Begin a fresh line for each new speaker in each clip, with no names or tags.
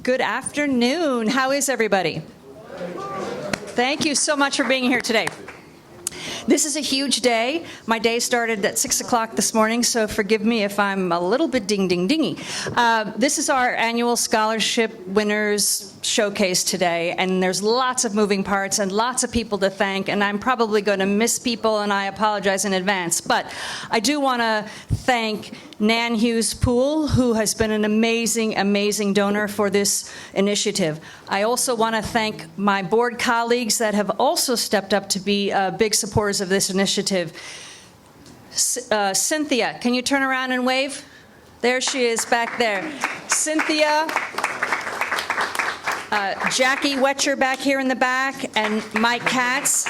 Good afternoon. How is everybody? Thank you so much for being here today. This is a huge day. My day started at 6 o'clock this morning, so forgive me if I'm a little bit dingy. This is our annual scholarship winners showcase today, and there's lots of moving parts and lots of people to thank, and I'm probably going to miss people, and I apologize in advance. But I do want to thank Nan Hughes Poole, who has been an amazing, amazing donor for this initiative. I also want to thank my board colleagues that have also stepped up to be big supporters of this initiative. Cynthia, can you turn around and wave? There she is back there. Cynthia, Jackie Wetcher back here in the back, and Mike Katz.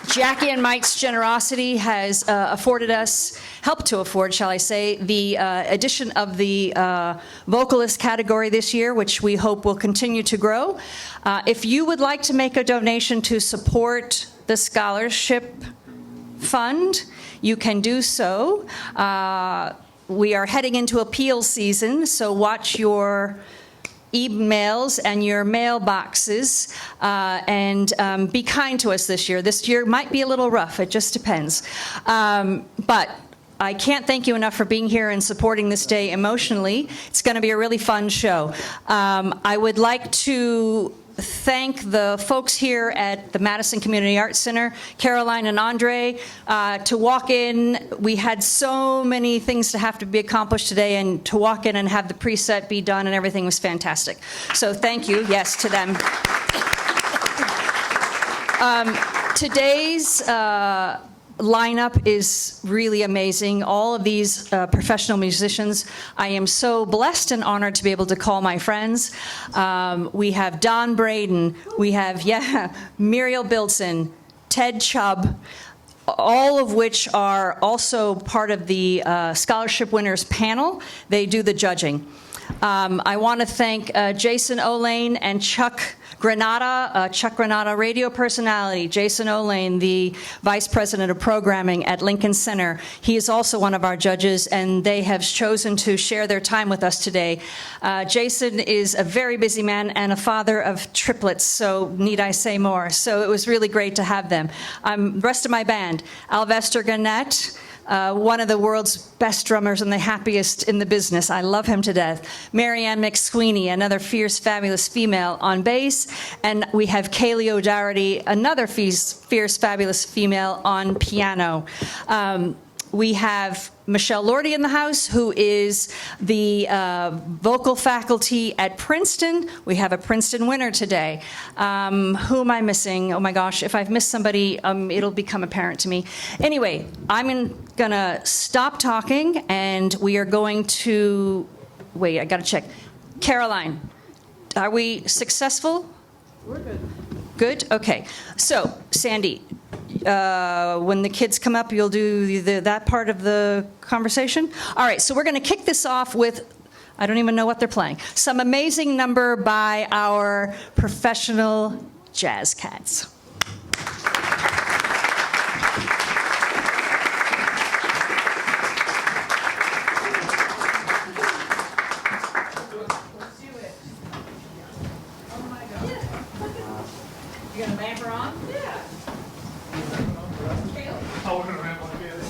Jackie and Mike's generosity has helped to afford, shall I say, the addition of the vocalist category this year, which we hope will continue to grow. If you would like to make a donation to support the scholarship fund, you can do so. We are heading into appeal season, so watch your emails and your mailboxes, and be kind to us this year. This year might be a little rough, it just depends. But I can't thank you enough for being here and supporting this day emotionally. It's going to be a really fun show. I would like to thank the folks here at the Madison Community Arts Center, Caroline and Andre. To walk in, we had so many things to have to be accomplished today, and to walk in and have the preset be done and everything was fantastic. So thank you, yes, to them. Today's lineup is really amazing. All of these professional musicians, I am so blessed and honored to be able to call my friends. We have Don Braden, we have Muriel Bilson, Ted Chubb, all of which are also part of the scholarship winners panel. They do the judging. I want to thank Jason Olane and Chuck Granata, radio personality, Jason Olane, the Vice President of Programming at Lincoln Center. He is also one of our judges, and they have chosen to share their time with us today. Jason is a very busy man and a father of triplets, so need I say more. So it was really great to have them. The rest of my band, Alvester Gannett, one of the world's best drummers and the happiest in the business. I love him to death. Marianne McSweeney, another fierce, fabulous female on bass. And we have Kaylee O'Doherty, another fierce, fabulous female on piano. We have Michelle Lordy in the house, who is the vocal faculty at Princeton. We have a Princeton winner today. Who am I missing? Oh my gosh, if I've missed somebody, it'll become apparent to me. Anyway, I'm gonna stop talking, and we are going to, wait, I gotta check. Caroline, are we successful? We're good. Good? Okay. So, Sandy, when the kids come up, you'll do that part of the conversation? All right, so we're going to kick this off with, I don't even know what they're playing, some amazing number by our professional jazz cats.
You got a vamper on? Yeah. Oh, we're going to ramp on together.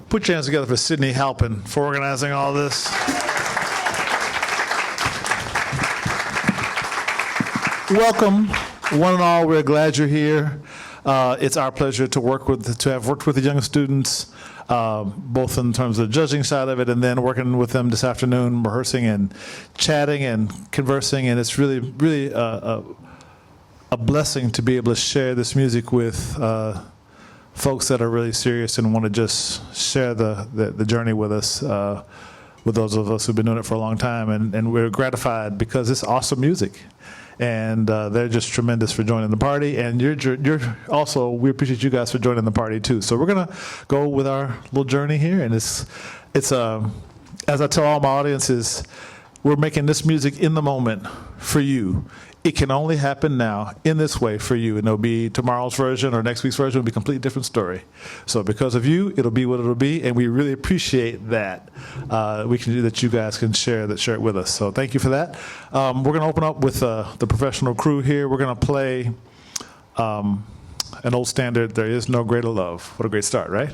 Put your hands together for Sydney Halpin for organizing all this. Welcome, one and all. We're glad you're here. It's our pleasure to have worked with the young students, both in terms of the judging side of it, and then working with them this afternoon, rehearsing and chatting and conversing. And it's really, really a blessing to be able to share this music with folks that are really serious and want to just share the journey with us, with those of us who've been doing it for a long time. And we're gratified because it's awesome music. and they're just tremendous for joining the party. And you're also, we appreciate you guys for joining the party too. So we're gonna go with our little journey here, and it's as I tell all my audiences, we're making this music in the moment for you. It can only happen now in this way for you, and it'll be tomorrow's version or next week's version will be a completely different story. So because of you, it'll be what it'll be, and we really appreciate that. We can do that. You guys can share it with us. So thank you for that. We're going to open up with the professional crew here. We're going to play an old standard. There is no greater love. What a great start, right?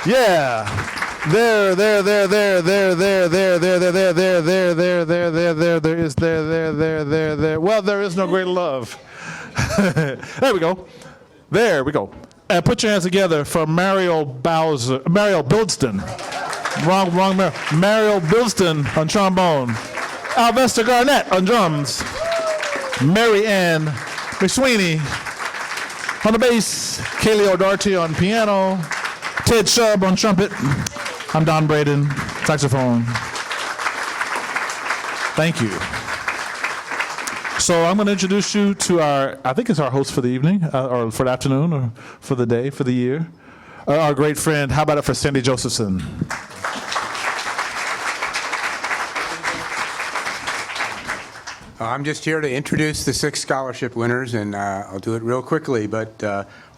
Yeah. There Well, there is no greater love. There we go. There we go. And put your hands together for Mario Bilston. Wrong, Mario Bilston on trombone. Alvesta Garnett on drums. Mary Ann McSweeney on the bass. Kaylee O'Doherty on piano. Ted Shub on trumpet. I'm Don Braden, saxophone. Thank you. So I'm going to introduce you to I think it's our host for the evening, or for the afternoon, or for the day, for the year. Our great friend, how about it for Sandy Josephson?
I'm just here to introduce the 6 scholarship winners, and I'll do it real quickly. But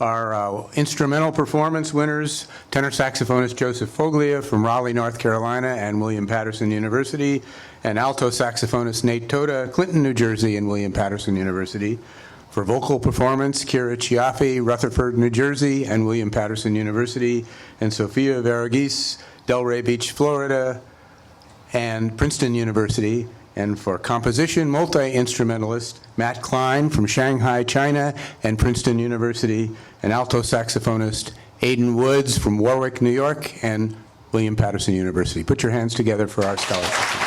our instrumental performance winners, tenor saxophonist Joseph Foglia from Raleigh, North Carolina, and William Patterson University, and alto saxophonist Nate Toda, Clinton, New Jersey, and William Patterson University. For vocal performance, Kira Chiaffi, Rutherford, New Jersey, and William Patterson University, and Sophia Veragis, Delray Beach, Florida, and Princeton University. And for composition, multi-instrumentalist Matt Klein from Shanghai, China, and Princeton University, and alto saxophonist Aidan Woods from Warwick, New York, and William Patterson University. Put your hands together for our scholarship.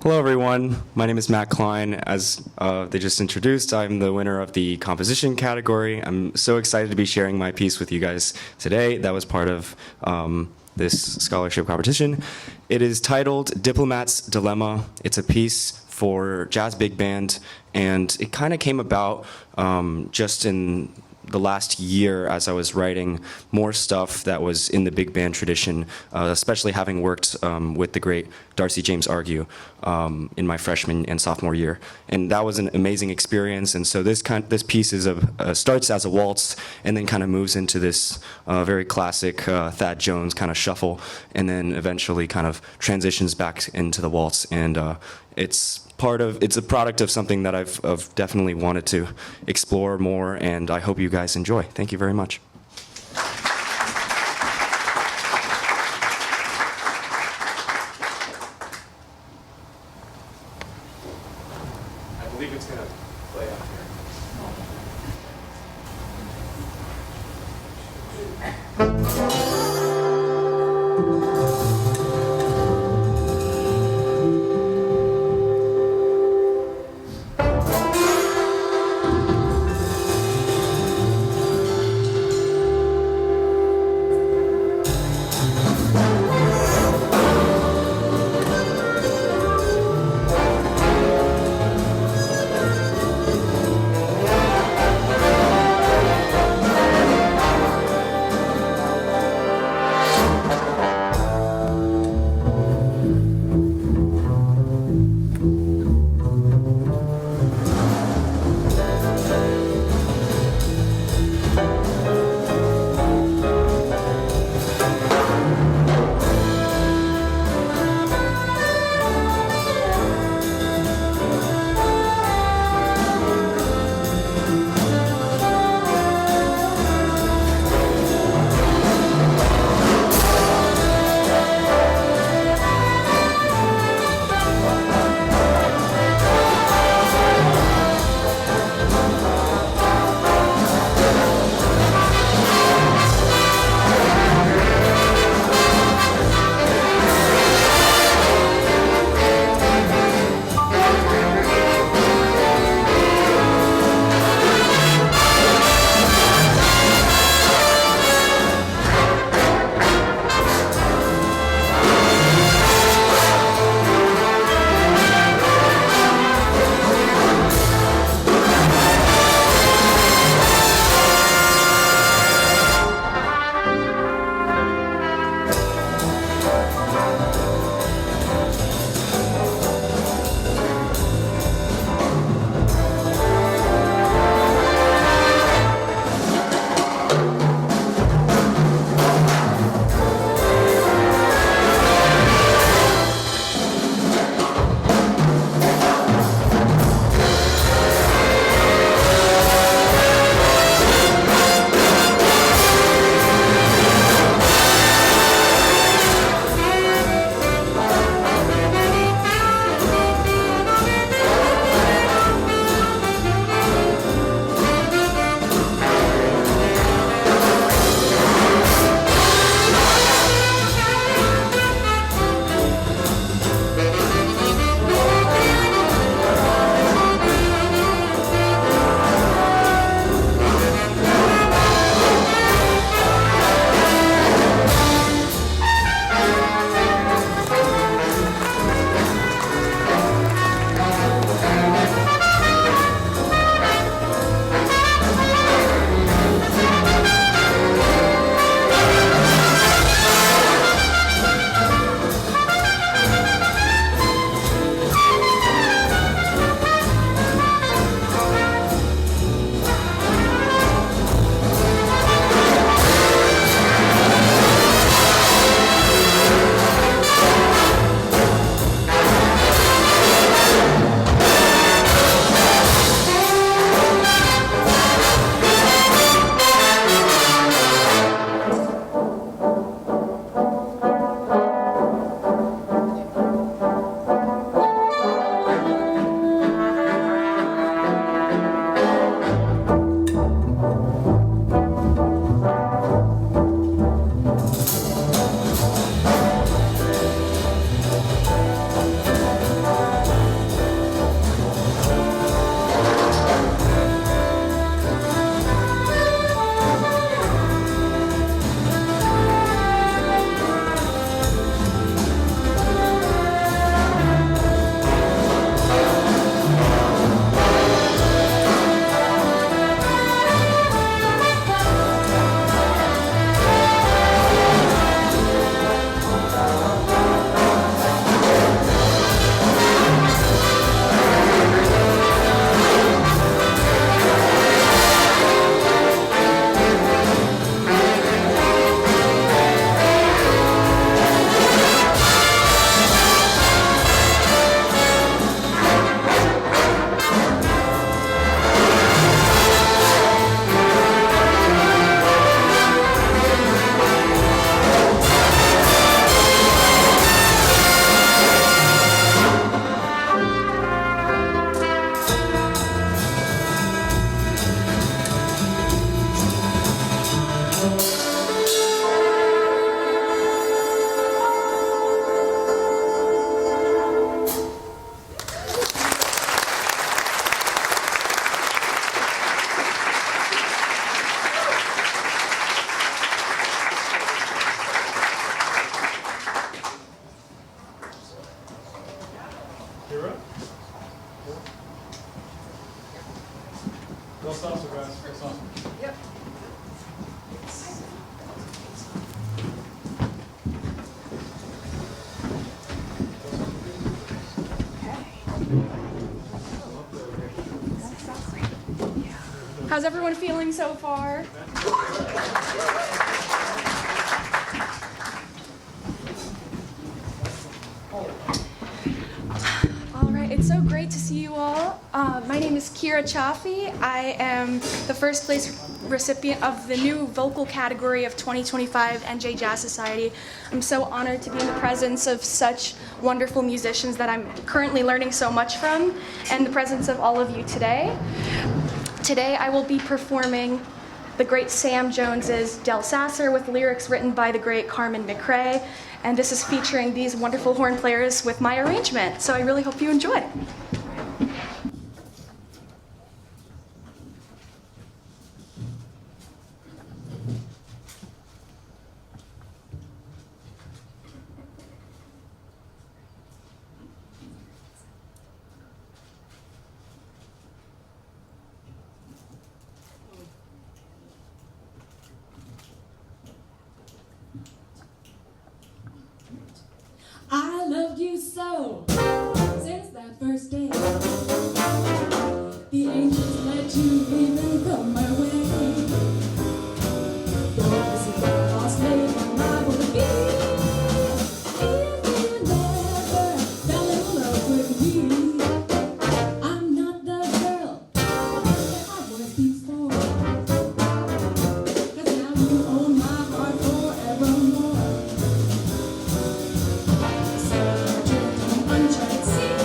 Hello, everyone. My name is Matt Klein. As they just introduced, I'm the winner of the composition category. I'm so excited to be sharing my piece with you guys today. That was part of this scholarship competition. It is titled Diplomat's Dilemma. It's a piece for jazz big band, and it kind of came about just in the last year as I was writing more stuff that was in the big band tradition, especially having worked with the great Darcy James Argue in my freshman and sophomore year. And that was an amazing experience. And so this piece is starts as a waltz and then kind of moves into this very classic Thad Jones kind of shuffle, and then eventually kind of transitions back into the waltz. And it's a product of something that I've definitely wanted to explore more, and I hope you guys enjoy. Thank you very much. I believe it's going to play out here.
How's everyone feeling so far? All right, it's so great to see you all. My name is Kira Chaffee. I am the first place recipient of the new vocal category of 2025 NJ Jazz Society. I'm so honored to be in the presence of such wonderful musicians that I'm currently learning so much from, and the presence of all of you today. Today I will be performing the great Sam Jones's Del Sasser with lyrics written by the great Carmen McRae, and this is featuring these wonderful horn players with my arrangement, so I really hope you enjoy.
I loved you so since that first day. The angels let you even come my way. This is the lost lady I would be if you never fell in love with me. I'm not the girl that I was before, 'cause now you own my heart forevermore. Untried sea.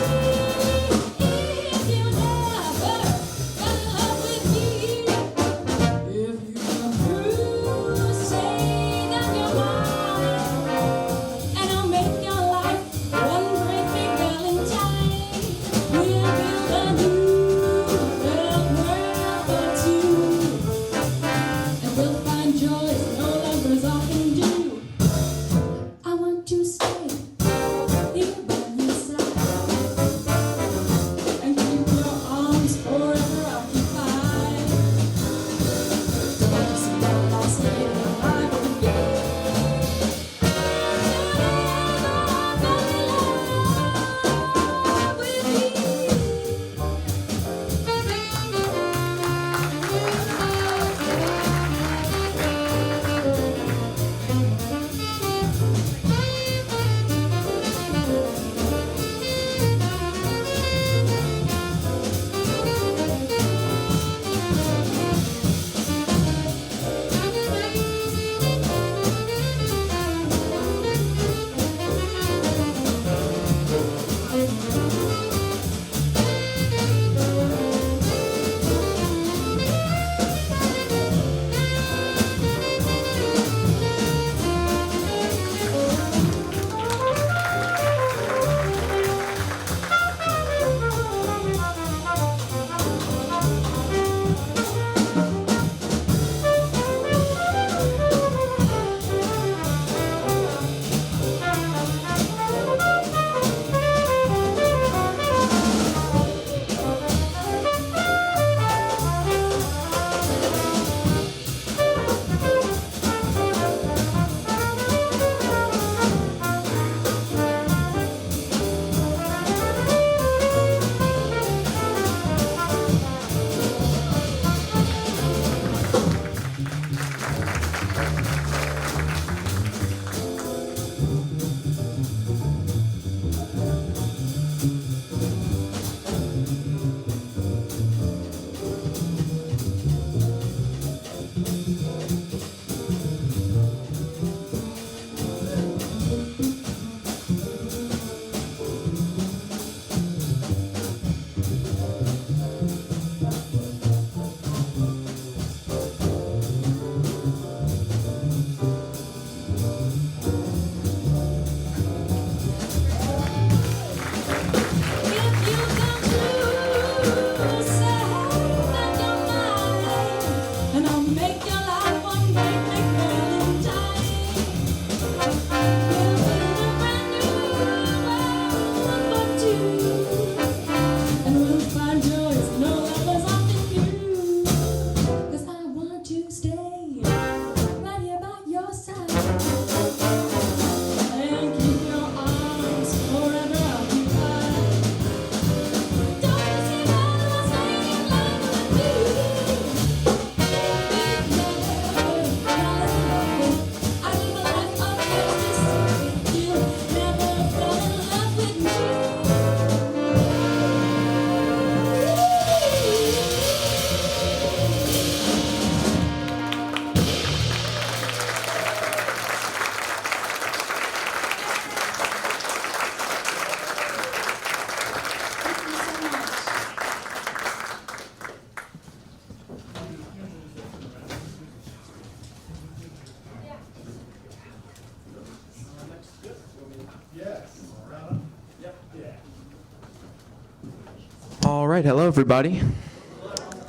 right, hello everybody.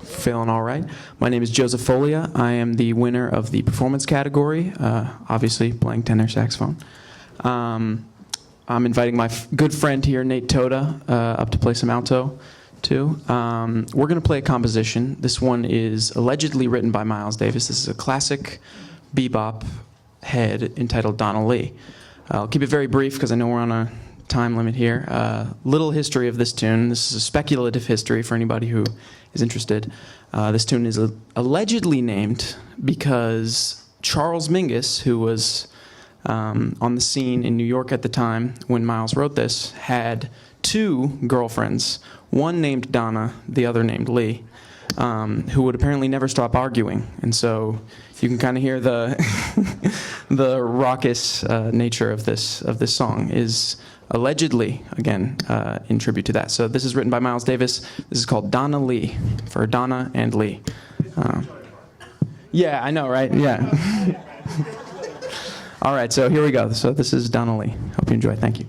Feeling all right. My name is Joseph Folia. I am the winner of the performance category, obviously playing tenor saxophone. I'm inviting my good friend here, Nate Toda, up to play some alto too. We're going to play a composition. This one is allegedly written by Miles Davis. This is a classic bebop head entitled Donna Lee. I'll keep it very brief because I know we're on a time limit here. Little history of this tune. This is a speculative history for anybody who is interested. This tune is allegedly named because Charles Mingus, who was on the scene in New York at the time when Miles wrote this, had two girlfriends, one named Donna, the other named Lee, who would apparently never stop arguing. And so you can kind of hear the the raucous nature of this song is allegedly, again, in tribute to that. So this is written by Miles Davis. This is called Donna Lee, for Donna and Lee. Yeah, I know, right? Yeah. All right, so here we go. So this is Donna Lee. Hope you enjoy. Thank you.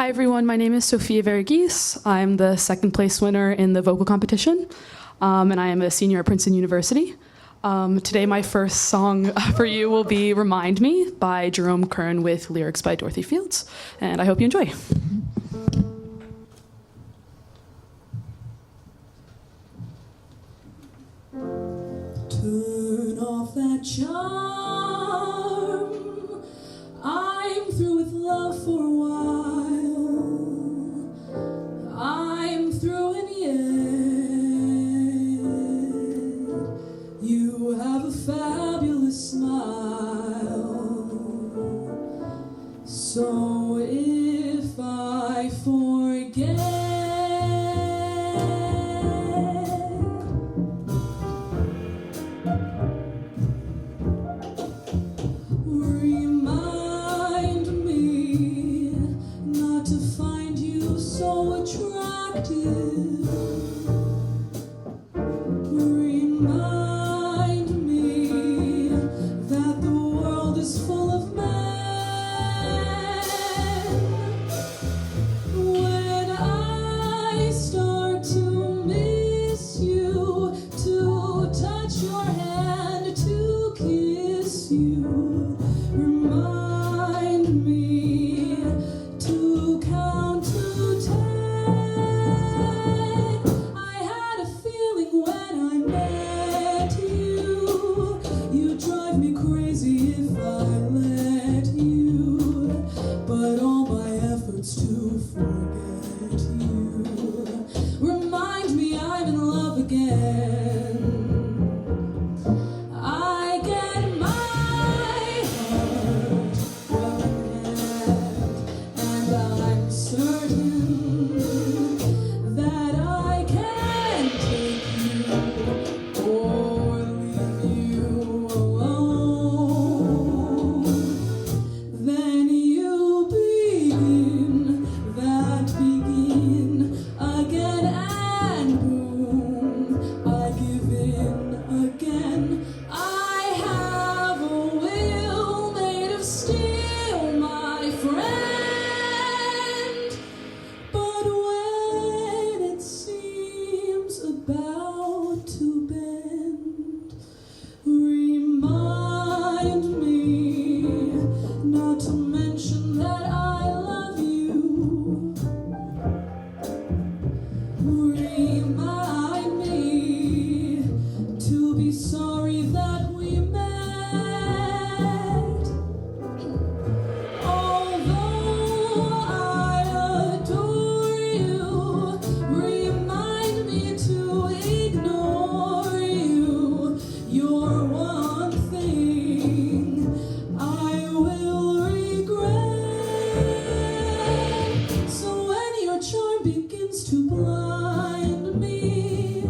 Hi everyone, my name is Sophia Verghese. I'm the second place winner in the vocal competition, and I am a senior at Princeton University. Today my first song for you will be Remind Me by Jerome Kern with lyrics by Dorothy Fields, and I hope you enjoy.
Turn off that charm. I'm through with love for a while. I'm through and yet you have a fabulous smile. So if I forget, remind me not to find you so attractive. Remind me that the world is full of men. When I start to miss you, to touch your hand, to kiss you, remind me to count to 10. I had a feeling when I met you, you'd drive me crazy if I let you, but all my efforts to forget you remind me I'm in love again. I get my heart broken, and I'm certain that I can take you or leave you alone. Then you begin, that begin again, and boom, I give in again. I have a will made of steel, my friend. But when it seems about to bend, remind me not to mention that I love you. Remind me to be sorry that we met. Although I adore you, remind me to ignore you. You're one thing I will regret. So when your charm begins to blind me,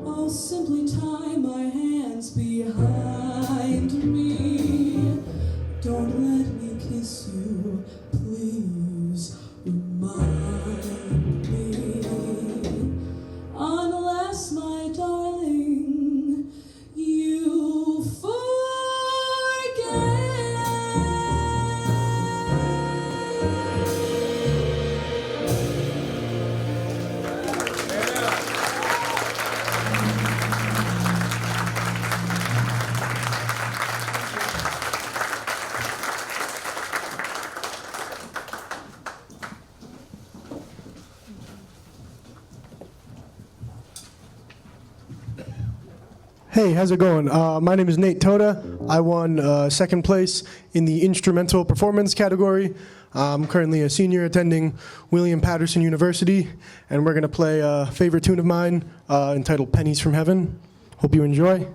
I'll simply tie my hands behind me. Don't let me kiss you, please remind me. Unless, my darling, you forget.
Hey, how's it going? My name is Nate Toda. I won second place in the instrumental performance category. I'm currently a senior attending William Patterson University, and we're going to play a favorite tune of mine entitled Pennies from Heaven. Hope you enjoy.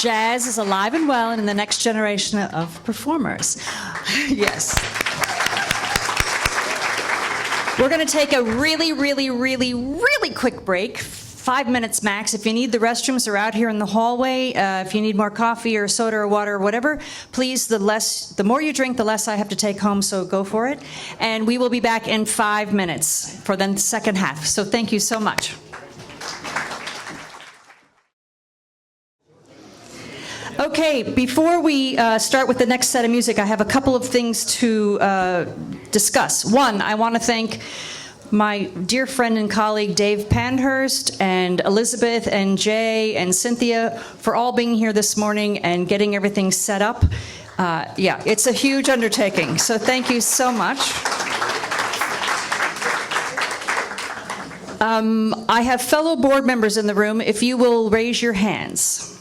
jazz is alive and well and in the next generation of performers. Yes. We're going to take a really, really, really, really quick break. 5 minutes max. If you need the restrooms, they're out here in the hallway. If you need more coffee or soda or water or whatever, please, the more you drink, the less I have to take home, so go for it. And we will be back in 5 minutes for the second half. So thank you so much. Okay, before we start with the next set of music, I have a couple of things to discuss. One, I want to thank my dear friend and colleague Dave Pandhurst and Elizabeth and Jay and Cynthia for all being here this morning and getting everything set up. Yeah, it's a huge undertaking, so thank you so much. I have fellow board members in the room. If you will raise your hands,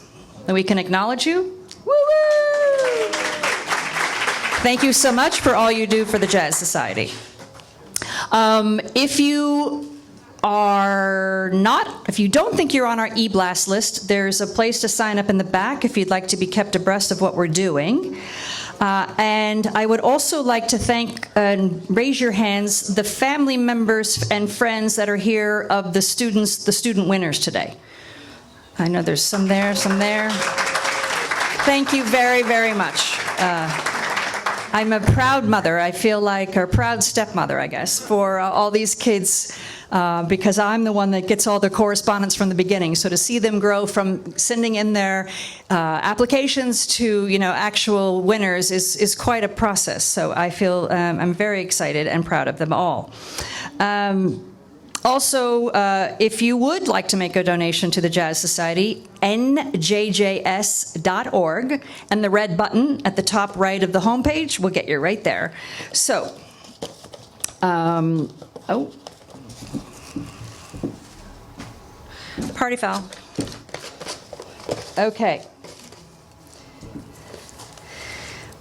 then we can acknowledge you. Woo-woo! Thank you so much for all you do for the Jazz Society. If you don't think you're on our e-blast list, there's a place to sign up in the back if you'd like to be kept abreast of what we're doing. And I would also like to thank and raise your hands the family members and friends that are here of the student winners today. I know there's some there, some there. Thank you very, very much. I'm a proud mother, I feel like, or proud stepmother, I guess, for all these kids, because I'm the one that gets all the correspondence from the beginning. So to see them grow from sending in their applications to, actual winners is quite a process. So I feel I'm very excited and proud of them all. Also, if you would like to make a donation to the Jazz Society, njjs.org, and the red button at the top right of the homepage will get you right there. So, party foul. Okay.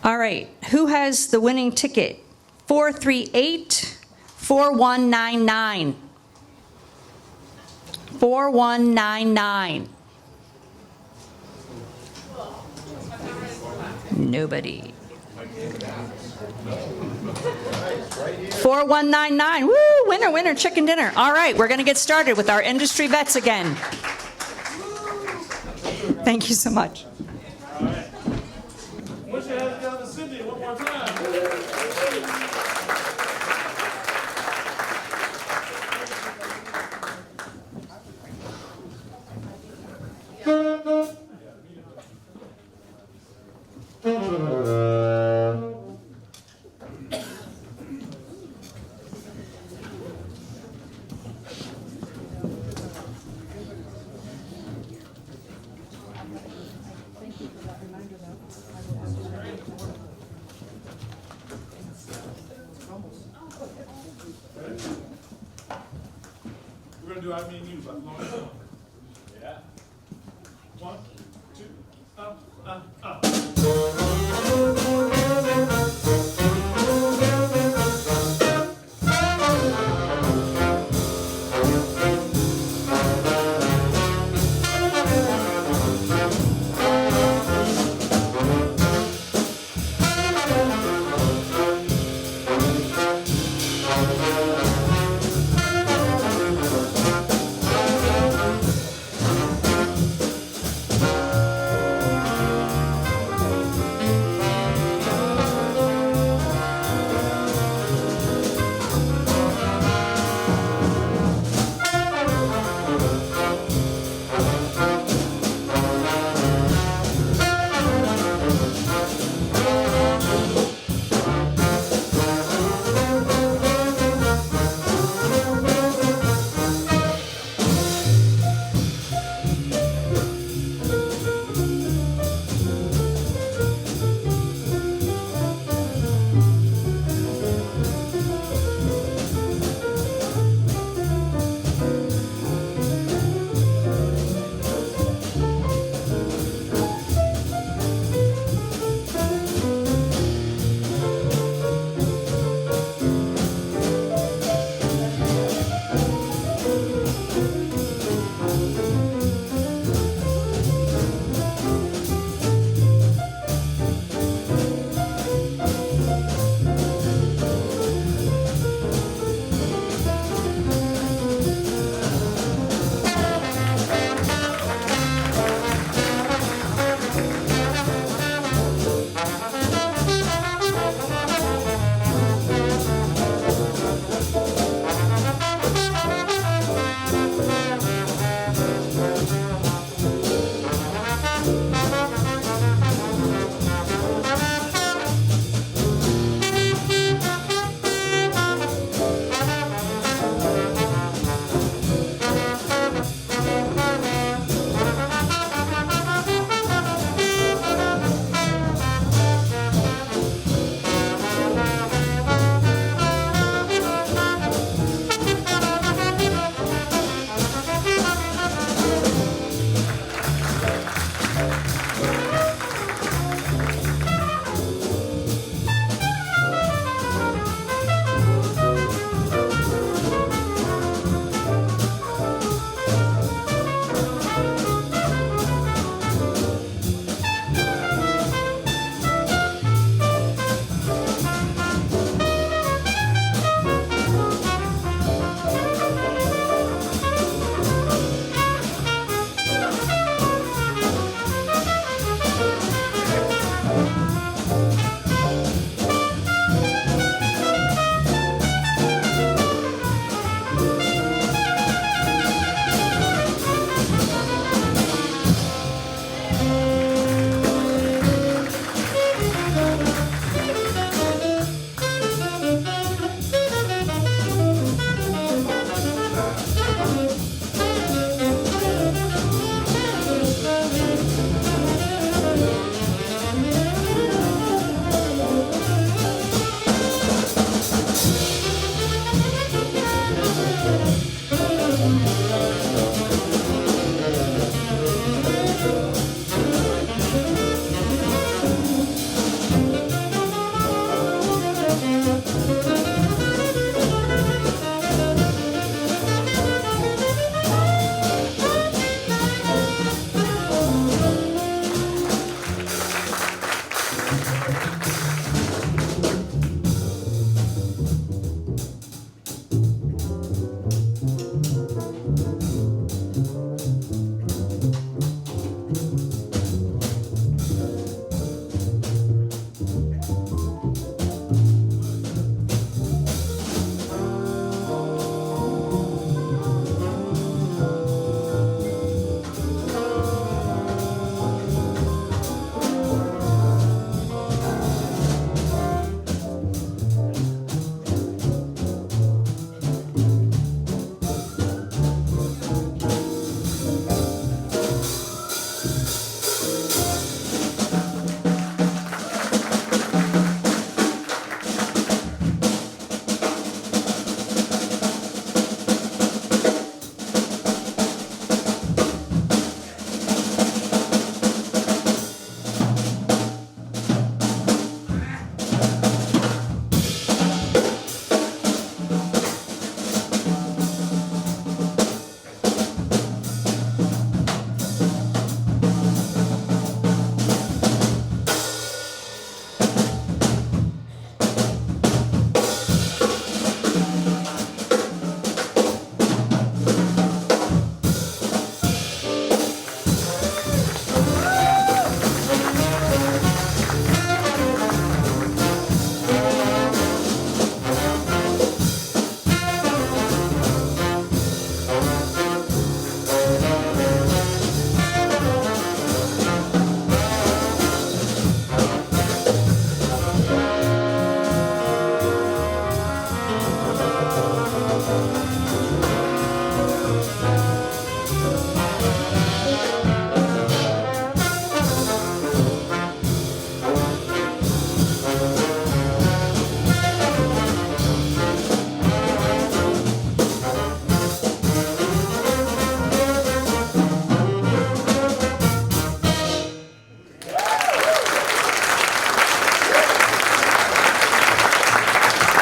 All right, who has the winning ticket? 438-4199. 4199. Nobody. 4199. Woo! Winner, winner, chicken dinner. All right, we're going to get started with our industry vets again. Thank you so much.
All right. Once you have it down to Cindy, one more time. We're going to do I mean you, but long as yeah. 1, 2, up.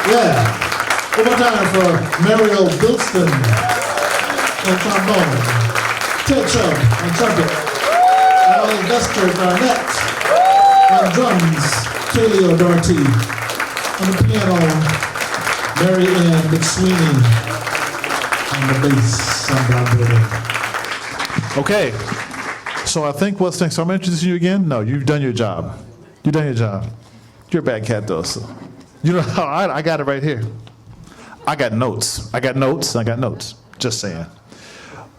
Yeah. One more time for Mario Bilston on trombone, Ted Chubb on trumpet, Al Vester Garnett on drums, Kaylee O'Doherty on the piano, Mary Ann McSweeney on the bass on Brown Building. Okay, so I think what's next? I'm introducing you again? No, you've done your job. You've done your job. You're a bad cat though, so. You know how I got it right here. I got notes. Just saying.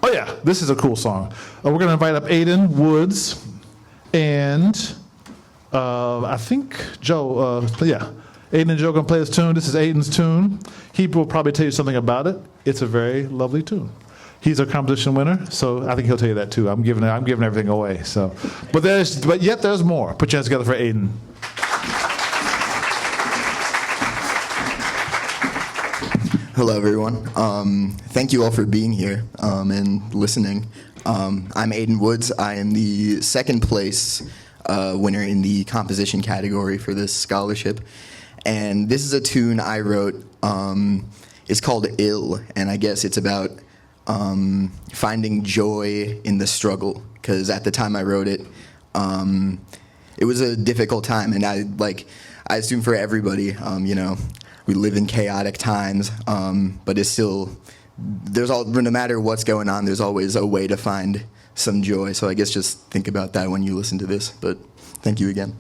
Oh yeah, this is a cool song. We're gonna invite up Aiden Woods and I think Joe, Aiden and Joe gonna play this tune. This is Aiden's tune. He will probably tell you something about it. It's a very lovely tune. He's a competition winner, so I think he'll tell you that too. I'm giving everything away. So, but yet there's more. Put your hands together for Aiden.
Hello, everyone. Thank you all for being here and listening. I'm Aiden Woods. I am the second place winner in the composition category for this scholarship. And this is a tune I wrote. It's called Ill, and I guess it's about finding joy in the struggle. Because at the time I wrote it, it was a difficult time, and I assume for everybody, we live in chaotic times, but it's still, no matter what's going on, there's always a way to find some joy. So I guess just think about that when you listen to this. But thank you again.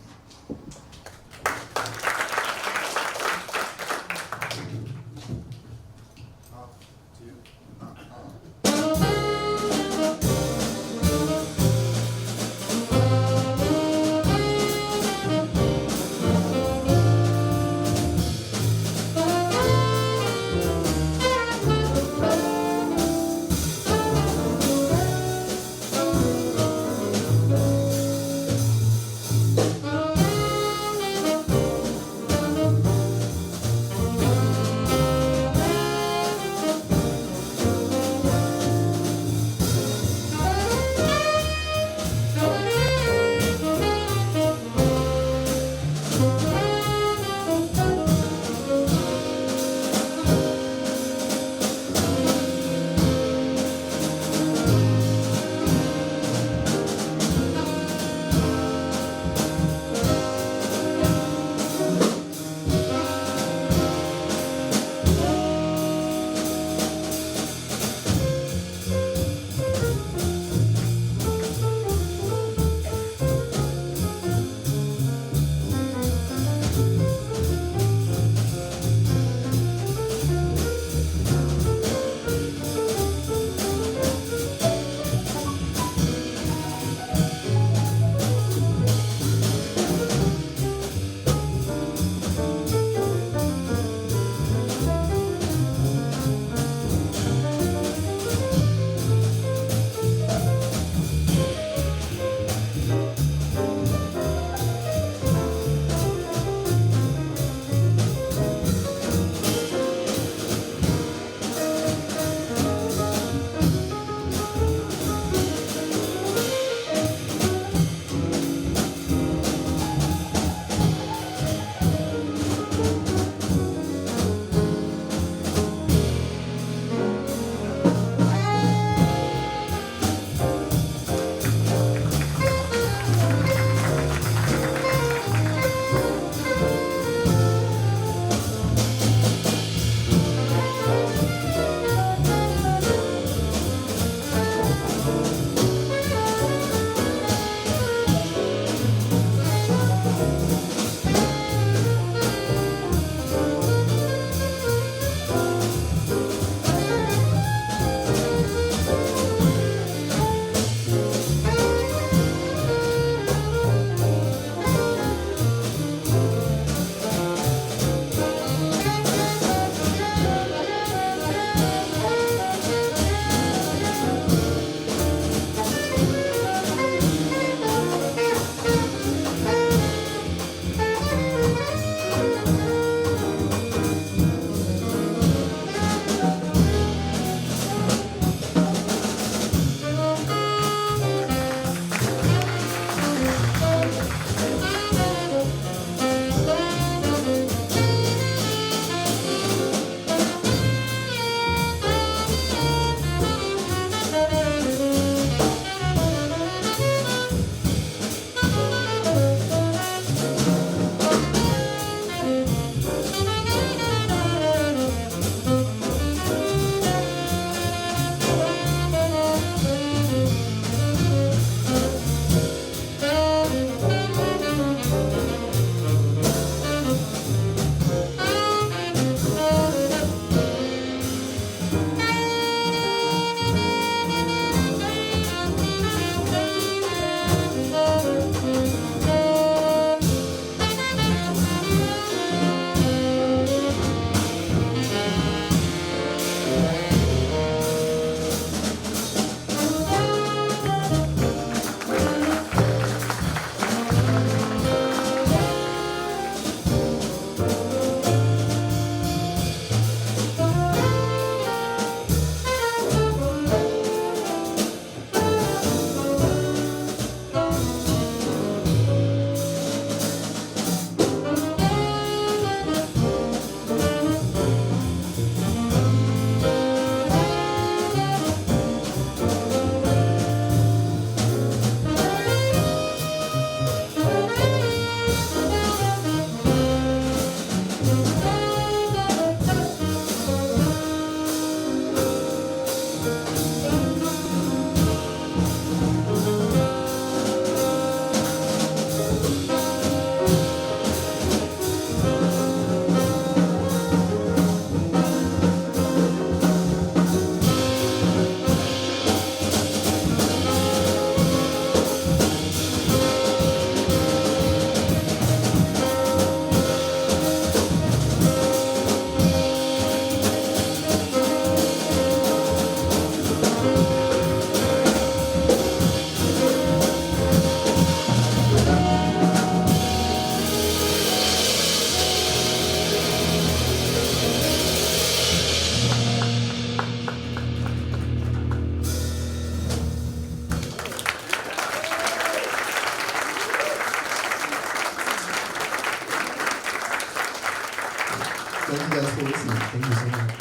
Thank you guys for listening. Thank you so much.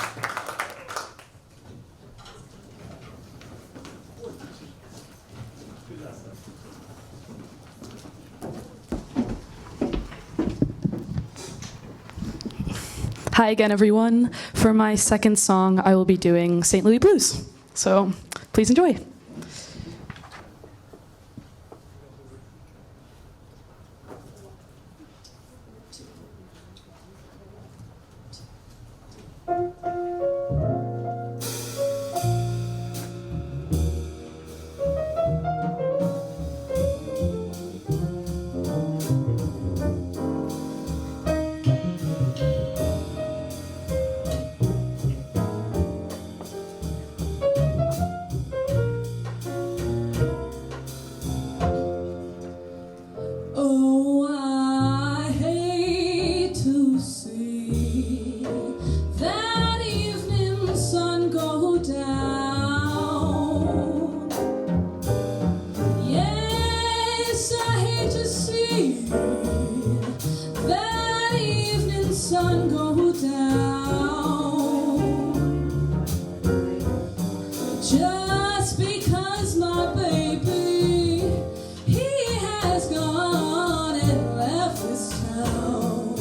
Hi again, everyone. For my second song, I will be doing St. Louis Blues. So please enjoy.
Oh, I hate to see that evening sun go down. Yes, I hate to see that evening sun go down. Just because my baby, he has gone and left this town.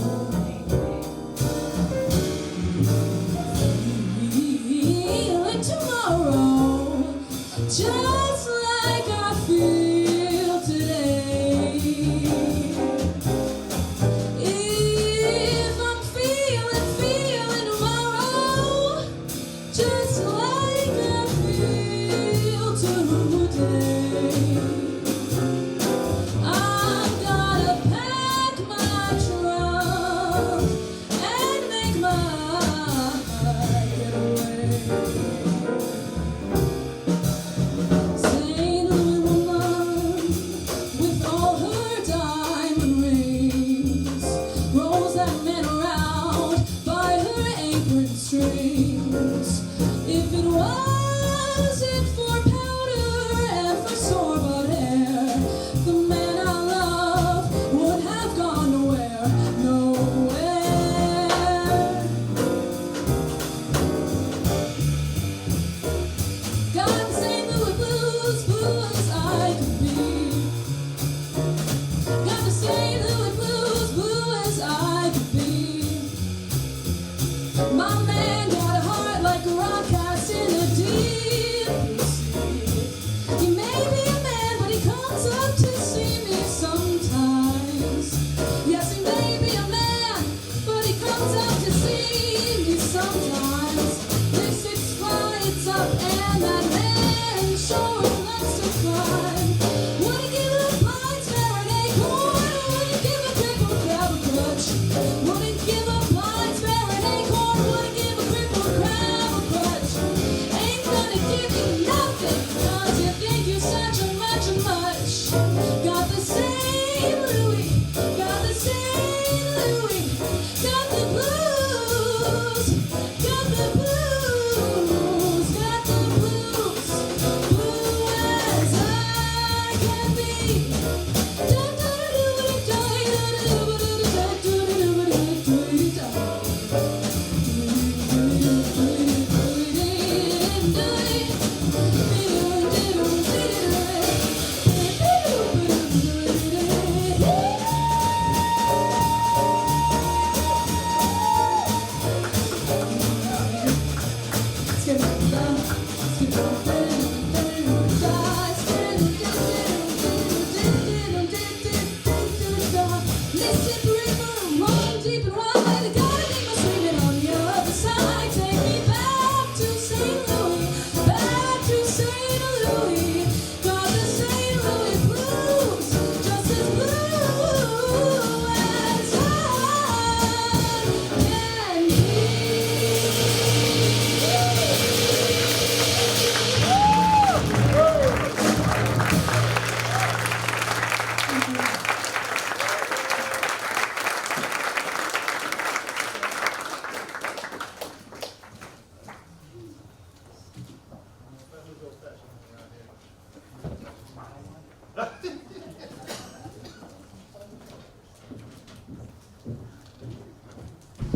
Feeling tomorrow, just like I feel today. If I'm feeling tomorrow, just like I feel today. I'm gonna pack my trunk and make my getaway. St. Louis woman with all her diamond rings rolls that man around by her apron strings. If it wasn't for powder and for store-bought hair, the man I love would have gone nowhere, nowhere. Got the St. Louis blues, blue as I could be. Got the St. Louis blues, blue as I could be. My man got a heart like a rock cast in a deep blue sea. He may be a man, but he comes up to see me sometimes. Yes, he may be a man, but he comes up to see me sometimes. This six flights up, and that man sure likes to climb. Wouldn't give a pint spare an acorn, wouldn't give a crippled crab a crutch. Wouldn't give a pint spare an acorn, wouldn't give a crippled crab a crutch. Ain't gonna give you nothing, 'cause you think you're such a much. Got the St. Louis, got the St. Louis, got the blues, got the blues, got the blues.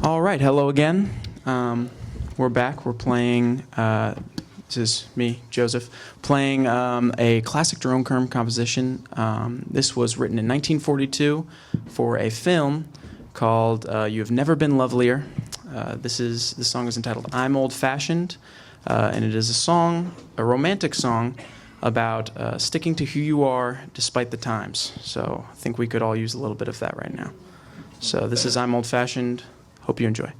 All right, hello again. We're back. We're playing, this is me, Joseph, playing a classic Jerome Kern composition. This was written in 1942 for a film called You Have Never Been Lovelier. The song is entitled I'm Old Fashioned, and it is a romantic song about sticking to who you are despite the times. So I think we could all use a little bit of that right now. So this is I'm Old Fashioned. Hope you enjoy.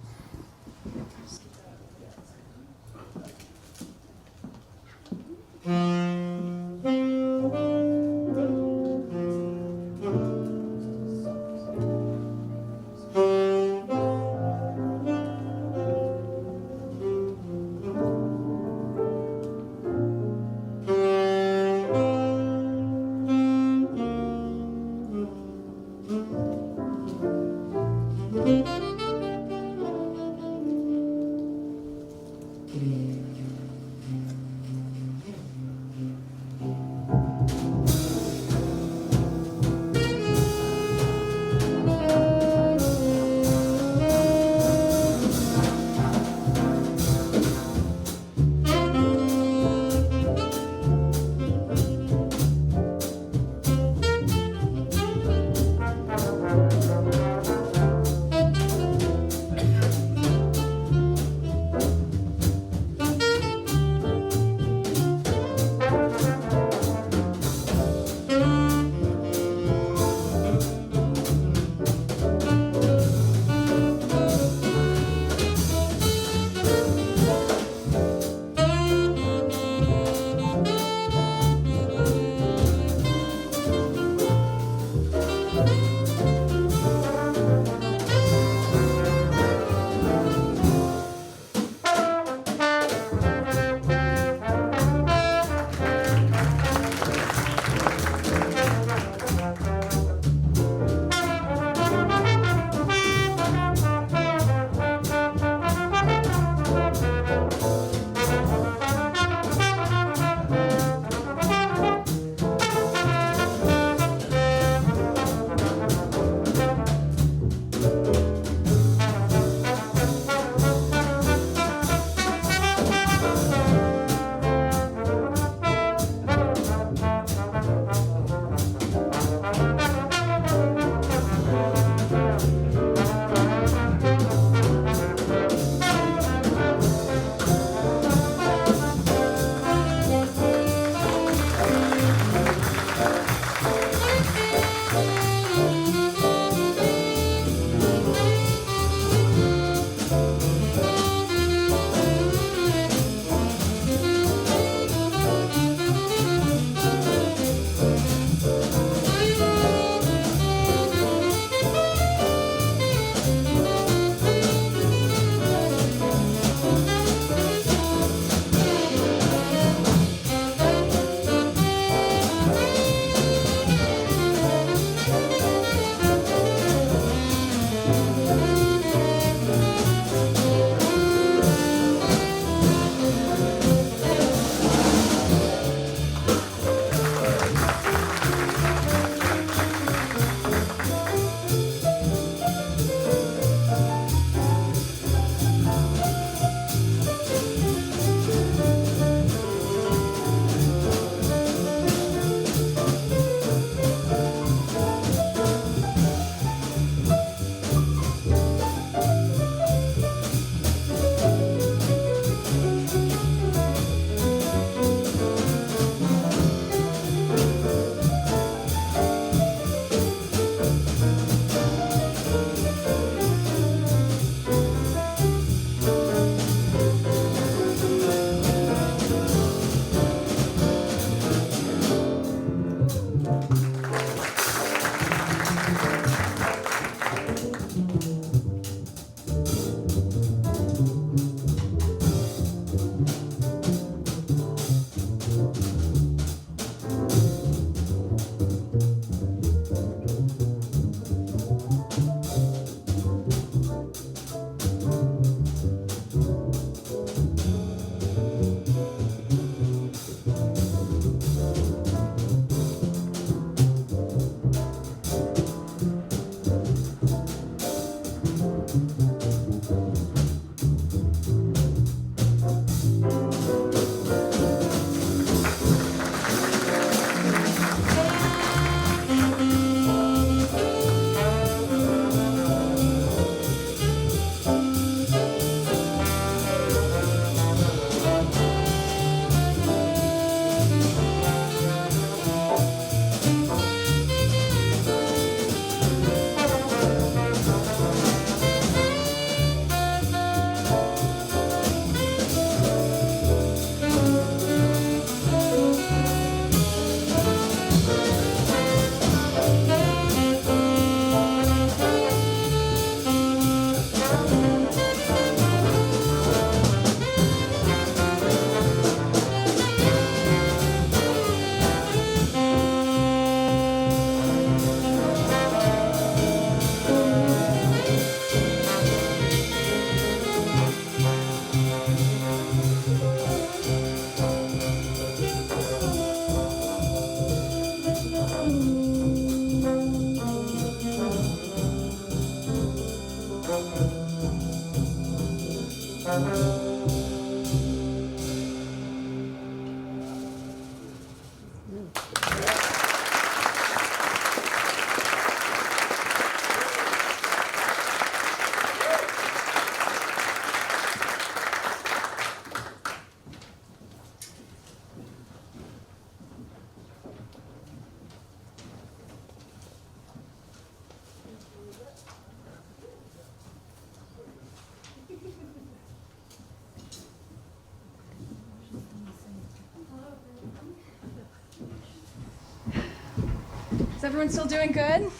Is everyone still doing good?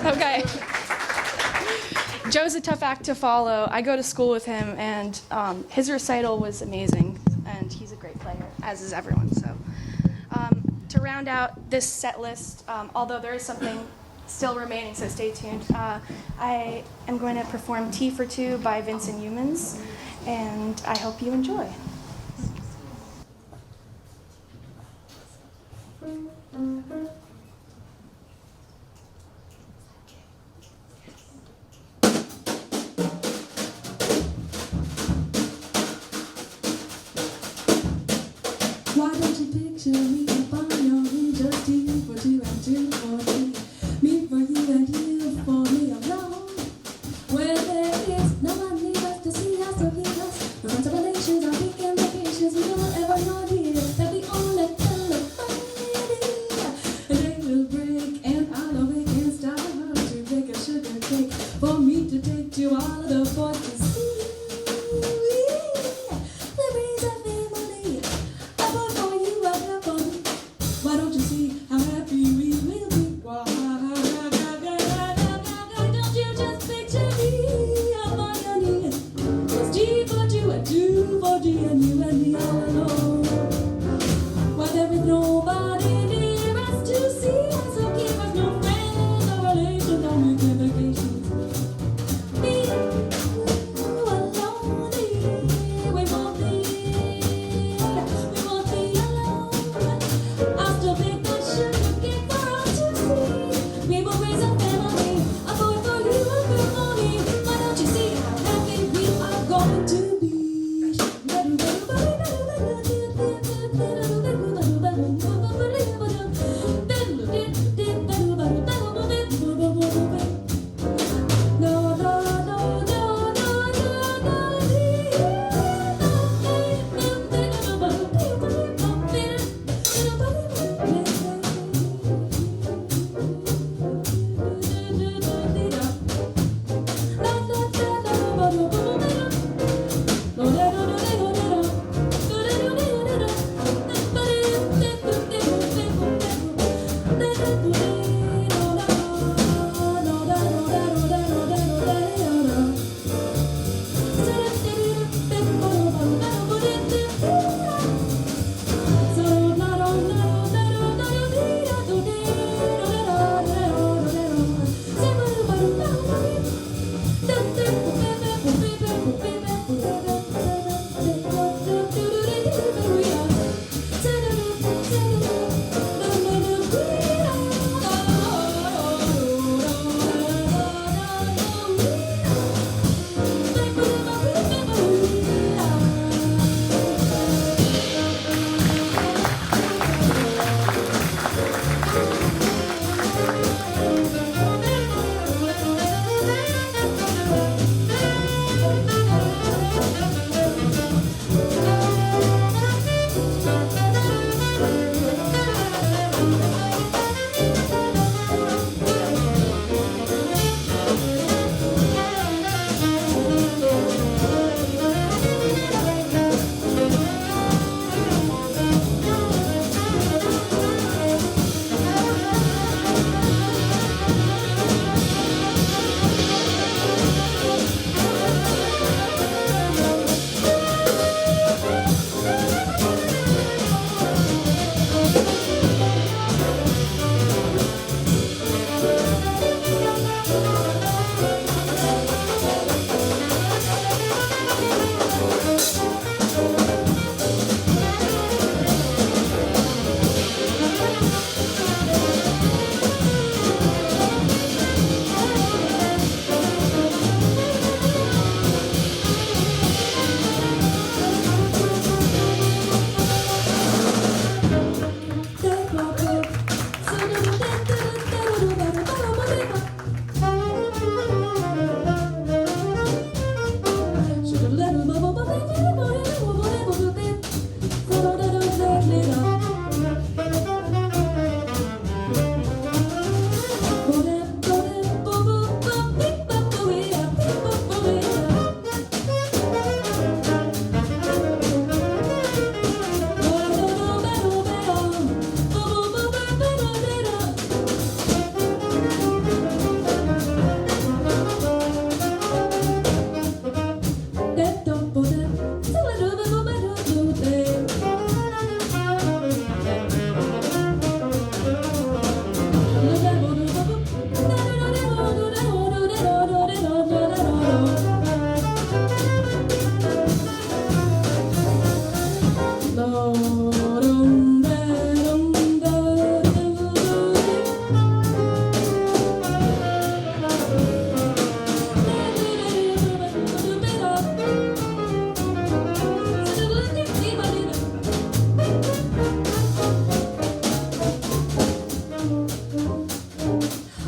Okay. Joe's a tough act to follow. I go to school with him, and his recital was amazing, and he's a great player, as is everyone. So, to round out this set list, although there is something still remaining, so stay tuned, I am going to perform Tea for Two by Vincent Youmans, and I hope you enjoy.
Why don't you picture me up on your knee, just tea for two and two for me, me for you and you for me alone. Where there is no one left to see us or hear us, no contemplations or weekend vacations, we don't ever know dear that we only tell the funny.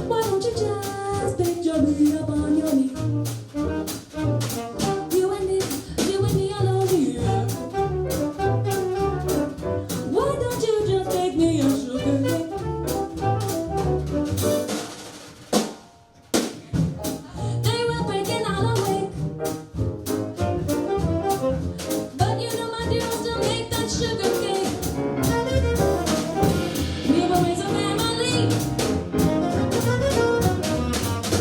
Why don't you just picture me up on your knee? You and me alone here. Why don't you just make me a sugar cake? They were breaking out awake, but you know my dear, I'll still make that sugar cake. We will raise a family.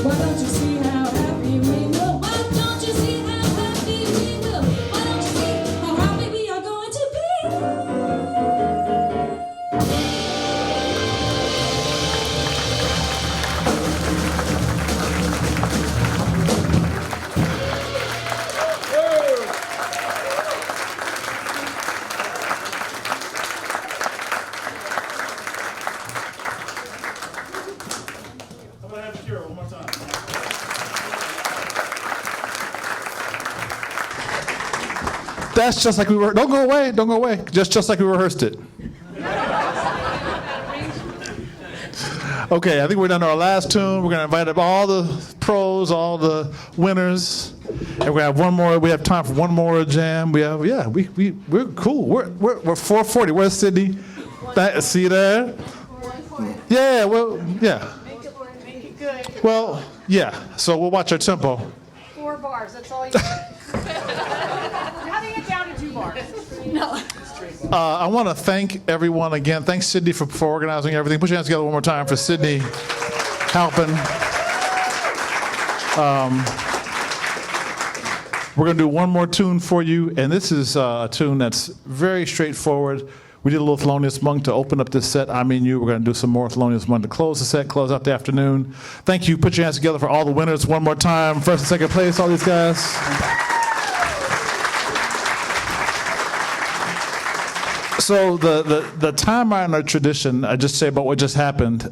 Why don't you see how happy we will? Why don't you see how happy we will? Why don't you see how happy we are going to be?
I'm gonna have Kira one more time. That's just like we were. Don't go away. Don't go away. Just like we rehearsed it. Okay, I think we're down to our last tune. We're gonna invite up all the pros, all the winners, and we have one more. We have time for one more jam. We're cool. We're 440. Where's Sydney? See you there? Yeah. Well, yeah.
Make it good.
Well, yeah. So we'll watch our tempo.
4 bars, that's all you got. Cutting it down to 2 bars. No.
I want to thank everyone again. Thanks, Sydney, for organizing everything. Put your hands together one more time for Sydney helping. We're going to do one more tune for you, and this is a tune that's very straightforward. We did a little Thelonious Monk to open up this set. I Mean You. We're going to do some more Thelonious Monk to close the set, close out the afternoon. Thank you. Put your hands together for all the winners one more time. First and second place, all these guys. So the time-honored tradition, I just say about what just happened,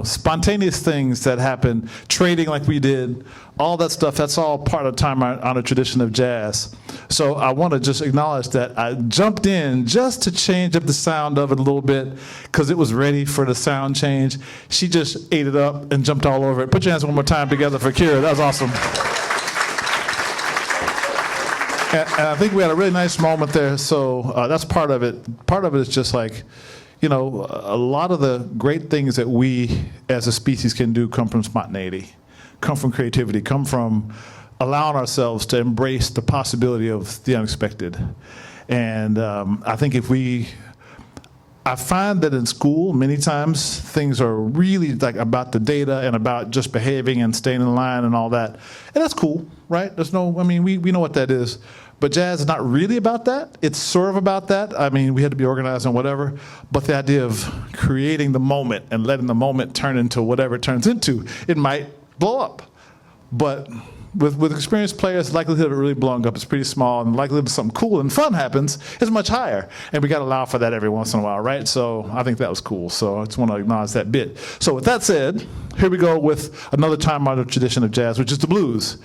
spontaneous things that happen, trading like we did, all that stuff, that's all part of time-honored tradition of jazz. So I want to just acknowledge that I jumped in just to change up the sound of it a little bit because it was ready for the sound change. She just ate it up and jumped all over it. Put your hands one more time together for Kira. That was awesome. And I think we had a really nice moment there, so that's part of it. Part of it is just like, a lot of the great things that we as a species can do come from spontaneity, come from creativity, come from allowing ourselves to embrace the possibility of the unexpected. And I think I find that in school, many times things are really like about the data and about just behaving and staying in line and all that. And that's cool, right? We know what that is. But jazz is not really about that. It's sort of about that. I mean, we had to be organized and whatever. But the idea of creating the moment and letting the moment turn into whatever it turns into, it might blow up. But with experienced players, the likelihood of it really blowing up is pretty small, and the likelihood of something cool and fun happens is much higher. And we got to allow for that every once in a while, right? So I think that was cool. So I just want to acknowledge that bit. So with that said, here we go with another time-honored tradition of jazz, which is the blues.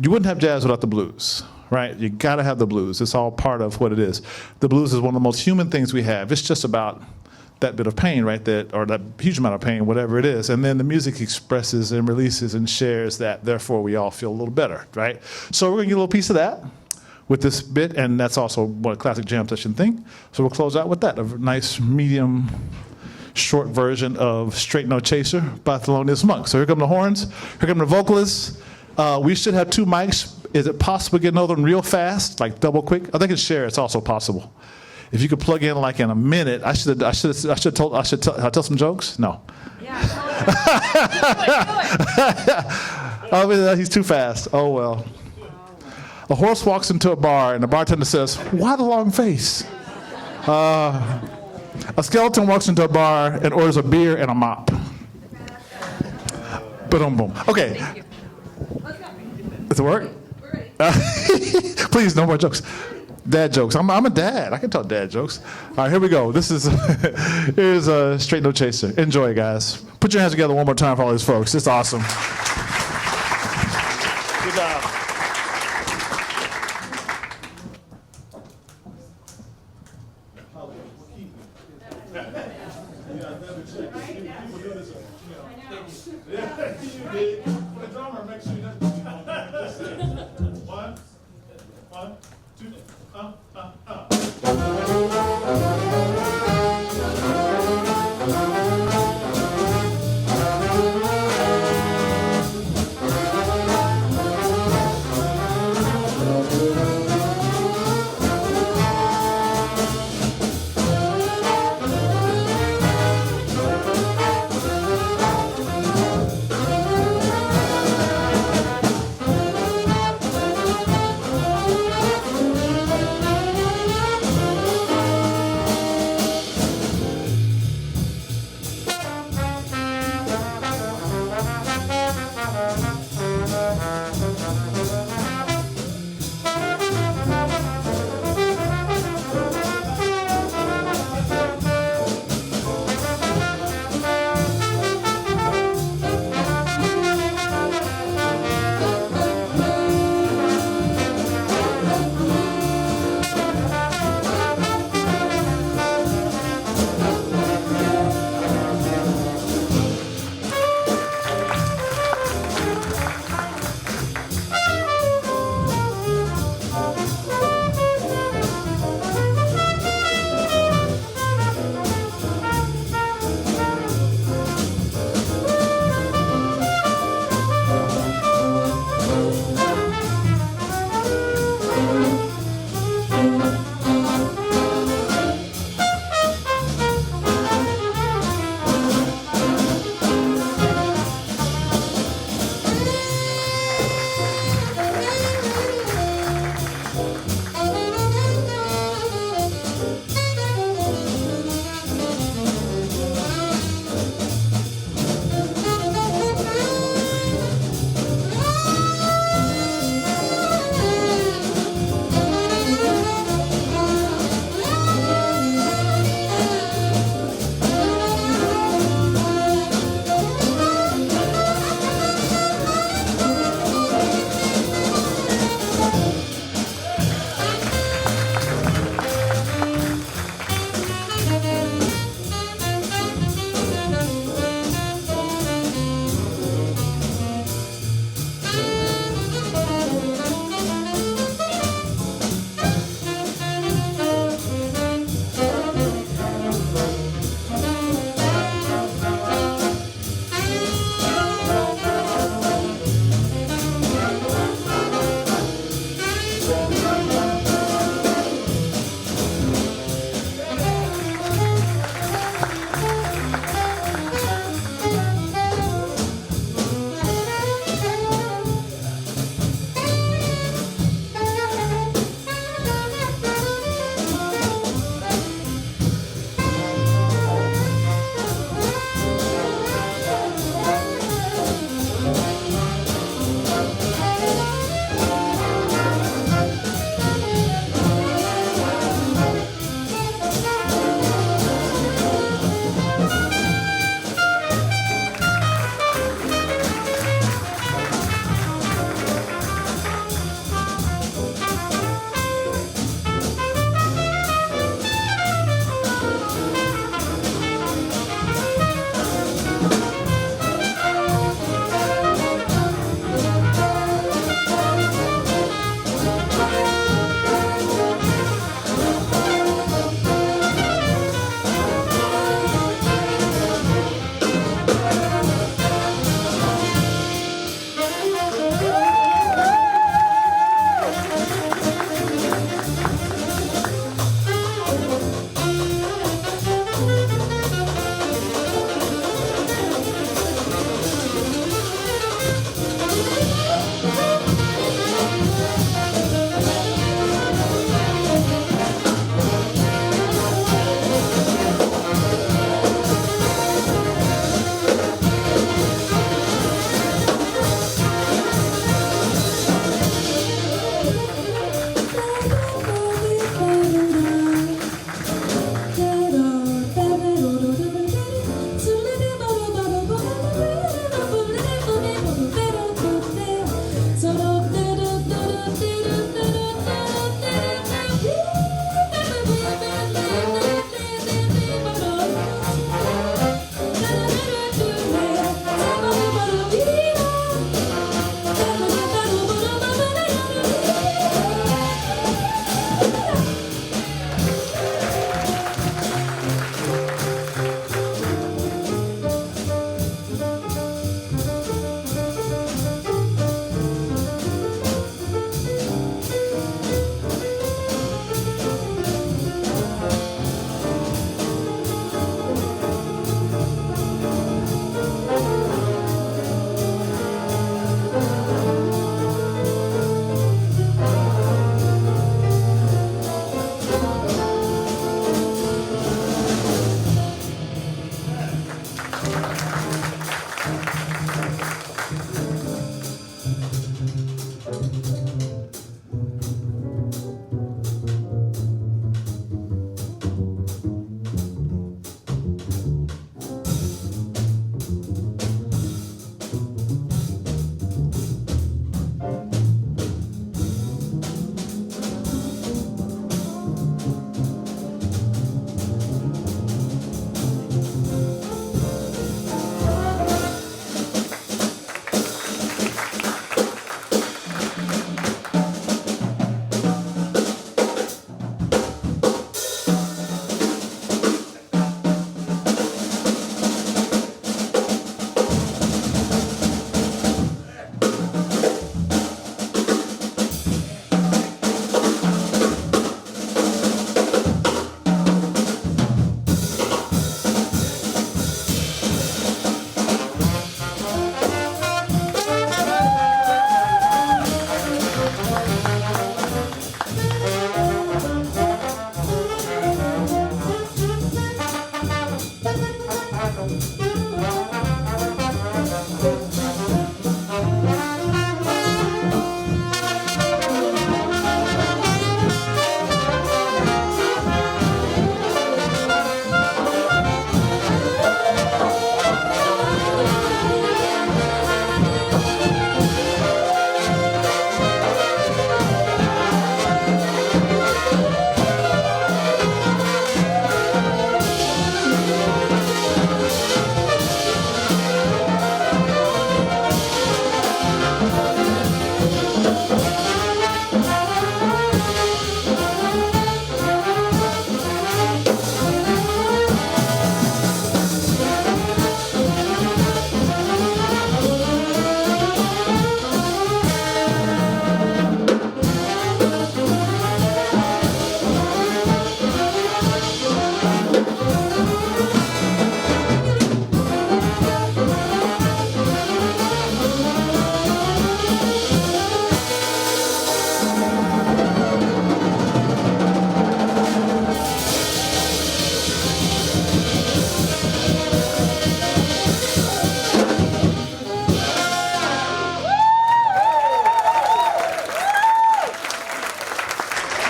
You wouldn't have jazz without the blues, right? You got to have the blues. It's all part of what it is. The blues is one of the most human things we have. It's just about that bit of pain, right? Or that huge amount of pain, whatever it is. And then the music expresses and releases and shares that. Therefore, we all feel a little better, right? So we're going to get a little piece of that with this bit, and that's also what a classic jam session thing. So we'll close out with that, a nice medium short version of Straight No Chaser by Thelonious Monk. So here come the horns, here come the vocalists. We should have 2 mics. Is it possible to get another one real fast, like double quick? I think it's share. It's also possible. If you could plug in like in a minute, I should tell some jokes? No.
Yeah, do it.
Oh, he's too fast. Oh well. A horse walks into a bar and the bartender says, "Why the long face?" A skeleton walks into a bar and orders a beer and a mop. Boom, boom. Okay. Does it work? Please, no more jokes. Dad jokes. I'm a dad. I can tell dad jokes. All right, here we go. This is here's a straight no chaser. Enjoy, guys. Put your hands together one more time for all these folks. It's awesome. Good job.
One, two,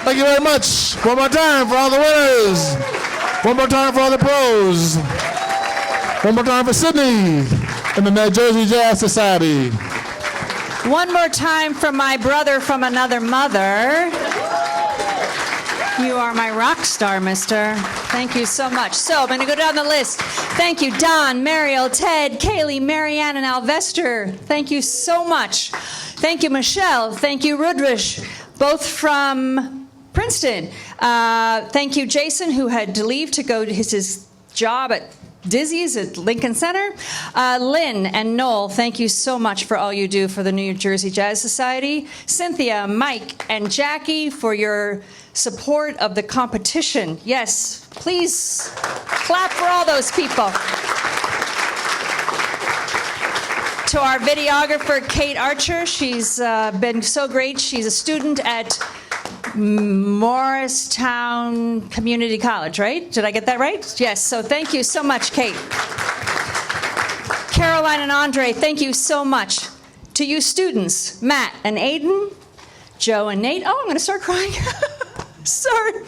Thank you very much. One more time for all the winners. One more time for all the pros. One more time for Sydney and the New Jersey Jazz Society.
One more time from my brother from another mother. You are my rock star, mister. Thank you so much. So I'm going to go down the list. Thank you, Don, Mariel, Ted, Kaylee, Marianne, and Alvester. Thank you so much. Thank you, Michelle. Thank you, Rudrish, both from Princeton. Thank you, Jason, who had to leave to go to his job at Dizzy's at Lincoln Center. Lynn and Noel, thank you so much for all you do for the New Jersey Jazz Society. Cynthia, Mike, and Jackie for your support of the competition. Yes, please clap for all those people. To our videographer, Kate Archer, she's been so great. She's a student at Morristown Community College, right? Did I get that right? Yes, so thank you so much, Kate. Caroline and Andre, thank you so much. To you students, Matt and Aiden, Joe and Nate. Oh, I'm going to start crying. Sorry.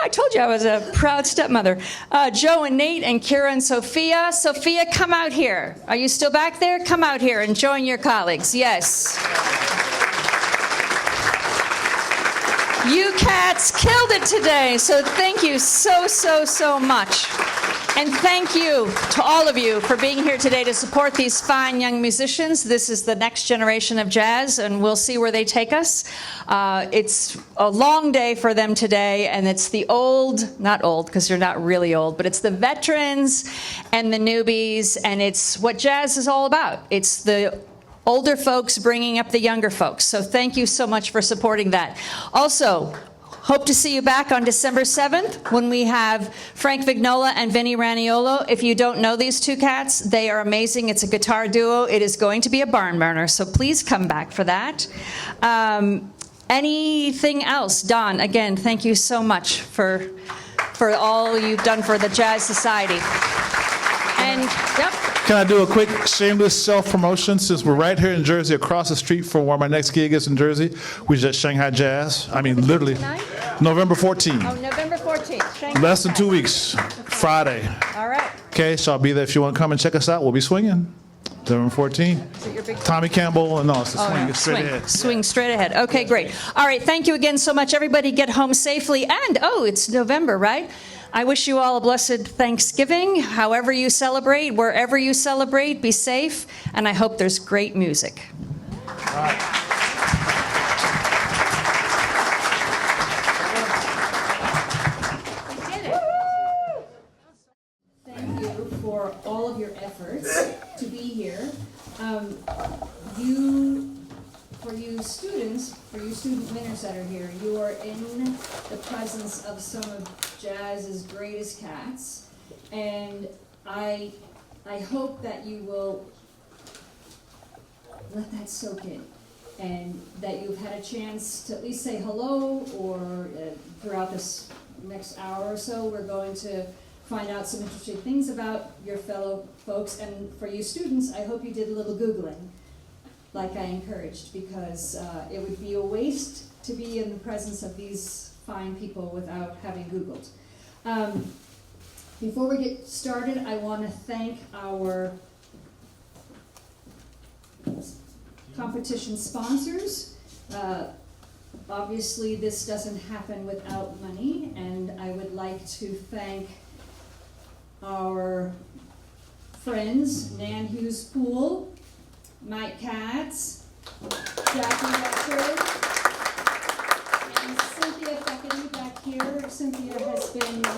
I told you I was a proud stepmother. Joe and Nate and Kira and Sophia. Sophia, come out here. Are you still back there? Come out here and join your colleagues. Yes. You cats killed it today, so thank you so, so, so much. And thank you to all of you for being here today to support these fine young musicians. This is the next generation of jazz, and we'll see where they take us. It's a long day for them today, and it's the old, not old because you're not really old, but it's the veterans and the newbies, and it's what jazz is all about. It's the older folks bringing up the younger folks. So thank you so much for supporting that. Also, hope to see you back on December 7th when we have Frank Vignola and Vinny Raniolo. If you don't know these two cats, they are amazing. It's a guitar duo. It is going to be a barn burner, so please come back for that. Anything else? Don, again, thank you so much for all you've done for the Jazz Society. And, yep.
Can I do a quick shameless self-promotion since we're right here in Jersey, across the street from where my next gig is in Jersey, which is at Shanghai Jazz. I mean, literally, November 14th.
Oh, November 14th. Shanghai
Less than
Jazz.
2 weeks, Friday.
All right.
Okay, so I'll be there if you want to come and check us out. We'll be swinging. November 14th.
Is it your big
Tommy Campbell, and no, it's the swing.
yeah.
It's straight ahead.
Swing straight ahead. Okay, great. All right, thank you again so much. Everybody get home safely. And, it's November, right? I wish you all a blessed Thanksgiving, however you celebrate, wherever you celebrate, be safe, and I hope there's great music.
All right.
Thank you for all of your efforts to be here. For you students, for you student winners that are here, you are in the presence of some of jazz's greatest cats, and I hope that you will let that soak in, and that you've had a chance to at least say hello, or throughout this next hour or so, we're going to find out some interesting things about your fellow folks, and for you students, I hope you did a little Googling, like I encouraged, because it would be a waste to be in the presence of these fine people without having Googled. Before we get started, I want to thank our competition sponsors. Obviously, this doesn't happen without money, and I would like to thank our friends, Nan Hughes Pool, Mike Katz, Jackie Becker, and Cynthia Feckley back here. Cynthia has been a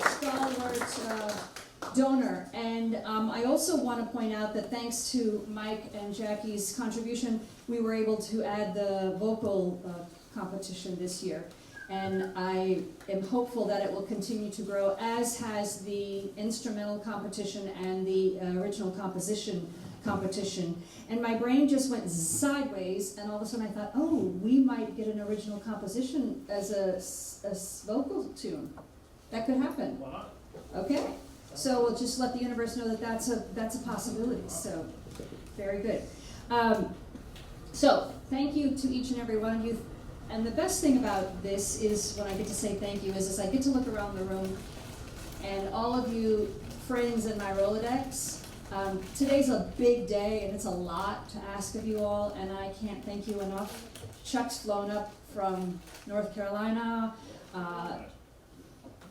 stalwart donor. And I also want to point out that thanks to Mike and Jackie's contribution, we were able to add the vocal competition this year. And I am hopeful that it will continue to grow, as has the instrumental competition and the original composition competition. And my brain just went sideways, and all of a sudden I thought, oh, we might get an original composition as a vocal tune. That could happen.
Why not?
Okay, so we'll just let the universe know that that's a possibility. So, very good. So, thank you to each and every one of you. And the best thing about this is when I get to say thank you is I get to look around the room and all of you friends in my Rolodex. Today's a big day and it's a lot to ask of you all, and I can't thank you enough. Chuck's flown up from North Carolina.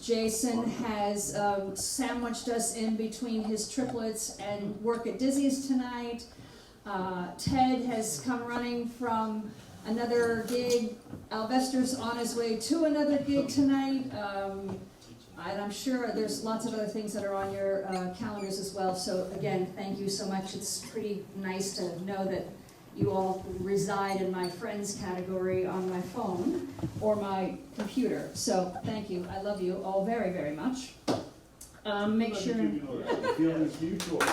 Jason has sandwiched us in between his triplets and work at Dizzy's tonight. Ted has come running from another gig. Alvester's on his way to another gig tonight. And I'm sure there's lots of other things that are on your calendars as well. So again, thank you so much. It's pretty nice to know that you all reside in my friends category on my phone or my computer. So thank you. I love you all very, very much. Make sure.
The feeling's mutual.
And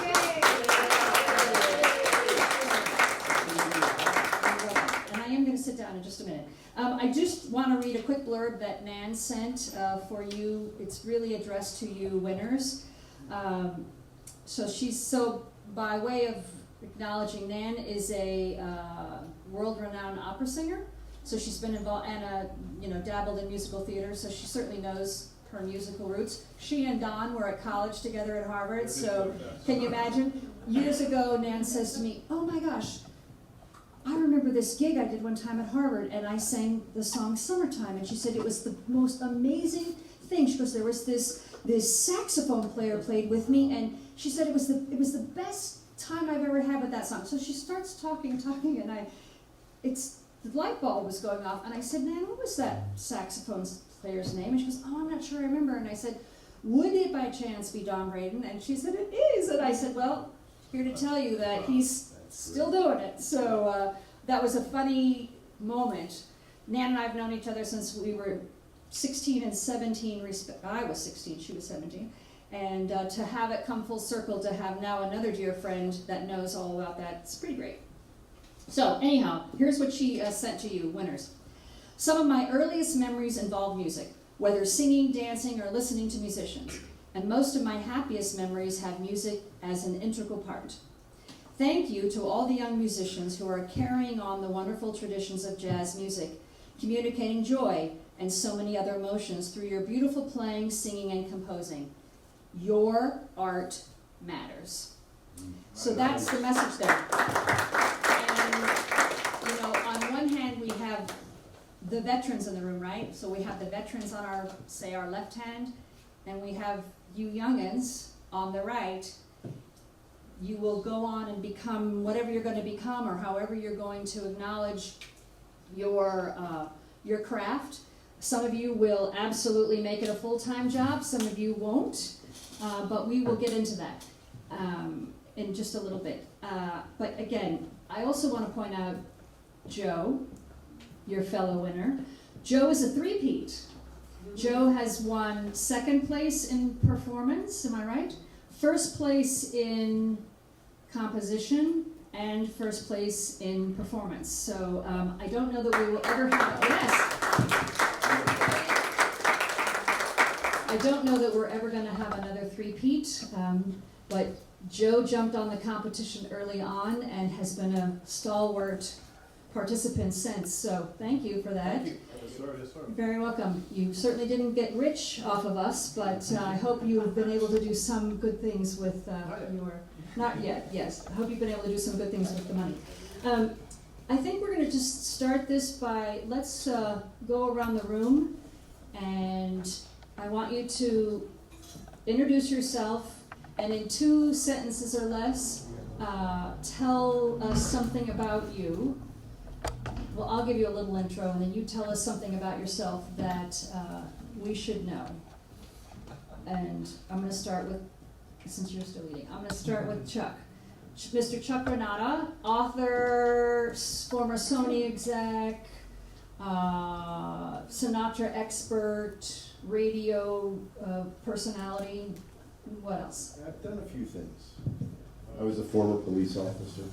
I am going to sit down in just a minute. I just want to read a quick blurb that Nan sent for you. It's really addressed to you winners. So by way of acknowledging, Nan is a world-renowned opera singer. So she's been involved and dabbled in musical theater. So she certainly knows her musical roots. She and Don were at college together at Harvard. So can you imagine? Years ago, Nan says to me, "Oh my gosh, I remember this gig I did one time at Harvard, and I sang the song Summertime." And she said it was the most amazing thing. She goes, there was this saxophone player played with me, and she said it was the best time I've ever had with that song. So she starts talking, and the light bulb was going off, and I said, "Nan, what was that saxophone player's name?" And she goes, "Oh, I'm not sure I remember." And I said, "Would it by chance be Don Braden?" And she said, "It is." And I said, "Well, here to tell you that he's still doing it." So that was a funny moment. Nan and I have known each other since we were 16 and 17. I was 16, she was 17. And to have it come full circle, to have now another dear friend that knows all about that, it's pretty great. So anyhow, here's what she sent to you, winners. "Some of my earliest memories involve music, whether singing, dancing, or listening to musicians. And most of my happiest memories have music as an integral part. Thank you to all the young musicians who are carrying on the wonderful traditions of jazz music, communicating joy and so many other emotions through your beautiful playing, singing, and composing. Your art matters." So that's the message there. And, on one hand, we have the veterans in the room, right? So we have the veterans on our left hand, and we have you youngins on the right. You will go on and become whatever you're going to become, or however you're going to acknowledge your craft. Some of you will absolutely make it a full-time job. Some of you won't, but we will get into that in just a little bit. But again, I also want to point out Joe, your fellow winner. Joe is a three-peat. Joe has won second place in performance, am I right? First place in composition, and first place in performance. So I don't know that we will ever have, I don't know that we're ever going to have another three-peat, but Joe jumped on the competition early on and has been a stalwart participant since. So thank you for that.
Thank you. Yes, sir. Yes, sir.
Very welcome. You certainly didn't get rich off of us, but I hope you have been able to do some good things with your... Not yet, yes. I hope you've been able to do some good things with the money. I think we're going to just start this by, let's go around the room, and I want you to introduce yourself, and in 2 sentences or less, tell us something about you. Well, I'll give you a little intro, and then you tell us something about yourself that we should know. And I'm going to start with, since you're still eating, I'm going to start with Chuck. Mr. Chuck Renata, author, former Sony exec, Sinatra expert, radio personality. What else?
I've done a few things. I was a former police officer.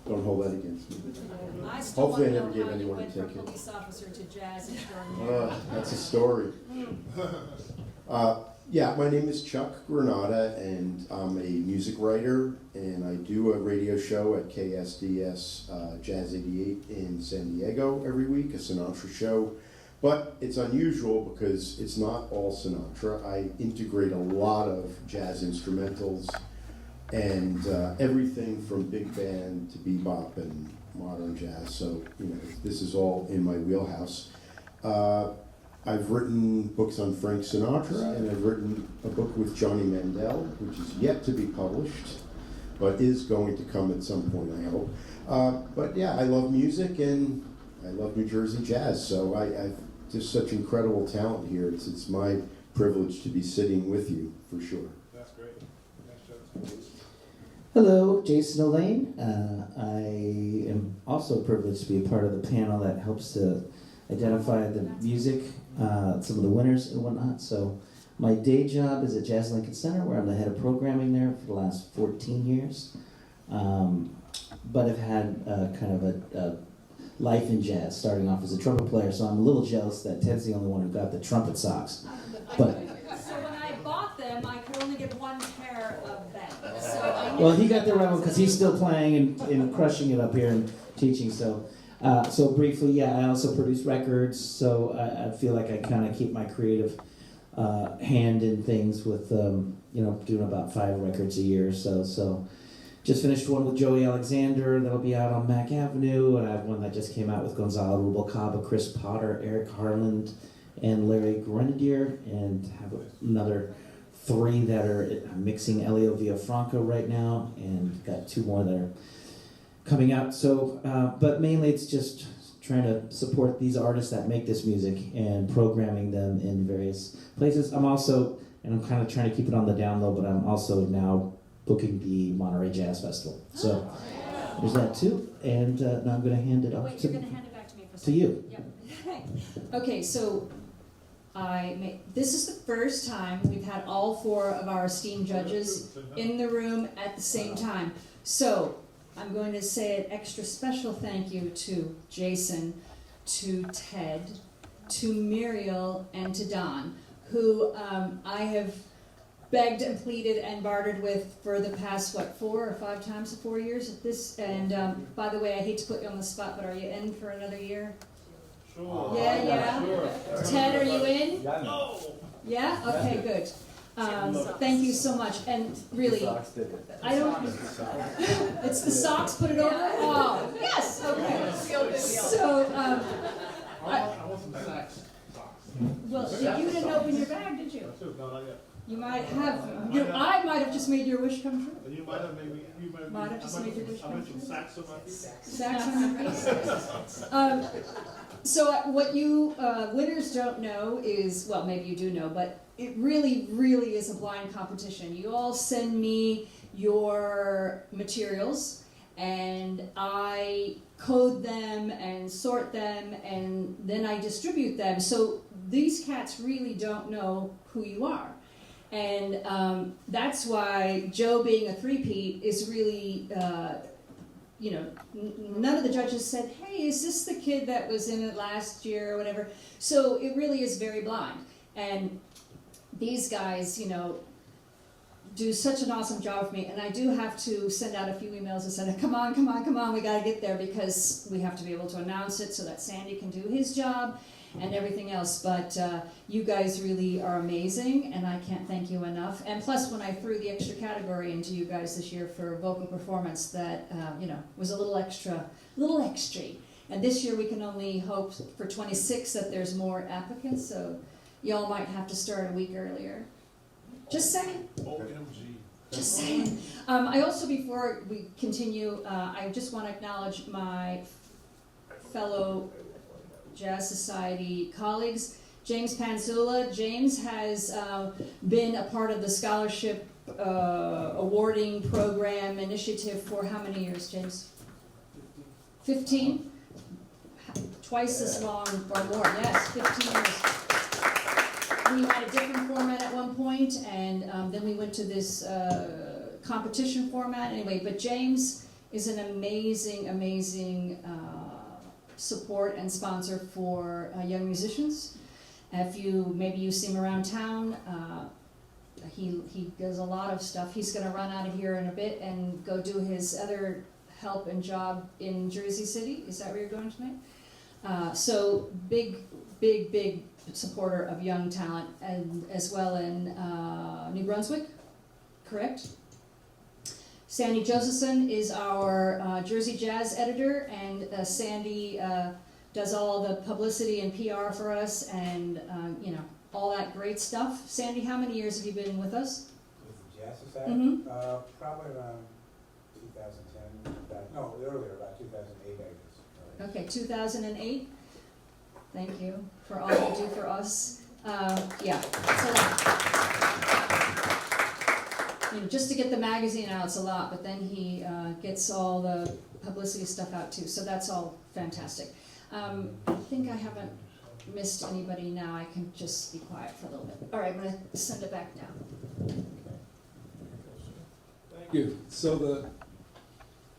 Don't hold that against me.
I still
Hopefully I
want to
never
know
gave
how you
anyone a
went from
ticket.
police officer to jazz extraordinaire.
That's a story. Yeah, my name is Chuck Granata, and I'm a music writer, and I do a radio show at KSDS Jazz 88 in San Diego every week, a Sinatra show. But it's unusual because it's not all Sinatra. I integrate a lot of jazz instrumentals and everything from big band to bebop and modern jazz. So, you know, this is all in my wheelhouse. I've written books on Frank Sinatra, and I've written a book with Johnny Mandel, which is yet to be published, but is going to come at some point, I hope. But yeah, I love music, and I love New Jersey jazz, so I've just such incredible talent here. It's my privilege to be sitting with you, for sure.
That's great. Thanks, Chuck.
Hello, Jason Elaine. I am also privileged to be a part of the panel that helps to identify the music, some of the winners and whatnot. So my day job is at Jazz Lincoln Center, where I'm the head of programming there for the last 14 years. But I've had kind of a life in jazz, starting off as a trumpet player, so I'm a little jealous that Ted's the only one who got the trumpet socks. But
So when I bought them, I could only get one pair of them. So I
well, he got the right one because he's still playing and crushing it up here and teaching. So briefly, yeah, I also produce records. So I feel like I kind of keep my creative hand in things with doing about 5 records a year or so. So just finished one with Joey Alexander that'll be out on Mack Avenue, and I have one that just came out with Gonzalo Rubalcaba, Chris Potter, Eric Harland, and Larry Grenadier, and have another 3 that are mixing Elio Villafranca right now, and got 2 more that are coming out. So, but mainly it's just trying to support these artists that make this music and programming them in various places. I'm also, and I'm kind of trying to keep it on the down low, but I'm also now booking the Monterey Jazz Festival. So there's that too. And now I'm going to hand it off
Wait, you're going to hand it back to me for a
to
second.
you.
Yep. Okay, so this is the first time we've had all 4 of our esteemed judges in the room at the same time. So I'm going to say an extra special thank you to Jason, to Ted, to Muriel, and to Don, who I have begged and pleaded and bartered with for the past, 4 or 5 times, 4 years at this. And by the way, I hate to put you on the spot, but are you in for another year?
Sure.
Yeah.
Sure.
Ted, are you in?
No.
Yeah? Okay, good. Thank you so much. And really, I don't. It's the socks. Put it over. Oh, yes. Okay. So,
I want some socks.
well, you didn't open your bag, did you?
No, not yet.
You might have. I might have just made your wish come true.
You might have made me.
Might have just made your wish
I
come
mentioned
true.
sacks on my feet.
Sacks on your feet. So what you winners don't know is, well, maybe you do know, but it really, really is a blind competition. You all send me your materials, and I code them and sort them, and then I distribute them. So these cats really don't know who you are. And that's why Joe being a three-peat is really, none of the judges said, hey, is this the kid that was in it last year or whatever? So it really is very blind. And these guys, do such an awesome job for me. And I do have to send out a few emails and say, come on, we got to get there, because we have to be able to announce it so that Sandy can do his job and everything else. But you guys really are amazing, and I can't thank you enough. And plus, when I threw the extra category into you guys this year for vocal performance, that was a little extra. And this year we can only hope for 26 that there's more applicants, so y'all might have to start a week earlier. Just saying.
OMG.
Just saying. I also, before we continue, I just want to acknowledge my fellow Jazz Society colleagues. James Panzula. James has been a part of the scholarship awarding program initiative for how many years, James? 15? Twice as long or more, yes, 15 years. We had a different format at one point, and then we went to this competition format. Anyway, but James is an amazing support and sponsor for young musicians. Maybe you see him around town, he does a lot of stuff. He's going to run out of here in a bit and go do his other help and job in Jersey City. Is that where you're going tonight? So big supporter of young talent, and as well in New Brunswick, correct? Sandy Josephson is our Jersey Jazz editor, and Sandy does all the publicity and PR for us, and all that great stuff. Sandy, how many years have you been with us?
With the Jazz Society?
Mm-hmm.
Probably around 2010, no, earlier, about 2008, I guess.
Okay, 2008. Thank you for all you do for us. Yeah. So, just to get the magazine out, it's a lot, but then he gets all the publicity stuff out too. So that's all fantastic. I think I haven't missed anybody now. I can just be quiet for a little bit. All right, I'm going to send it back now.
Thank you. So the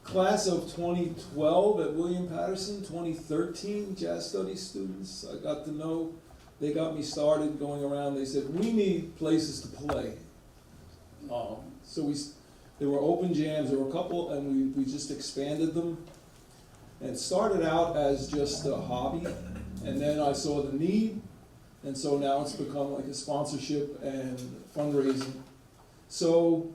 class of 2012 at William Patterson, 2013 jazz studies students, I got to know, they got me started going around. They said, we need places to play. So there were open jams, there were a couple, and we just expanded them. And it started out as just a hobby, and then I saw the need, and so now it's become like a sponsorship and fundraising. So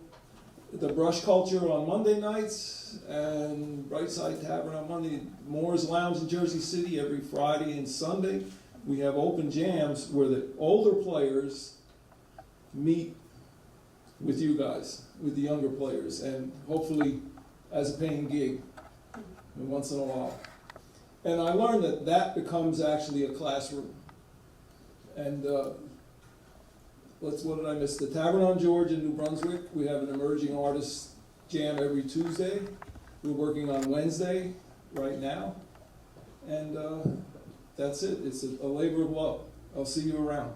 the Brush Culture on Monday nights, and Brightside Tavern on Monday, Moore's Lounge in Jersey City every Friday and Sunday. We have open jams where the older players meet with you guys, with the younger players, and hopefully as a paying gig once in a while. And I learned that that becomes actually a classroom. And what did I miss? The Tavern on George in New Brunswick, we have an emerging artist jam every Tuesday. We're working on Wednesday right now. And that's it. It's a labor of love. I'll see you around.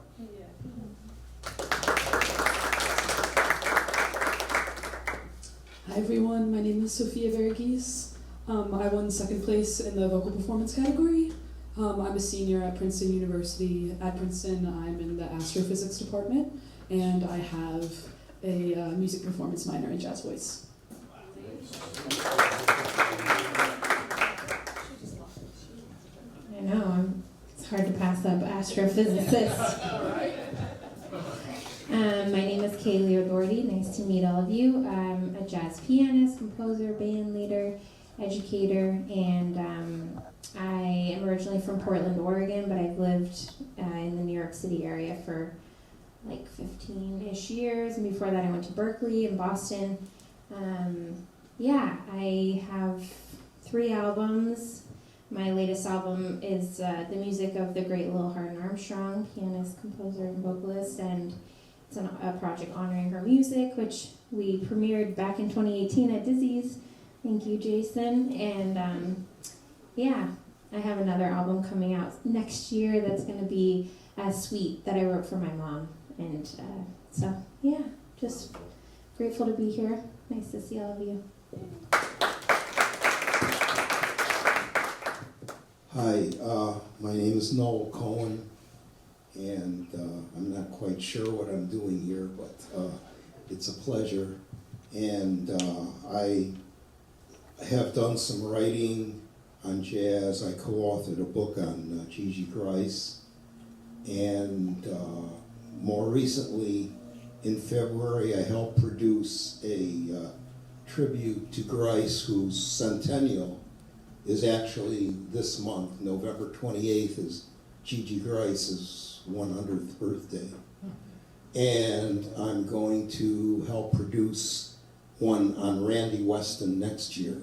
Hi everyone, my name is Sophia Verghese. I won second place in the vocal performance category. I'm a senior at Princeton University. At Princeton, I'm in the astrophysics department, and I have a music performance minor in jazz voice.
I know, it's hard to pass up astrophysicist. My name is Kaylee O'Doherty. Nice to meet all of you. I'm a jazz pianist, composer, band leader, educator, and I am originally from Portland, Oregon, but I've lived in the New York City area for like 15-ish years, and before that I went to Berkeley and Boston. I have 3 albums. My latest album is the music of the great Lil Hardin Armstrong, pianist, composer, and vocalist, and it's a project honoring her music, which we premiered back in 2018 at Dizzy's. Thank you, Jason. And I have another album coming out next year that's going to be a suite that I wrote for my mom. And just grateful to be here. Nice to see all of you.
Hi, my name is Noel Cohen, and I'm not quite sure what I'm doing here, but it's a pleasure. And I have done some writing on jazz. I co-authored a book on Gigi Grice, and more recently, in February, I helped produce a tribute to Grice, whose centennial is actually this month. November 28th is Gigi Grice's 100th birthday. And I'm going to help produce one on Randy Weston next year.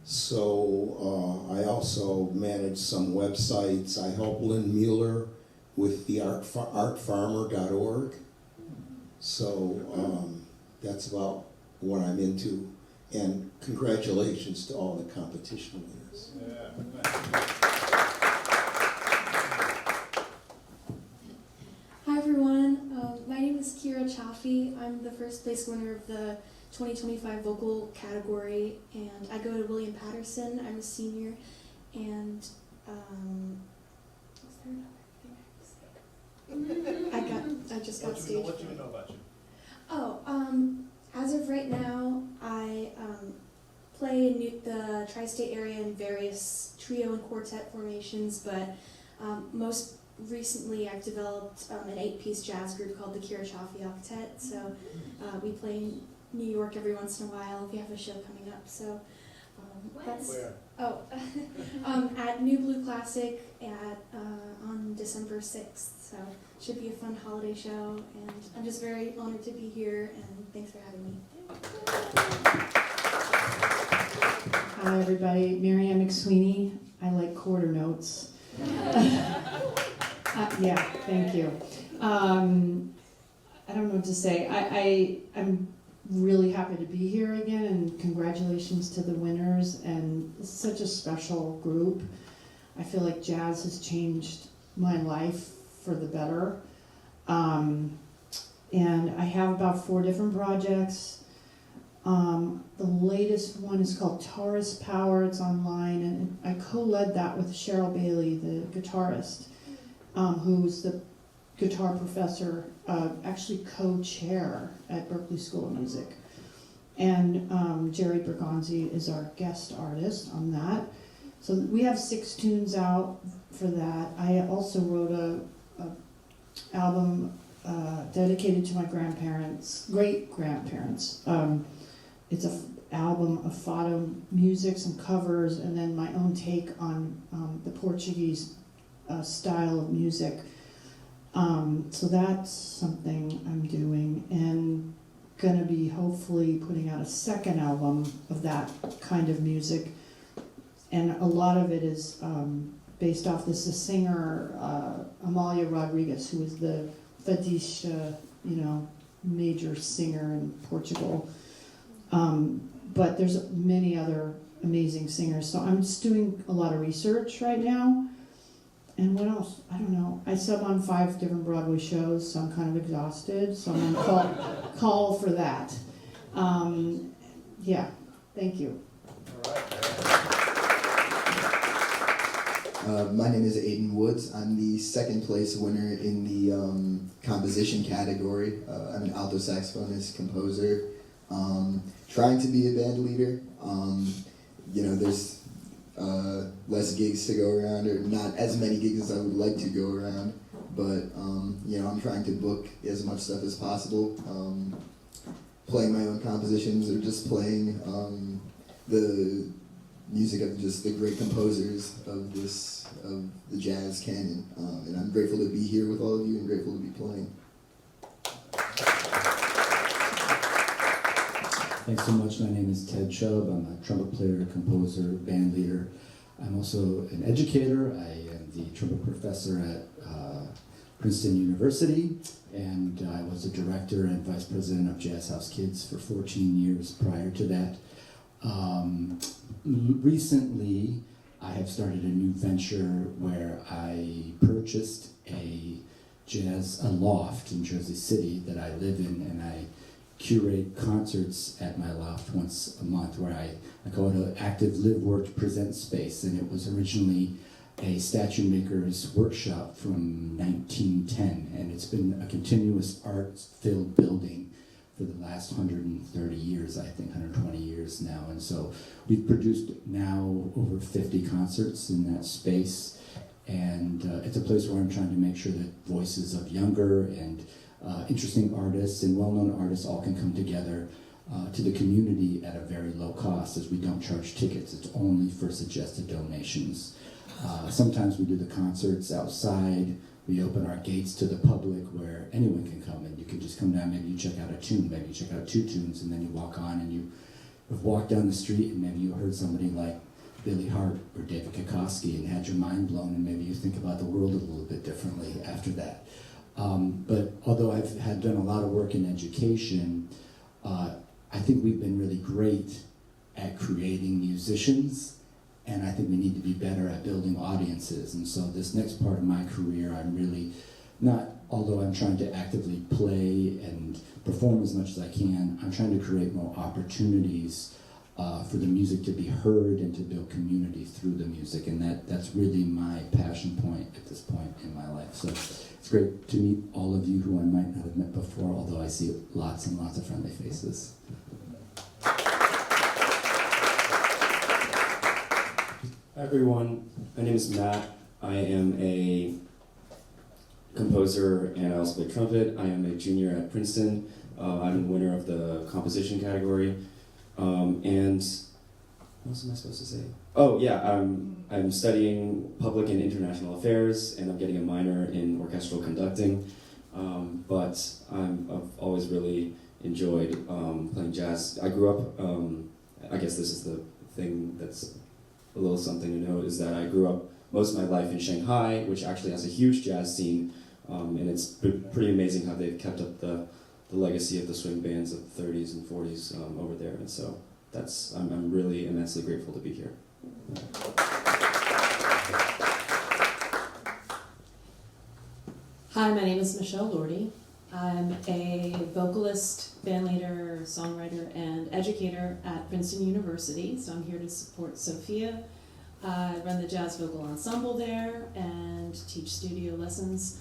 So I also manage some websites. I help Lynn Mueller with the artfarmer.org. So that's about what I'm into. And congratulations to all the competition winners.
Hi everyone, my name is Kira Chaffee. I'm the first place winner of the 2025 vocal category, and I go to William Patterson. I'm a senior, and is there another thing I have to say? I just got stage.
What do you know about you?
Oh, as of right now, I play in the tri-state area in various trio and quartet formations, but most recently I've developed an 8-piece jazz group called the Kira Chaffee Octet. So we play in New York every once in a while. We have a show coming up. So that's
Where?
at New Blue Classic on December 6th. So it should be a fun holiday show, and I'm just very honored to be here, and thanks for having me.
Hi everybody, Marianne McSweeney. I like quarter notes. Yeah, thank you. I don't know what to say. I'm really happy to be here again, and congratulations to the winners. And it's such a special group. I feel like jazz has changed my life for the better. And I have about 4 different projects. The latest one is called Taurus Power. It's online, and I co-led that with Cheryl Bailey, the guitarist, who's the guitar professor, actually co-chair at Berklee School of Music. And Juried is our guest artist on that. So we have 6 tunes out for that. I also wrote a album dedicated to my great-grandparents. It's an album of fado music, some covers, and then my own take on the Portuguese style of music. So that's something I'm doing, and gonna be hopefully putting out a second album of that kind of music. And a lot of it is based off this singer, Amalia Rodriguez, who is the Fadiche, major singer in Portugal. But there's many other amazing singers. So I'm just doing a lot of research right now. And what else? I don't know. I sub on 5 different Broadway shows, so I'm kind of exhausted. So I'm on call for that. Yeah, thank you.
My name is Aiden Woods. I'm the 2nd place winner in the composition category. I'm an alto saxophonist, composer, trying to be a band leader. There's less gigs to go around, or not as many gigs as I would like to go around, but I'm trying to book as much stuff as possible, playing my own compositions or just playing the music of just the great composers of the jazz canon, and I'm grateful to be here with all of you and grateful to be playing.
Thanks so much. My name is Ted Chubb. I'm a trumpet player, composer, band leader. I'm also an educator. I am the trumpet professor at Princeton University, and I was a director and vice president of Jazz House Kids for 14 years prior to that. Recently, I have started a new venture where I purchased a loft in Jersey City that I live in, and I curate concerts at my loft once a month, where I call it an active live, work, present space. And it was originally a statue maker's workshop from 1910, and it's been a continuous art-filled building for the last 130 years, I think, 120 years now. And so we've produced now over 50 concerts in that space, and it's a place where I'm trying to make sure that voices of younger and interesting artists and well-known artists all can come together to the community at a very low cost, as we don't charge tickets. It's only for suggested donations. Sometimes we do the concerts outside. We open our gates to the public where anyone can come, and you can just come down, maybe you check out a tune, maybe you check out 2 tunes, and then you walk on and you have walked down the street and maybe you heard somebody like Billy Hart or David Kokoski and had your mind blown, and maybe you think about the world a little bit differently after that. But although I've done a lot of work in education, I think we've been really great at creating musicians, and I think we need to be better at building audiences. And so this next part of my career, I'm really not, although I'm trying to actively play and perform as much as I can, I'm trying to create more opportunities for the music to be heard and to build community through the music, and that's really my passion point at this point in my life. So it's great to meet all of you who I might not have met before, although I see lots and lots of friendly faces.
Hi everyone, my name is Matt. I am a composer and I also play trumpet. I am a junior at Princeton. I'm the winner of the composition category. And what else am I supposed to say? Oh yeah, I'm studying public and international affairs, and I'm getting a minor in orchestral conducting. But I've always really enjoyed playing jazz. I grew up, I guess this is the thing that's a little something to note, is that I grew up most of my life in Shanghai, which actually has a huge jazz scene, and it's pretty amazing how they've kept up the legacy of the swing bands of the 30s and 40s over there, and so I'm really immensely grateful to be here.
Hi, my name is Michelle Lordy. I'm a vocalist, bandleader, songwriter, and educator at Princeton University, so I'm here to support Sophia. I run the jazz vocal ensemble there and teach studio lessons.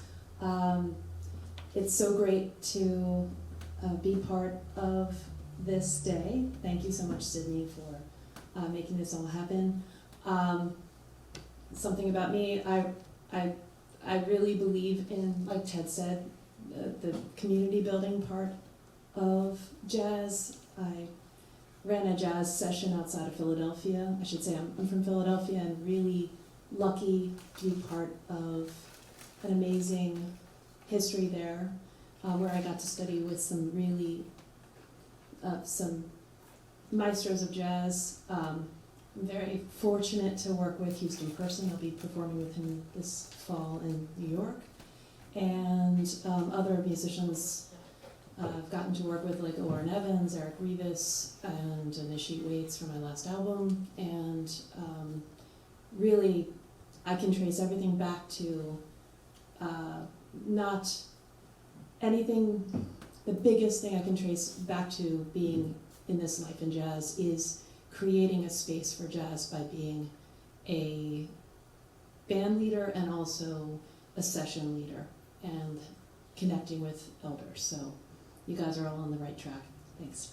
It's so great to be part of this day. Thank you so much, Sydney, for making this all happen. Something about me, I really believe in, like Ted said, the community building part of jazz. I ran a jazz session outside of Philadelphia. I should say I'm from Philadelphia and really lucky to be part of an amazing history there, where I got to study with some really, some maestros of jazz. I'm very fortunate to work with Houston Person. I'll be performing with him this fall in New York. And other musicians I've gotten to work with, like Oren Evans, Eric Rivas, and Anishi Waits for my last album. And really, I can trace everything back to not anything, the biggest thing I can trace back to being in this life in jazz is creating a space for jazz by being a band leader and also a session leader and connecting with elders. So you guys are all on the right track. Thanks.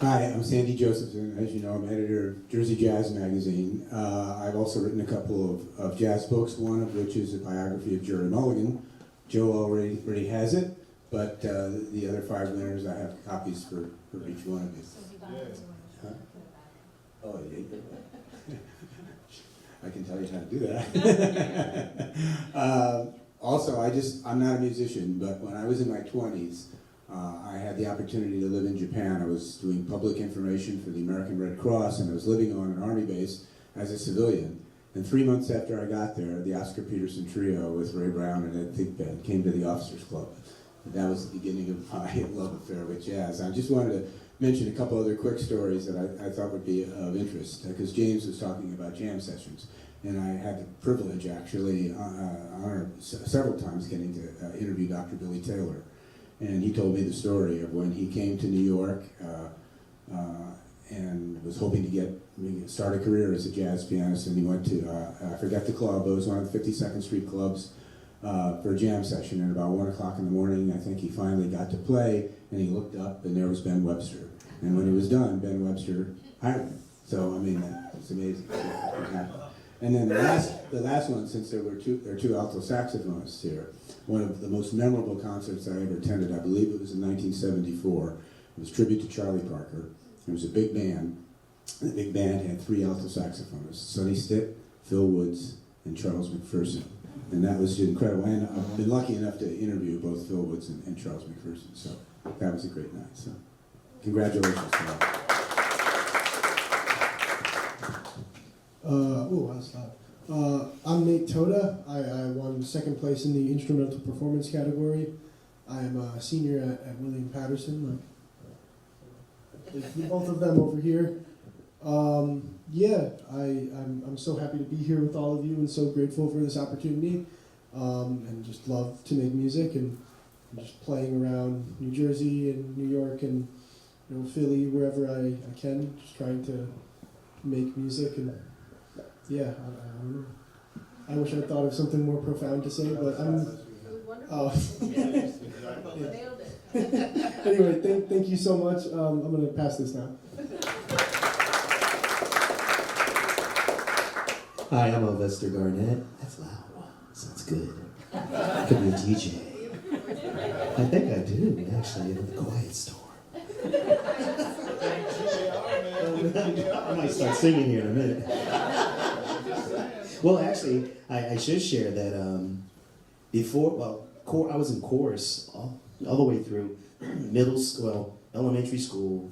Hi, I'm Sandy Josephson. As you know, I'm editor of Jersey Jazz Magazine. I've also written a couple of jazz books, one of which is a biography of Jerry Mulligan. Joe already has it, but the other 5 winners, I have copies for each one of you. Huh? Oh, yeah. I can tell you how to do that. Also, I'm not a musician, but when I was in my 20s, I had the opportunity to live in Japan. I was doing public information for the American Red Cross, and I was living on an army base as a civilian. And 3 months after I got there, the Oscar Peterson Trio with Ray Brown and Ed Thigpen came to the Officers Club. And that was the beginning of my love affair with jazz. I just wanted to mention a couple other quick stories that I thought would be of interest, because James was talking about jam sessions. And I had the privilege, actually, several times getting to interview Dr. Billy Taylor. And he told me the story of when he came to New York and was hoping to start a career as a jazz pianist. And he went to, I forget the club, it was one of the 52nd Street clubs for a jam session. And about 1 o'clock in the morning, I think he finally got to play. And he looked up, and there was Ben Webster. And when he was done, Ben Webster hired him. So, I mean, it's amazing. And then the last one, since there are two alto saxophonists here, one of the most memorable concerts I ever attended, I believe it was in 1974. It was tribute to Charlie Parker. It was a big band. The big band had 3 alto saxophonists, Sonny Stitt, Phil Woods, and Charles McPherson. And that was incredible. And I've been lucky enough to interview both Phil Woods and Charles McPherson. So that was a great night. So congratulations to all.
I'm Nate Toda. I won 2nd place in the instrumental performance category. I am a senior at William Patterson. Both of them over here. I'm so happy to be here with all of you and so grateful for this opportunity. And just love to make music and just playing around New Jersey and New York and Philly, wherever I can, just trying to make music. And yeah, I don't know. I wish I thought of something more profound to say, but I'm. Oh. Anyway, thank you so much. I'm going to pass this now.
Hi, I'm Sylvester Garnett. That's loud. Sounds good. Could be a DJ. I think I do, actually, in the quiet storm. I might start singing here in a minute. Well, actually, I should share that I was in chorus all the way through middle school, elementary school,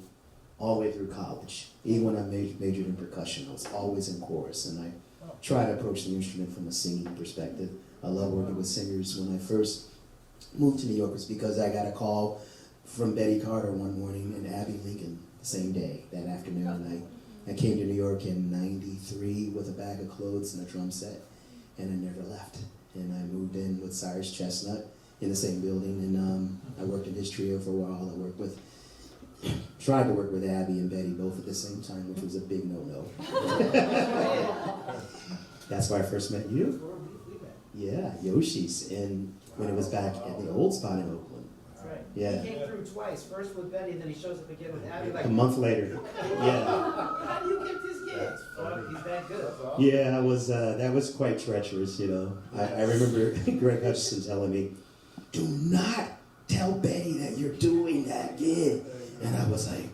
all the way through college. Even when I majored in percussion, I was always in chorus, and I try to approach the instrument from a singing perspective. I love working with singers. When I first moved to New York, it was because I got a call from Betty Carter one morning and Abby Lincoln the same day, that afternoon. And I came to New York in '93 with a bag of clothes and a drum set, and I never left. And I moved in with Cyrus Chestnut in the same building, and I worked in his trio for a while. Tried to work with Abby and Betty both at the same time, which was a big no-no. That's where I first met you. Yeah, Yoshi's, and when it was back at the old spot in Oakland.
That's right.
Yeah.
He came through twice, first with Betty, then he shows up again with Abby. Like,
A month later. Yeah.
How do you get this kid? He's that good.
Yeah, that was quite treacherous, you know. I remember Greg Hutchison telling me, "Do not tell Betty that you're doing that gig." And I was like,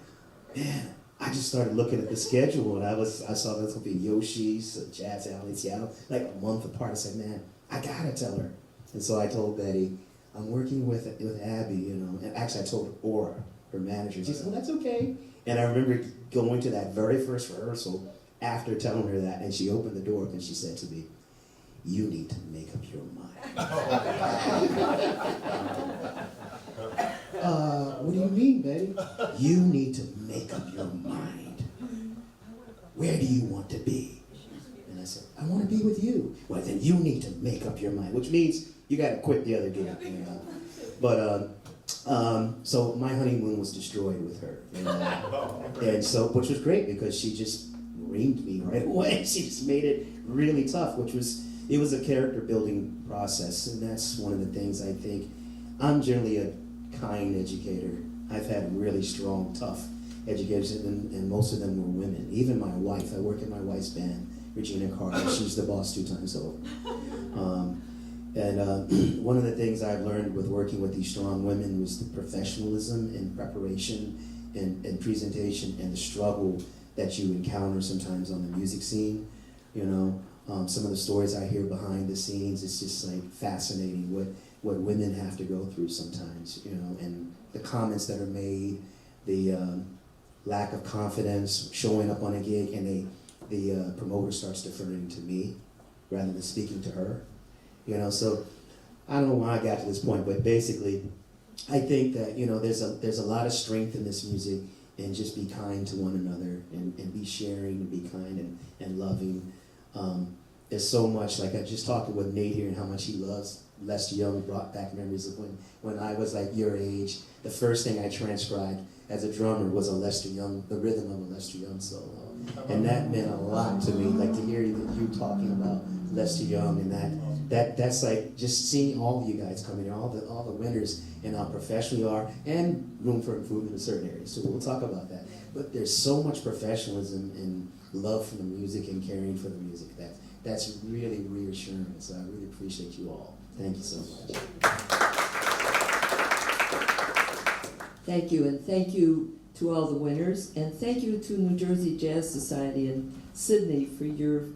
man, I just started looking at the schedule, and I saw that's gonna be Yoshi's, Jazz Alley in Seattle, like a month apart. I said, man, I gotta tell her. And so I told Betty, I'm working with Abby, you know. And actually I told Aura, her manager. She said, oh, that's okay. And I remember going to that very first rehearsal after telling her that, and she opened the door up and she said to me, you need to make up your mind. What do you mean, Betty? You need to make up your mind. Where do you want to be? And I said, I want to be with you. Well, then you need to make up your mind, which means you got to quit the other gig. You know? But so my honeymoon was destroyed with her, you know? And so, which was great because she just reamed me right away. She just made it really tough, it was a character building process, and that's one of the things I think. I'm generally a kind educator. I've had really strong, tough educators, and most of them were women. Even my wife, I work in my wife's band, Regina Carter. She's the boss 2 times over. One of the things I've learned with working with these strong women was the professionalism and preparation and presentation and the struggle that you encounter sometimes on the music scene. You know, some of the stories I hear behind the scenes, it's just like fascinating what women have to go through sometimes, you know, and the comments that are made, the lack of confidence, showing up on a gig, and the promoter starts deferring to me rather than speaking to her, you know. So I don't know why I got to this point, but basically, I think that, you know, there's a lot of strength in this music, and just be kind to one another, and be sharing, and be kind and loving. There's so much, like I just talked with Nate here and how much he loves Lester Young, brought back memories of when I was like your age. The first thing I transcribed as a drummer was a Lester Young, the rhythm of a Lester Young solo. And that meant a lot to me, like to hear you talking about Lester Young, and that's like just seeing all of you guys come in here, all the winners, and how professional you are, and room for improvement in certain areas. So we'll talk about that. But there's so much professionalism and love for the music and caring for the music that's really reassuring. So I really appreciate you all. Thank you so much.
Thank you, and thank you to all the winners, and thank you to New Jersey Jazz Society and Sydney for your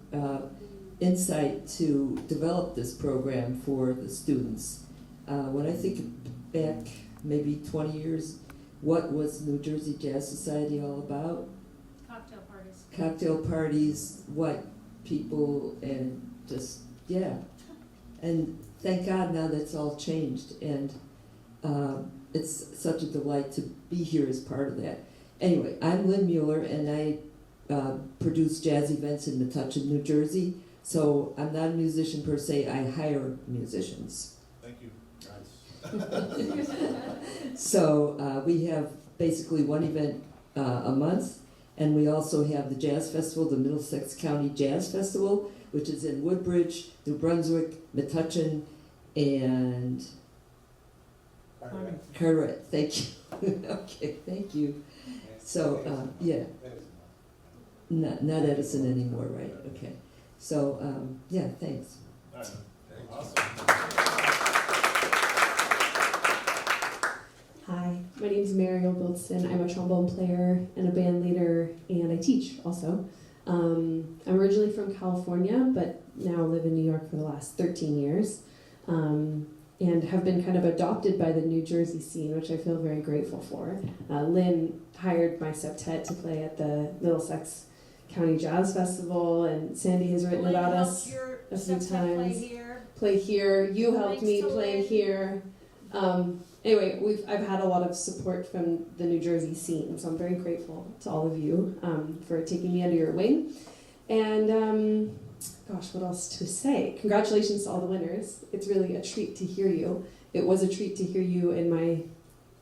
insight to develop this program for the students. When I think back maybe 20 years, what was New Jersey Jazz Society all about?
Cocktail parties.
Cocktail parties, what people, and just, yeah. And thank God now that's all changed, and it's such a delight to be here as part of that. Anyway, I'm Lynn Mueller, and I produce jazz events in Metuchen, New Jersey. So I'm not a musician per se, I hire musicians.
Thank you.
So we have basically one event a month. And we also have the Jazz Festival, the Middlesex County Jazz Festival, which is in Woodbridge, New Brunswick, Metuchen, and Carteret. Thank you. Okay, thank you. So, yeah. Not Edison anymore, right? Okay. So, yeah, thanks.
Hi, my name is Mariel Bilston. I'm a trombone player and a band leader, and I teach also. I'm originally from California, but now live in New York for the last 13 years, and have been kind of adopted by the New Jersey scene, which I feel very grateful for. Lynn hired my septet to play at the Middlesex County Jazz Festival, and Sandy has written about us a few times. Play here. You helped me play here. Anyway, I've had a lot of support from the New Jersey scene, so I'm very grateful to all of you for taking me under your wing. And gosh, what else to say? Congratulations to all the winners. It's really a treat to hear you. It was a treat to hear you in my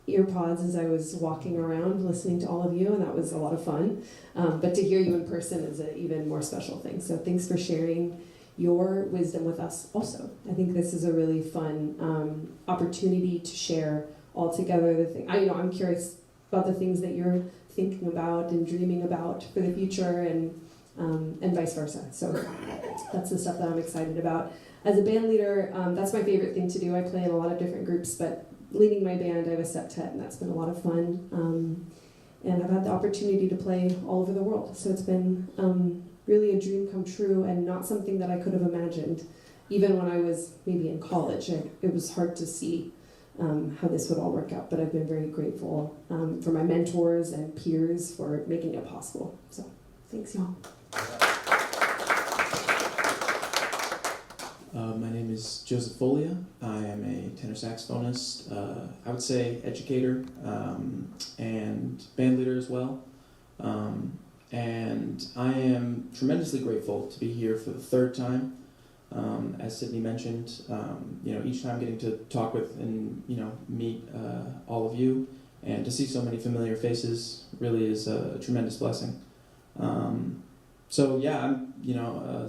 earpods as I was walking around listening to all of you, and that was a lot of fun. But to hear you in person is an even more special thing. So thanks for sharing your wisdom with us also. I think this is a really fun opportunity to share all together the thing. I'm curious about the things that you're thinking about and dreaming about for the future, and vice versa. So that's the stuff that I'm excited about. As a band leader, that's my favorite thing to do. I play in a lot of different groups, but leading my band, I have a septet, and that's been a lot of fun. And I've had the opportunity to play all over the world, so it's been really a dream come true, and not something that I could have imagined. Even when I was maybe in college, it was hard to see how this would all work out, but I've been very grateful for my mentors and peers for making it possible. So thanks, y'all.
My name is Joseph Folia. I am a tenor saxophonist, I would say educator, and band leader as well. And I am tremendously grateful to be here for the third time. As Sydney mentioned, each time getting to talk with and meet all of you, and to see so many familiar faces really is a tremendous blessing. So yeah,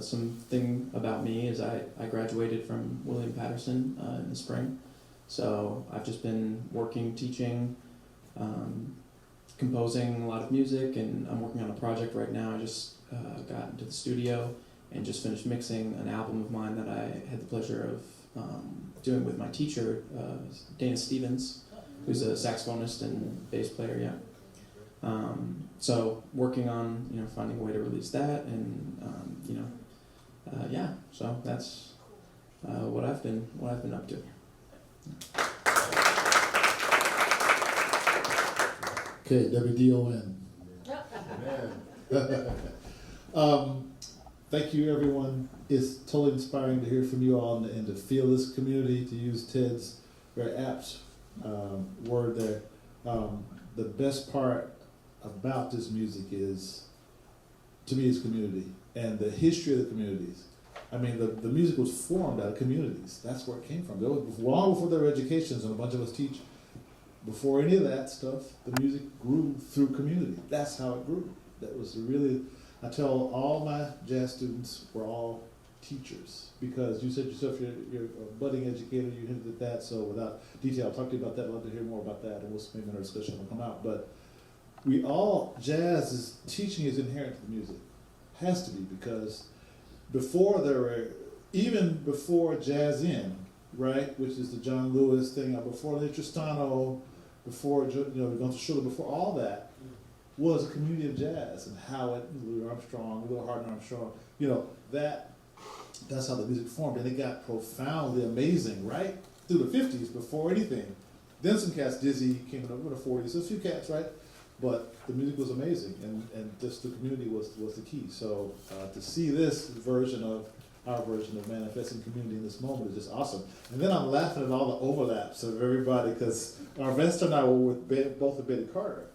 something about me is I graduated from William Patterson in the spring. So I've just been working, teaching, composing a lot of music, and I'm working on a project right now. I just got into the studio and just finished mixing an album of mine that I had the pleasure of doing with my teacher, Dana Stevens, who's a saxophonist and bass player, yeah. So working on finding a way to release that, and yeah. So that's what I've been up to.
Okay, WDON. Thank you, everyone. It's totally inspiring to hear from you all and to feel this community, to use Ted's very apt word there. The best part about this music is, to me, is community and the history of the communities. I mean, the music was formed out of communities. That's where it came from. There was, long before there were educations, and a bunch of us teach, before any of that stuff, the music grew through community. That's how it grew. That was really, I tell all my jazz students, we're all teachers, because you said yourself you're a budding educator, you hinted at that, so without detail, I'll talk to you about that. I'd love to hear more about that, and we'll maybe in our discussion will come out. But we all, jazz is, teaching is inherent to the music. Has to be, because before there were, even before Jazz In, right, which is the John Lewis thing, before the Tristano, before Gunther Schuller, before all that, was a community of jazz, and how it, Louis Armstrong, Little Hardin Armstrong, that's how the music formed, and it got profoundly amazing right through the 50s before anything. Then some cats, Dizzy came in the 40s, a few cats, right? But the music was amazing, and just the community was the key. So to see this version of our version of manifesting community in this moment is just awesome. And then I'm laughing at all the overlaps of everybody, because our Vesta and I were with both with Betty Carter.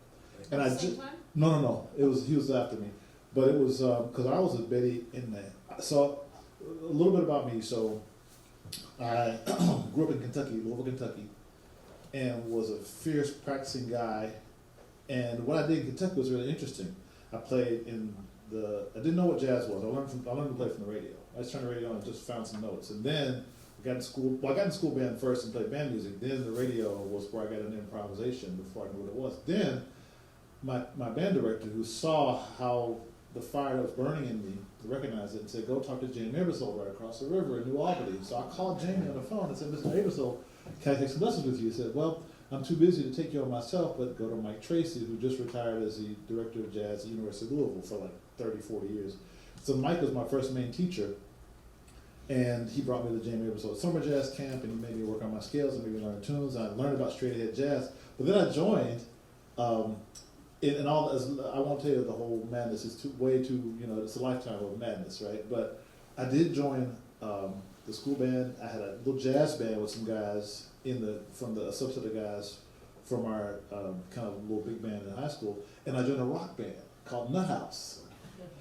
And I just no, he was after me, but it was because I was with Betty in there. So a little bit about me. So I grew up in Kentucky, Louisville, Kentucky, and was a fierce practicing guy And what I did in Kentucky was really interesting. I didn't know what jazz was. I learned to play from the radio. I just turned the radio on and just found some notes. And then I got in school band first and played band music. Then the radio was where I got into improvisation before I knew what it was. Then my band director, who saw how the fire that was burning in me, recognized it and said, go talk to Jamie Abersole right across the river in New Albany. So I called Jamie on the phone and said, Mr. Abersole, can I take some lessons with you? He said, well, I'm too busy to take you on myself, but go to Mike Tracy, who just retired as the director of jazz at the University of Louisville for like 30, 40 years. So Mike was my first main teacher, and he brought me to Jamie Abersole summer jazz camp, and he made me work on my scales and made me learn tunes. I learned about straight ahead jazz, but then I joined, and all, I won't tell you the whole madness, it's way too, it's a lifetime of madness, right? But I did join the school band. I had a little jazz band with some guys from a subset of guys from our kind of little big band in high school, and I joined a rock band called Nut House.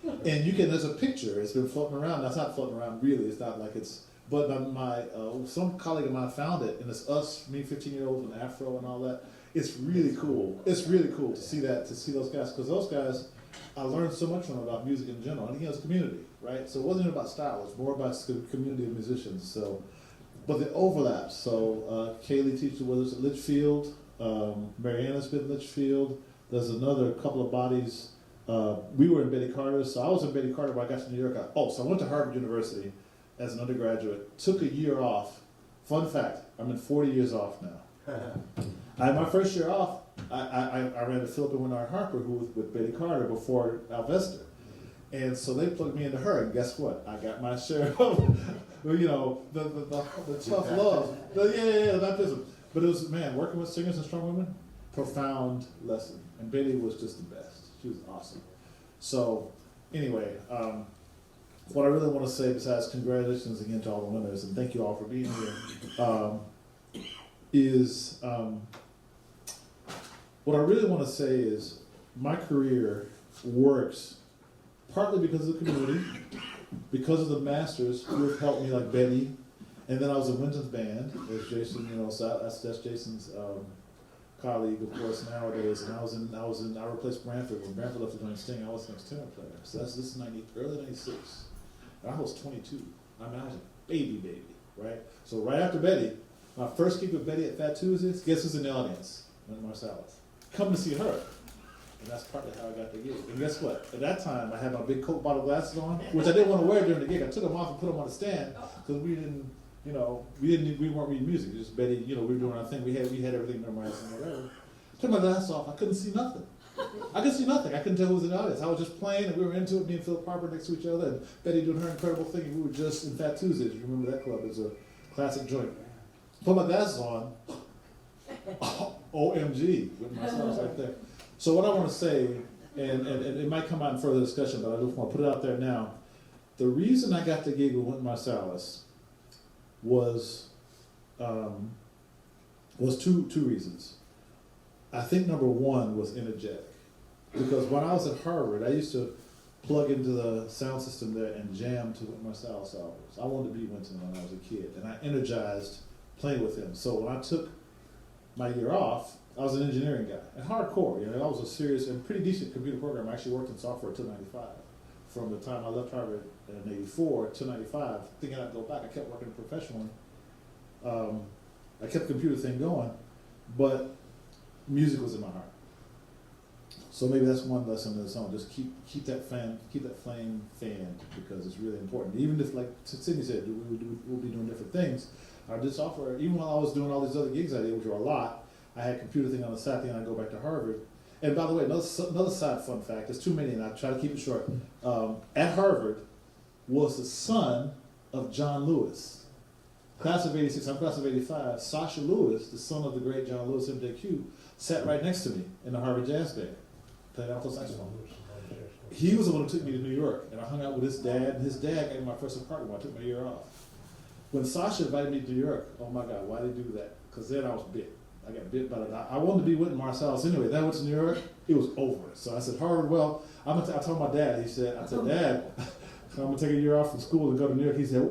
And there's a picture, it's been floating around. That's not floating around really, it's not like it's, but some colleague of mine found it, and it's us, me 15-year-olds with an afro and all that. It's really cool. It's really cool to see those guys, because those guys, I learned so much from them about music in general, and it's community, right? So it wasn't even about style, it's more about the community of musicians. So, but the overlap. So Kaylee teaches with us at Litchfield. Mariana's been at Litchfield. There's another couple of bodies. We were in Betty Carter, so I was in Betty Carter when I got to New York. So I went to Harvard University as an undergraduate, took a year off. Fun fact, I'm in 40 years off now. My first year off, I ran to Philip and Winard Harper, who was with Betty Carter before Alvester. And so they plugged me into her, and guess what? I got my share of, the tough love. The baptism. But it was, man, working with singers and strong women, profound lesson. And Betty was just the best. She was awesome. So, anyway, what I really want to say, besides congratulations again to all the winners, and thank you all for being here, is what I really want to say is my career works partly because of the community, because of the masters who have helped me, like Betty, and then I was in Winton's band, as Jason, so that's Jason's colleague, of course, nowadays, and I replaced Branford. When Branford left to join Sting, I was the next tenor player. So this is early 96, and I was 22. I was a baby, right? So right after Betty, my first gig with Betty at Fat Tuesdays, guess who's in the audience? Wynton Marsalis. Come to see her. And that's partly how I got the gig. And guess what? At that time, I had my big Coke bottle glasses on, which I didn't want to wear during the gig. I took them off and put them on the stand because we weren't reading music. Just Betty, we were doing our thing. We had everything memorized and whatever. Took my glasses off. I couldn't see nothing. I couldn't tell who was in the audience. I was just playing, and we were into it. Me and Philip Harper next to each other, and Betty doing her incredible thing. And we were just in Fat Tuesdays. You remember that club? It's a classic joint. Put my glasses on. OMG, with myself right there. So what I want to say, and it might come out in further discussion, but I just want to put it out there now. The reason I got the gig with Wynton Marsalis was two reasons. I think number one was energetic, because when I was at Harvard, I used to plug into the sound system there and jam to Wynton Marsalis albums. I wanted to be Wynton when I was a kid, and I energized playing with him. So when I took my year off, I was an engineering guy, and hardcore. I was a serious and pretty decent computer programmer. I actually worked in software until '95. From the time I left Harvard in '84 to '95, thinking I'd go back, I kept working professionally. I kept the computer thing going, but music was in my heart. So maybe that's one lesson in the song. Just keep that flame fanned, because it's really important. Even if, like Sydney said, we'll be doing different things. This software, even while I was doing all these other gigs I did, which were a lot, I had a computer thing on the side thing, and I go back to Harvard. And by the way, another side fun fact, there's too many, and I try to keep it short. At Harvard was the son of John Lewis. Class of 86, I'm class of 85. Sasha Lewis, the son of the great John Lewis, MJQ, sat right next to me in the Harvard Jazz Band, playing alto saxophone. He was the one who took me to New York, and I hung out with his dad, and his dad gave me my first apartment when I took my year off. When Sasha invited me to New York, oh my God, why did he do that? Because then I was bit. I got bit by it. I wanted to be Wynton Marsalis anyway. Then I went to New York, it was over. So I said, Harvard, well, I told my dad, I said, Dad, I'm going to take a year off from school and go to New York. He said,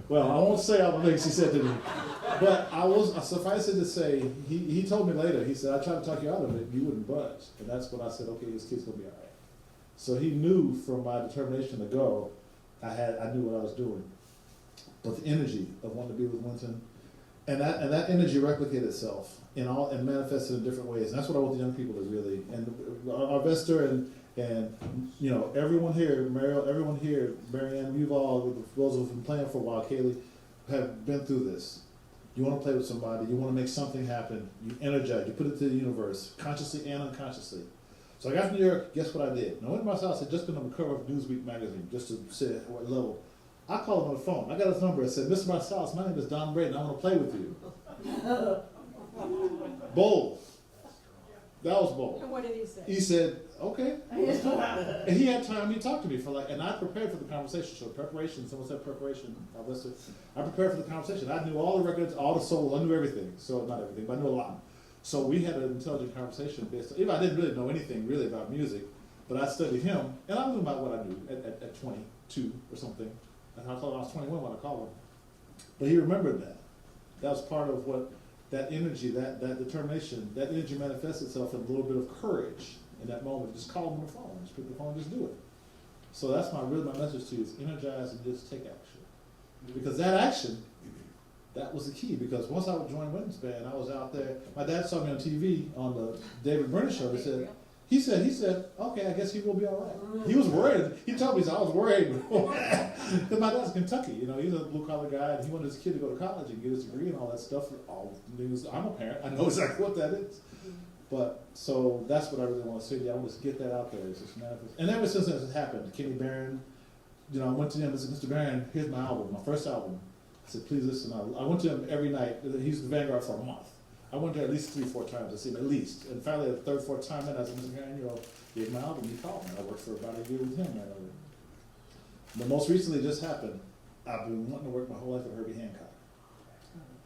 well, I won't say all the things he said to me. But suffice it to say, he told me later, he said, I tried to talk you out of it, you wouldn't budge. And that's when I said, okay, this kid's gonna be all right. So he knew from my determination to go, I knew what I was doing. But the energy of wanting to be with Winton, and that energy replicated itself and manifested in different ways. And that's what I want the young people to really, and our Vester and you know, everyone here, everyone here, Marianne, you've all, those who've been playing for a while, Kaylee, have been through this. You want to play with somebody, you want to make something happen, you energize, you put it to the universe, consciously and unconsciously. So I got to New York, guess what I did? I went to my house, I'd just been on the cover of Newsweek magazine, just to say at what level. I called him on the phone. I got his number. I said, Mr. Marsalis, my name is Don Braden. I want to play with you. Bold. That was bold.
And what did he say?
He said, okay. And he had time. He talked to me for and I prepared for the conversation. So preparation, someone said preparation. I prepared for the conversation. I knew all the records, all the soul. I knew everything. So not everything, but I knew a lot. So we had an intelligent conversation based on, even I didn't really know anything really about music, but I studied him, and I knew about what I knew at 22 or something. And I thought I was 21 when I called him. But he remembered that. That was part of what, that energy, that determination, that energy manifests itself in a little bit of courage in that moment. Just call him on the phone, just pick the phone, just do it. So that's my message to you is energize and just take action. Because that action, that was the key. Because once I would join Winton's band, I was out there. My dad saw me on TV on the David Brenner show. He said, okay, I guess he will be all right. He was worried. He told me, I was worried. Because my dad's Kentucky, you know, he's a blue-collar guy, and he wanted his kid to go to college and get his degree and all that stuff. I'm a parent. I know exactly what that is. But, so that's what I really want to say to you. I want to get that out there. It's just manifest. And ever since that has happened, Kenny Barron, you know, I went to him and said, Mr. Barron, here's my album, my first album. I said, please listen. I went to him every night. He's the Vanguard for a month. I went there at least 3-4 times to see him, at least. And finally, the third, fourth time in, I said, Mr. Barron, you know, here's my album. He called me. I worked for about a year with him. But most recently just happened. I've been wanting to work my whole life with Herbie Hancock.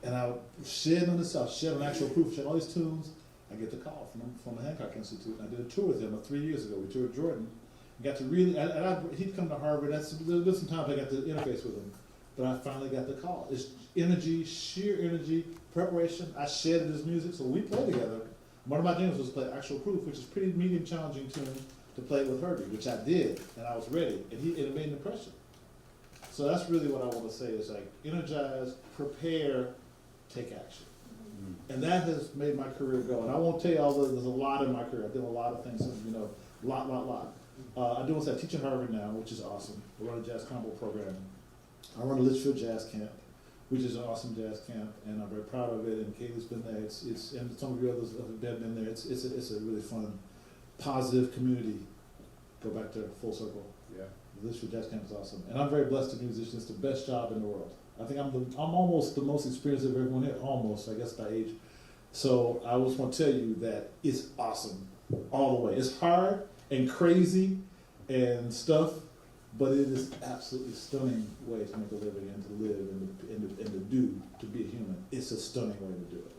And I shed on this, shed on actual proof, shed all these tunes. I get the call from the Hancock Institute. And I did a tour with him 3 years ago. We toured Jordan. Got to really, he'd come to Harvard. There's been some times I got to interface with him. But I finally got the call. It's energy, sheer energy, preparation. I shared his music, so we played together. One of my dreams was to play Actual Proof, which is a pretty medium challenging tune to play with Herbie, which I did, and I was ready, and it made an impression. So that's really what I want to say is like energize, prepare, take action. And that has made my career go. And I won't tell you there's a lot in my career. I did a lot of things, you know, lot. I do what's at teaching Harvard now, which is awesome. I run a jazz combo program. I run a Litchfield Jazz Camp, which is an awesome jazz camp, and I'm very proud of it. And Kaylee's been there. It's and some of you others have been there. It's a really fun, positive community. Go back to full circle. Yeah, the Litchfield Jazz Camp is awesome, and I'm very blessed to be a musician. It's the best job in the world. I think I'm almost the most experienced of everyone here. Almost, I guess, by age. So I just want to tell you that it's awesome all the way. It's hard and crazy and stuff. But it is absolutely stunning way to make a living and to live and to do, to be a human. It's a stunning way to do it.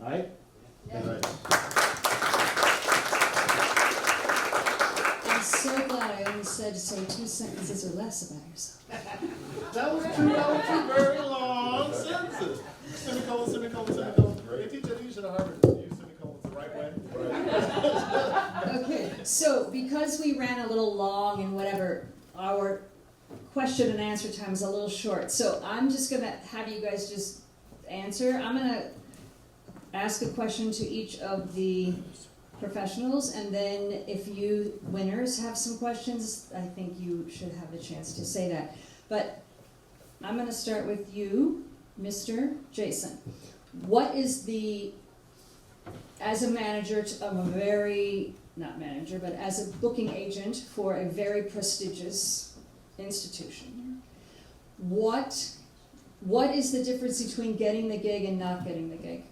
All right? Yeah. All right.
I'm so glad I only said to say 2 sentences or less about yourself.
That was two very long sentences. Semicolon. They teach that you should have Harvard. Use semicolons the right way.
Okay, so because we ran a little long and whatever, our question and answer time is a little short. So I'm just going to have you guys just answer. I'm going to ask a question to each of the professionals, and then if you winners have some questions, I think you should have a chance to say that. But I'm going to start with you, Mr. Jason. What is as a manager of a very, not manager, but as a booking agent for a very prestigious institution, what is the difference between getting the gig and not getting the gig?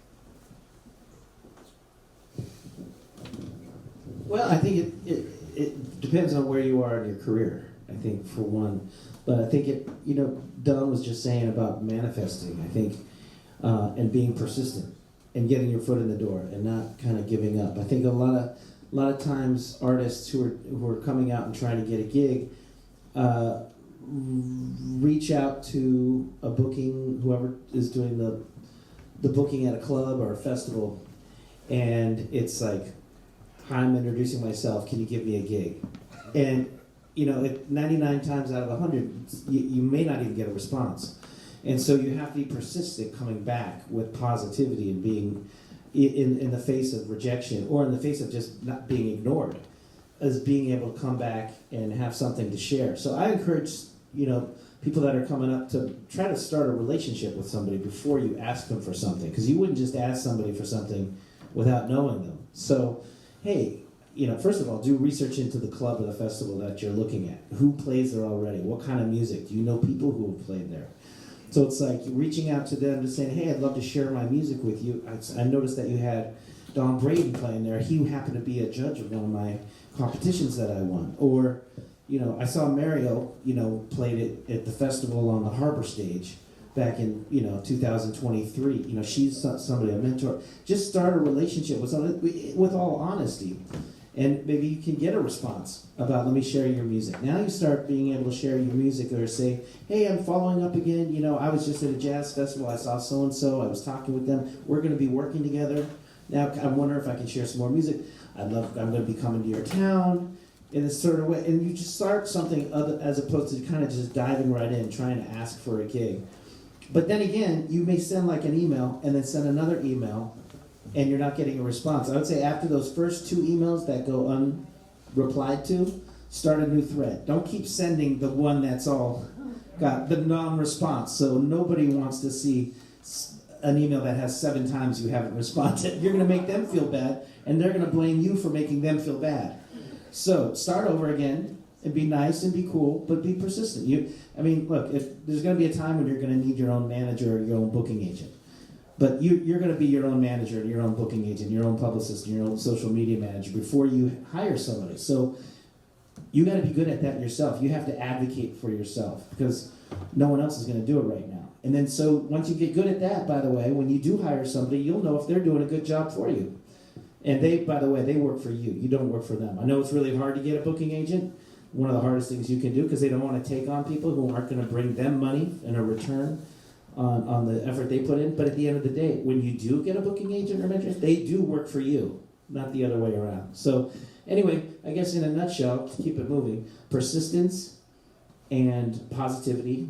Well, I think it depends on where you are in your career, I think, for one. But I think Don was just saying about manifesting, I think, and being persistent and getting your foot in the door and not kind of giving up. I think a lot of times artists who are coming out and trying to get a gig reach out to a booking, whoever is doing the booking at a club or a festival, and it's like, "Hi, I'm introducing myself. Can you give me a gig?" And 99 times out of 100, you may not even get a response. And so you have to be persistent coming back with positivity and being in the face of rejection or in the face of just not being ignored, as being able to come back and have something to share. So I encourage, people that are coming up to try to start a relationship with somebody before you ask them for something, because you wouldn't just ask somebody for something without knowing them. So, hey, first of all, do research into the club or the festival that you're looking at. Who plays there already? What kind of music? Do you know people who have played there? So it's like reaching out to them, just saying, "Hey, I'd love to share my music with you. I noticed that you had Don Braden playing there. He happened to be a judge of one of my competitions that I won." Or, I saw Mario, played it at the festival on the Harbor stage back in, 2023. She's somebody, a mentor. Just start a relationship with somebody with all honesty. And maybe you can get a response about, "Let me share your music." Now you start being able to share your music or say, "Hey, I'm following up again. I was just at a jazz festival. I saw so-and-so. I was talking with them. We're going to be working together. Now I wonder if I can share some more music. I'm going to be coming to your town," in this sort of way. And you just start something other, as opposed to kind of just diving right in, trying to ask for a gig. But then again, you may send like an email and then send another email, and you're not getting a response. I would say after those first 2 emails that go unreplied to, start a new thread. Don't keep sending the one that's all got the non-response. So nobody wants to see an email that has 7 times you haven't responded. You're going to make them feel bad, and they're going to blame you for making them feel bad. So start over again and be nice and be cool, but be persistent. Look, there's going to be a time when you're going to need your own manager or your own booking agent. But you're going to be your own manager and your own booking agent, your own publicist, and your own social media manager before you hire somebody. So you got to be good at that yourself. You have to advocate for yourself because no one else is going to do it right now. And then so once you get good at that, by the way, when you do hire somebody, you'll know if they're doing a good job for you. And by the way, they work for you. You don't work for them. I know it's really hard to get a booking agent. One of the hardest things you can do because they don't want to take on people who aren't going to bring them money in a return on the effort they put in. But at the end of the day, when you do get a booking agent or mentor, they do work for you, not the other way around. So anyway, I guess in a nutshell, to keep it moving, persistence and positivity,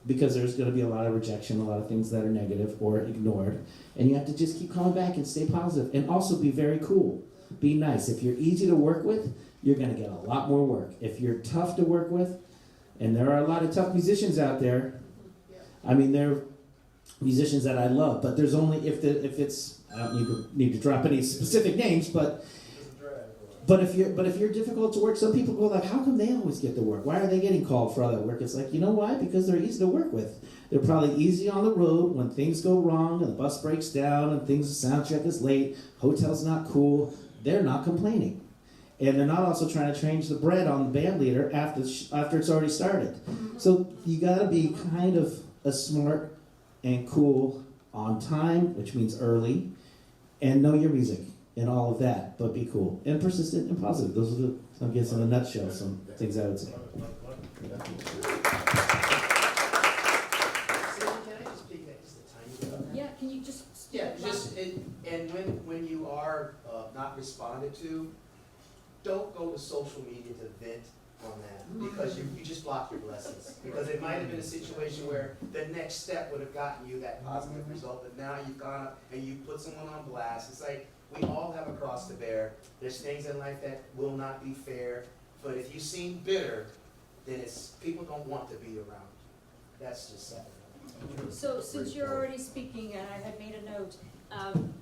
because there's going to be a lot of rejection, a lot of things that are negative or ignored. And you have to just keep coming back and stay positive. And also be very cool. Be nice. If you're easy to work with, you're going to get a lot more work. If you're tough to work with, and there are a lot of tough musicians out there, there are musicians that I love, but there's only, if it's, I don't need to drop any specific names, but if you're difficult to work, some people go like, "How come they always get the work? Why are they getting called for all that work?" It's like, you know why? Because they're easy to work with. They're probably easy on the road when things go wrong and the bus breaks down and the sound check is late, hotel's not cool. They're not complaining. And they're not also trying to change the bread on the band leader after it's already started. So you got to be kind of a smart and cool on time, which means early, and know your music and all of that, but be cool and persistent and positive. Those are I guess in a nutshell, some things I would say.
Yeah, can you just...
And when you are not responded to, don't go to social media to vent on that, because you just block your blessings. Because it might have been a situation where the next step would have gotten you that positive result, but now you've gone up and you put someone on blast. It's like, we all have a cross to bear. There's things in life that will not be fair, but if you seem bitter, then people don't want to be around you. That's just sad.
So since you're already speaking, and I had made a note,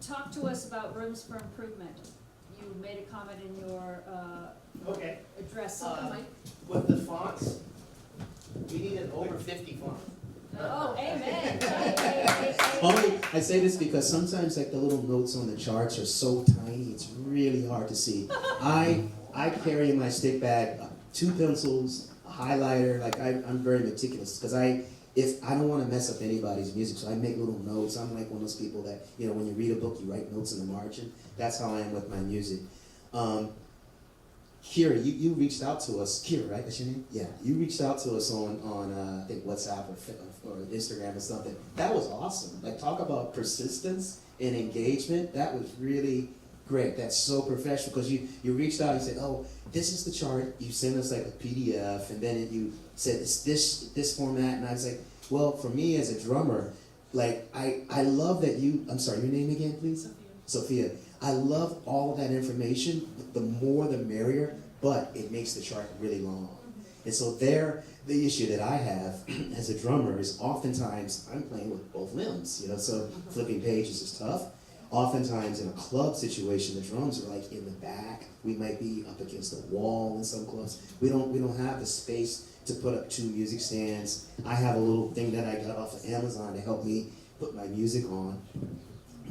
talk to us about rooms for improvement. You made a comment in your address.
With the fonts, we need an over 50 font.
Oh, amen.
Only, I say this because sometimes like the little notes on the charts are so tiny, it's really hard to see. I carry in my stick bag 2 pencils, a highlighter, like I'm very meticulous because I don't want to mess up anybody's music, so I make little notes. I'm like one of those people that, when you read a book, you write notes in the margin. That's how I am with my music. Kira, you reached out to us. Kira, right? That's your name? Yeah. You reached out to us on I think WhatsApp or Instagram or something. That was awesome. Like, talk about persistence and engagement. That was really great. That's so professional, because you reached out and said, oh, this is the chart. You sent us like a PDF, and then you said it's this format, and I was like, well, for me as a drummer, like I love that you. I'm sorry, your name again, please. Sophia. I love all of that information. The more, the merrier. But it makes the chart really long. And so the issue that I have as a drummer is oftentimes I'm playing with both limbs, you know, so flipping pages is tough. Oftentimes in a club situation, the drums are like in the back. We might be up against the wall in some clubs. We don't have the space to put up 2 music stands. I have a little thing that I got off of Amazon to help me put my music on.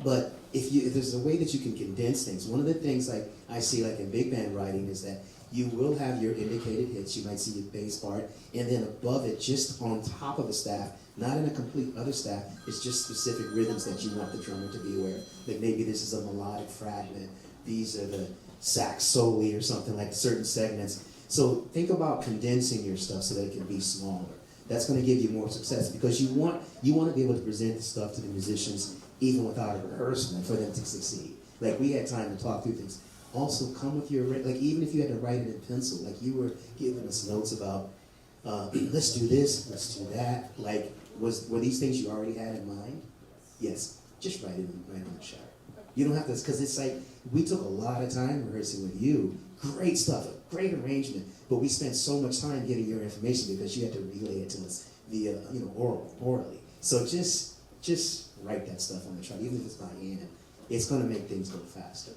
But if there's a way that you can condense things, one of the things like I see like in big band writing is that you will have your indicated hits. You might see your bass part, and then above it, just on top of the staff, not in a complete other staff, it's just specific rhythms that you want the drummer to be aware of. Like maybe this is a melodic fragment. These are the sax soli or something, like certain segments. So think about condensing your stuff so that it can be smaller. That's going to give you more success, because you want to be able to present the stuff to the musicians even without a rehearsal for them to succeed. Like, we had time to talk through things. Also, come with your, like, even if you had to write it in pencil, like you were giving us notes about, let's do this, let's do that. Like, were these things you already had in mind? Yes. Just write it on the chart. You don't have to, because it's like, we took a lot of time rehearsing with you. Great stuff, a great arrangement, but we spent so much time getting your information because you had to relay it to us via, orally. So just write that stuff on the chart, even if it's by hand. It's going to make things go faster.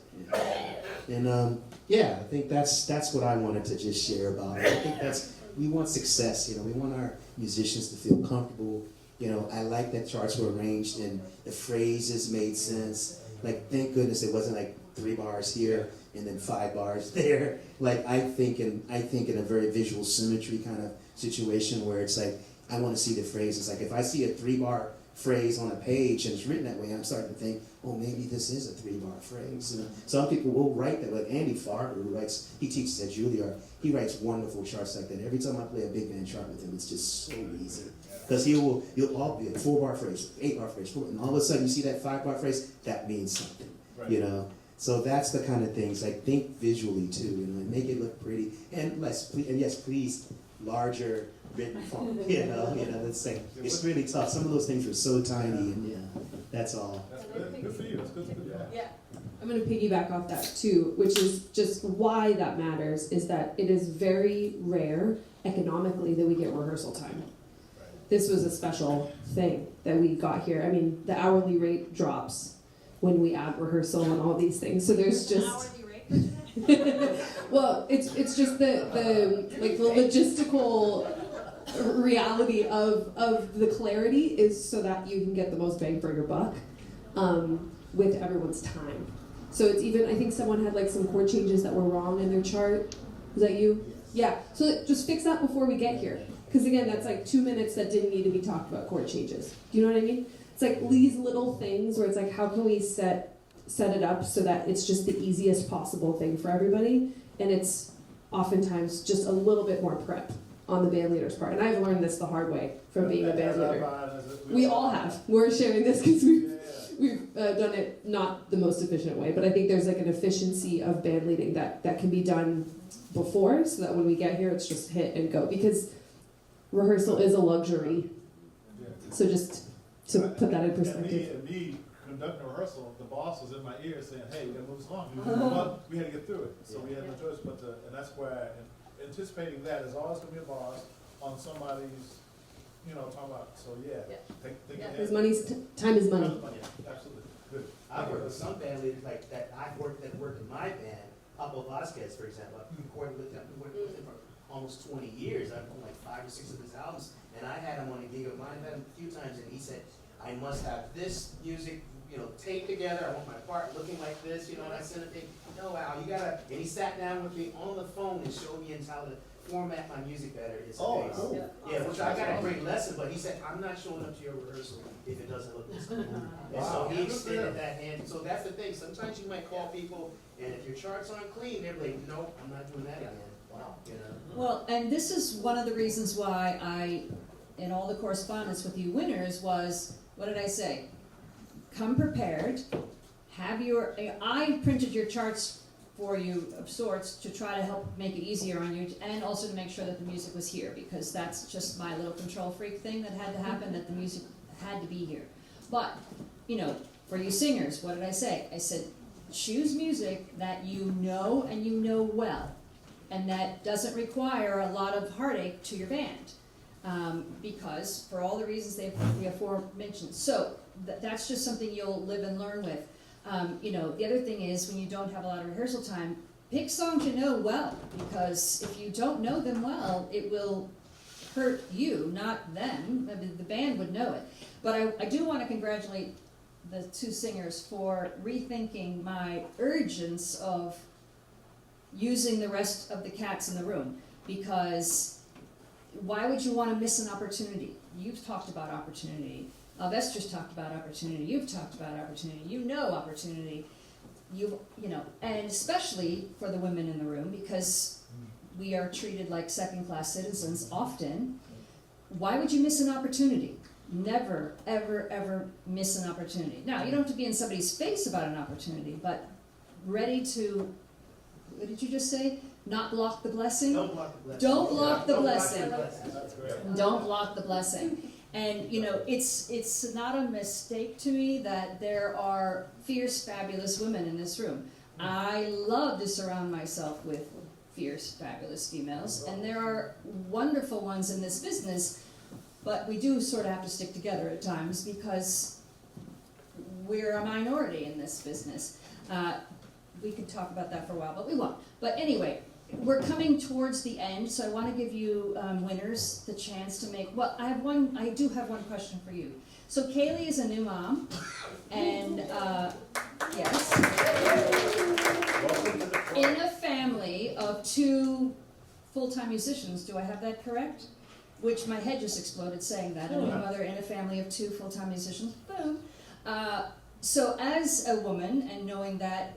And I think that's what I wanted to just share about it. I think we want success. We want our musicians to feel comfortable. I like that charts were arranged and the phrases made sense. Like, thank goodness it wasn't like 3 bars here and then 5 bars there. Like, I think in a very visual symmetry kind of situation where it's like, I want to see the phrases. Like, if I see a 3-bar phrase on a page and it's written that way, I'm starting to think, oh, maybe this is a 3-bar phrase. Some people will write that. Like Andy Farber, he teaches at Juilliard. He writes wonderful charts like that. Every time I play a big band chart with him, it's just so easy. Because you'll all be a 4-bar phrase, 8-bar phrase, and all of a sudden you see that 5-bar phrase, that means something. Right. So that's the kind of things. Like, think visually too, and make it look pretty. And yes, please, larger written font. Let's say it's really tough. Some of those things are so tiny, and that's all.
That's good for you. That's good.
Yeah. I'm going to piggyback off that too, which is just why that matters, is that it is very rare economically that we get rehearsal time. This was a special thing that we got here. I mean, the hourly rate drops when we add rehearsal and all these things. So there's just well, it's just the logistical reality of the clarity is so that you can get the most bang for your buck with everyone's time. So it's even, I think someone had like some chord changes that were wrong in their chart. Was that you? Yeah. So just fix that before we get here. Because again, that's like 2 minutes that didn't need to be talked about chord changes. Do you know what I mean? It's like these little things where it's like, how can we set it up so that it's just the easiest possible thing for everybody, and it's oftentimes just a little bit more prep on the band leader's part. And I've learned this the hard way from being a band leader. We all have. We're sharing this because we've done it not the most efficient way, but I think there's like an efficiency of band leading that can be done before, so that when we get here, it's just hit and go. Because rehearsal is a luxury. So just to put that in perspective.
And me conducting a rehearsal, the boss was in my ear saying, hey, we gotta move this along. We had to get through it. So we had no choice but to, and that's where anticipating that is always gonna be a boss on somebody's, talking about, so think ahead.
Because time is money.
Absolutely. Good.
I've worked with some band leaders like that worked in my band. Pablo Vasquez, for example, I've recorded with him for almost 20 years. I've done like 5 or 6 of his albums, and I had him on a gig of mine. I've had him a few times, and he said, I must have this music, taped together. I want my part looking like this, and I sent him, no, Al, you gotta, and he sat down with me on the phone and showed me how to format my music better is
Oh,
bass.
cool.
Yeah, which I got a great lesson, but he said, I'm not showing up to your rehearsal if it doesn't look this good. And so he extended that, and so that's the thing, sometimes you might call people, and if your charts aren't clean, they're like, nope, I'm not doing that again. Wow, you know?
Well, and this is one of the reasons why I, in all the correspondence with you winners, was, what did I say? Come prepared, have your, I printed your charts for you of sorts to try to help make it easier on you, and also to make sure that the music was here, because that's just my little control freak thing that had to happen, that the music had to be here. But, you know, for you singers, what did I say? I said, choose music that you know and you know well, and that doesn't require a lot of heartache to your band, because for all the reasons we aforementioned. So that's just something you'll live and learn with. You know, the other thing is, when you don't have a lot of rehearsal time, pick songs you know well, because if you don't know them well, it will hurt you, not them. I mean, the band would know it. But I do want to congratulate the two singers for rethinking my urgence of using the rest of the cats in the room, because why would you want to miss an opportunity? You've talked about opportunity. Esther's talked about opportunity. You've talked about opportunity. You know opportunity. You know, and especially for the women in the room, because we are treated like second-class citizens often. Why would you miss an opportunity? Never, ever, ever miss an opportunity. Now, you don't have to be in somebody's face about an opportunity, but ready to, what did you just say? Not block the blessing?
Don't block the blessing.
Don't block the
Don't
blessing.
block the blessing. That's great.
Don't block the blessing. And, you know, it's not a mistake to me that there are fierce, fabulous women in this room. I love to surround myself with fierce, fabulous females, and there are wonderful ones in this business, but we do sort of have to stick together at times, because we're a minority in this business. We could talk about that for a while, but we won't. But anyway, we're coming towards the end, so I want to give you winners the chance to make, well, I do have one question for you. So Kaylee is a new mom, and yes, in a family of 2 full-time musicians. Do I have that correct? Which my head just exploded saying that. A new mother in a family of 2 full-time musicians. Boom. So as a woman, and knowing that,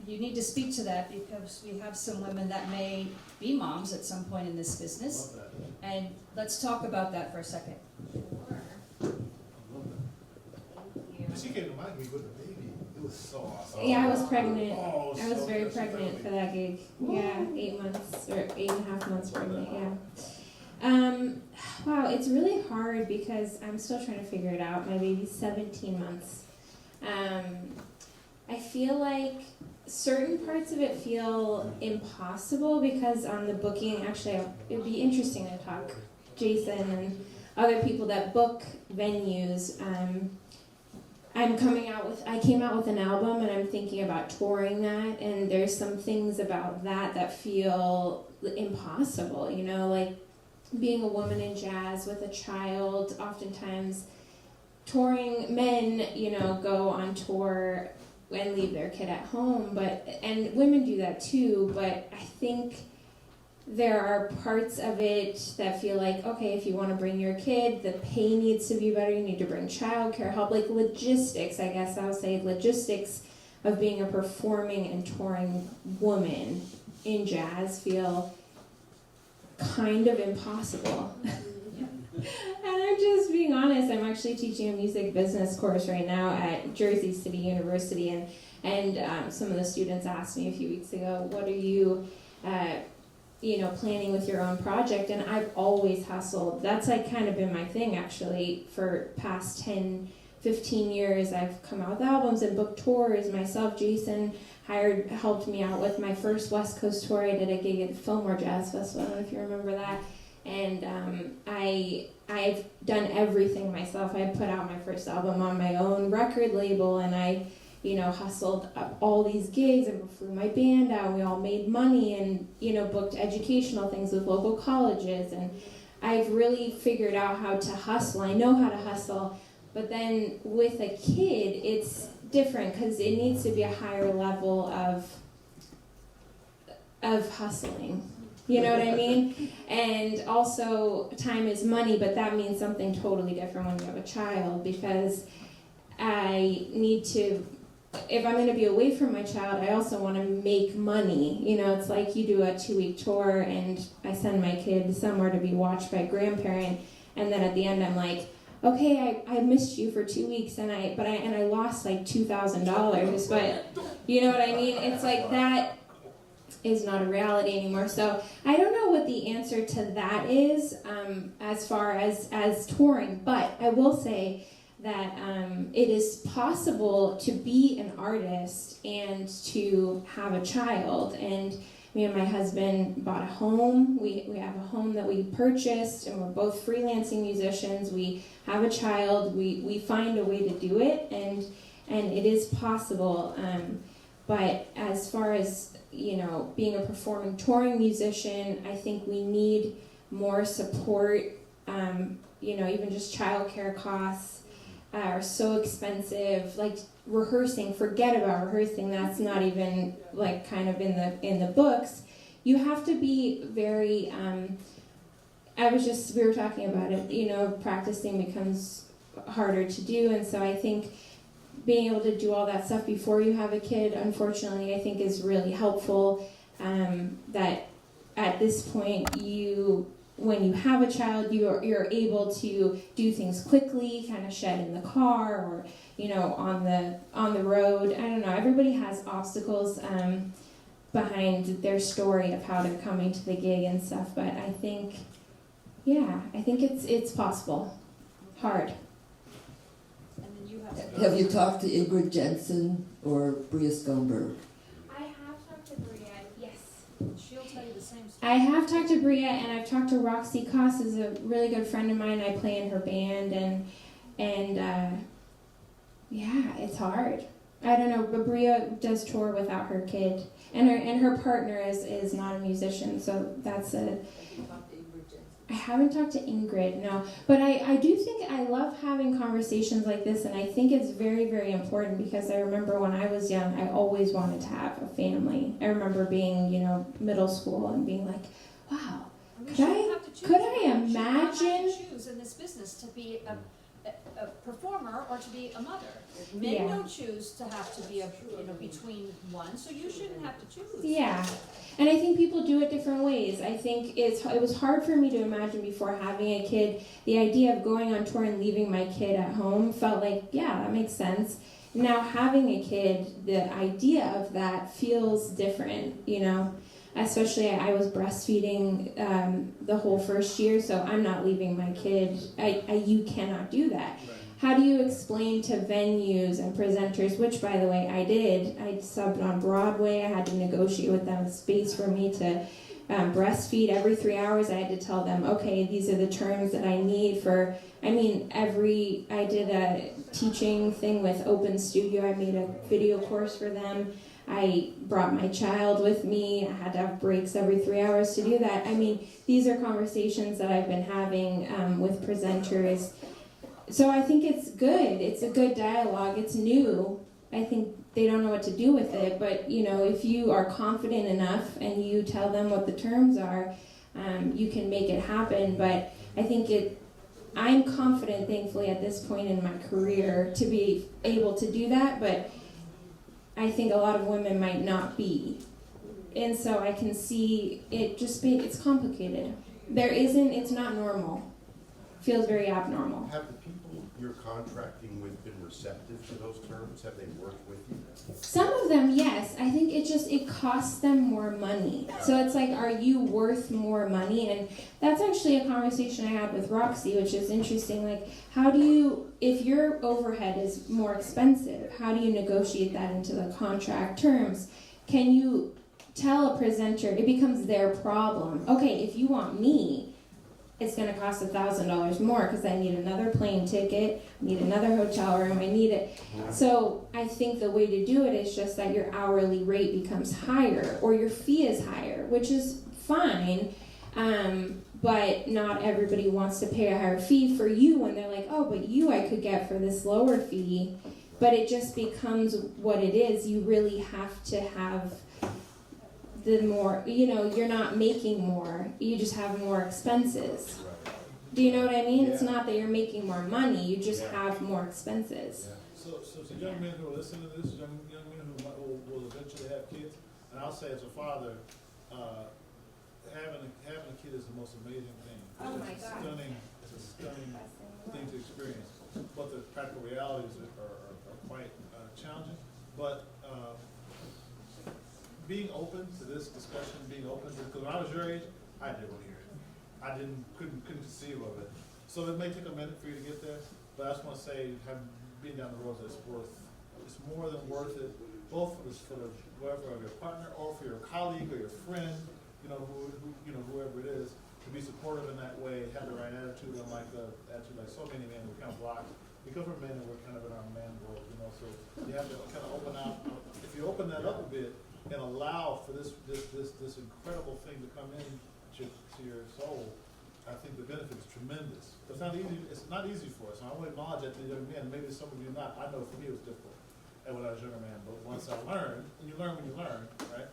you need to speak to that, because we have some women that may be moms at some point in this business. And let's talk about that for a second.
She came to my gig with a baby. It was so awesome.
Yeah, I was pregnant.
Oh,
I was
so
very
good.
pregnant for that gig. Yeah, 8 months or 8.5 months pregnant. Yeah. Wow, it's really hard because I'm still trying to figure it out. My baby's 17 months. I feel like certain parts of it feel impossible, because on the booking, actually, it would be interesting to talk Jason and other people that book venues. I came out with an album, and I'm thinking about touring that, and there's some things about that feel impossible, you know, like being a woman in jazz with a child. Oftentimes touring men, you know, go on tour and leave their kid at home, and women do that too, but I think there are parts of it that feel like, okay, if you want to bring your kid, the pay needs to be better, you need to bring childcare help, like logistics, I guess I'll say, logistics of being a performing and touring woman in jazz feel kind of impossible. And I'm just being honest, I'm actually teaching a music business course right now at Jersey City University, and some of the students asked me a few weeks ago, what are you planning with your own project? And I've always hustled. That's like kind of been my thing, actually, for past 10, 15 years. I've come out with albums and booked tours myself. Jason helped me out with my first West Coast tour. I did a gig at Fillmore Jazz Festival, I don't know if you remember that. And I've done everything myself. I put out my first album on my own record label, and I hustled up all these gigs and flew my band out, and we all made money and, booked educational things with local colleges. And I've really figured out how to hustle. I know how to hustle, but then with a kid, it's different because it needs to be a higher level of hustling. You know what I mean? And also, time is money, but that means something totally different when you have a child, because I need to, if I'm going to be away from my child, I also want to make money. You know, it's like you do a 2-week tour and I send my kid somewhere to be watched by a grandparent, and then at the end I'm like, okay, I missed you for 2 weeks and I lost like $2,000, but you know what I mean? It's like that is not a reality anymore. So I don't know what the answer to that is as far as touring, but I will say that it is possible to be an artist and to have a child. And me and my husband bought a home. We have a home that we purchased, and we're both freelancing musicians. We have a child. We find a way to do it, and it is possible. But as far as, you know, being a performing touring musician, I think we need more support. You know, even just childcare costs are so expensive. Like rehearsing, forget about rehearsing. That's not even like kind of in the books. You have to be very. We were talking about it. You know, practicing becomes harder to do, and so I think being able to do all that stuff before you have a kid, unfortunately, I think is really helpful. That at this point, when you have a child, you're able to do things quickly, kind of shed in the car or, you know, on the road. I don't know. Everybody has obstacles behind their story of how they're coming to the gig and stuff. But I think, it's possible. Hard.
Have you talked to Ingrid Jensen or Bria Skomberg?
I have talked to Bria, yes.
She'll tell you the same story.
I have talked to Bria, and I've talked to Roxy Koss, is a really good friend of mine. I play in her band, and it's hard. I don't know, but Bria does tour without her kid, and her partner is not a musician, so that's a. I haven't talked to Ingrid, no. But I do think I love having conversations like this, and I think it's very, very important, because I remember when I was young, I always wanted to have a family. I remember being, you know, middle school and being like, wow, could I imagine?
You have to choose in this business to be a performer or to be a mother. Men don't choose to have to be between one, so you shouldn't have to choose.
Yeah. And I think people do it different ways. I think it was hard for me to imagine before having a kid. The idea of going on tour and leaving my kid at home felt like, yeah, that makes sense. Now having a kid, the idea of that feels different, you know. Especially I was breastfeeding the whole first year, so I'm not leaving my kid. You cannot do that. How do you explain to venues and presenters, which, by the way, I did. I subbed on Broadway. I had to negotiate with them space for me to breastfeed. Every 3 hours, I had to tell them, okay, these are the terms that I need for, I did a teaching thing with Open Studio. I made a video course for them. I brought my child with me. I had to have breaks every 3 hours to do that. These are conversations that I've been having with presenters. So I think it's good. It's a good dialogue. It's new. I think they don't know what to do with it. But, you know, if you are confident enough and you tell them what the terms are, you can make it happen. But I think I'm confident, thankfully, at this point in my career to be able to do that. But I think a lot of women might not be. And so I can see it it's complicated. It's not normal. Feels very abnormal.
Have the people you're contracting with been receptive to those terms? Have they worked with you?
Some of them, yes. I think it costs them more money. So it's like, are you worth more money? And that's actually a conversation I had with Roxy, which is interesting. Like, if your overhead is more expensive, how do you negotiate that into the contract terms? Can you tell a presenter, it becomes their problem. Okay, if you want me, it's going to cost $1,000 more because I need another plane ticket, I need another hotel room, I need it. So I think the way to do it is just that your hourly rate becomes higher or your fee is higher, which is fine, but not everybody wants to pay a higher fee for you when they're like, oh, but you I could get for this lower fee. But it just becomes what it is. You really have to have the more, you're not making more, you just have more expenses. Do you know what I mean? It's not that you're making more money, you just have more expenses.
So young men who are listening to this, young men who will eventually have kids, and I'll say as a father, having a kid is the most amazing thing.
Oh my God.
It's a stunning thing to experience. But the practical realities are quite challenging. But being open to this discussion, being open to, because when I was your age, I didn't want to hear it. I couldn't conceive of it. So it may take a minute for you to get there, but I just want to say, being down the road, it's more than worth it, both for whoever, your partner, or for your colleague or your friend, whoever it is, to be supportive in that way, have the right attitude, unlike the attitude like so many men who kind of block. Because we're men and we're kind of in our man world, so you have to kind of open out. If you open that up a bit and allow for this incredible thing to come in to your soul, I think the benefit is tremendous. It's not easy for us. And I want to acknowledge that to young men. Maybe some of you not. I know for me it was difficult when I was a younger man. But once I learned, and you learn when you learn, right?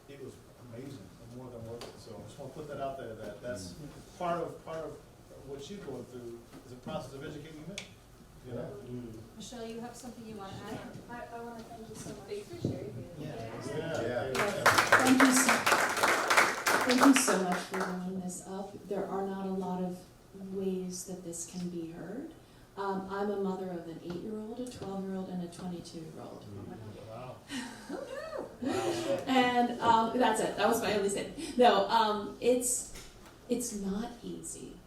It was amazing and more than worth it. So I just want to put that out there. That's part of what she's going through is a process of educating men.
Michelle, you have something you want to add?
I want to thank you so much for sharing.
Thank you so much for bringing this up. There are not a lot of ways that this can be heard. I'm a mother of an 8-year-old, a 12-year-old, and a 22-year-old.
Wow.
And that's it. That was my only thing. No, it's not easy.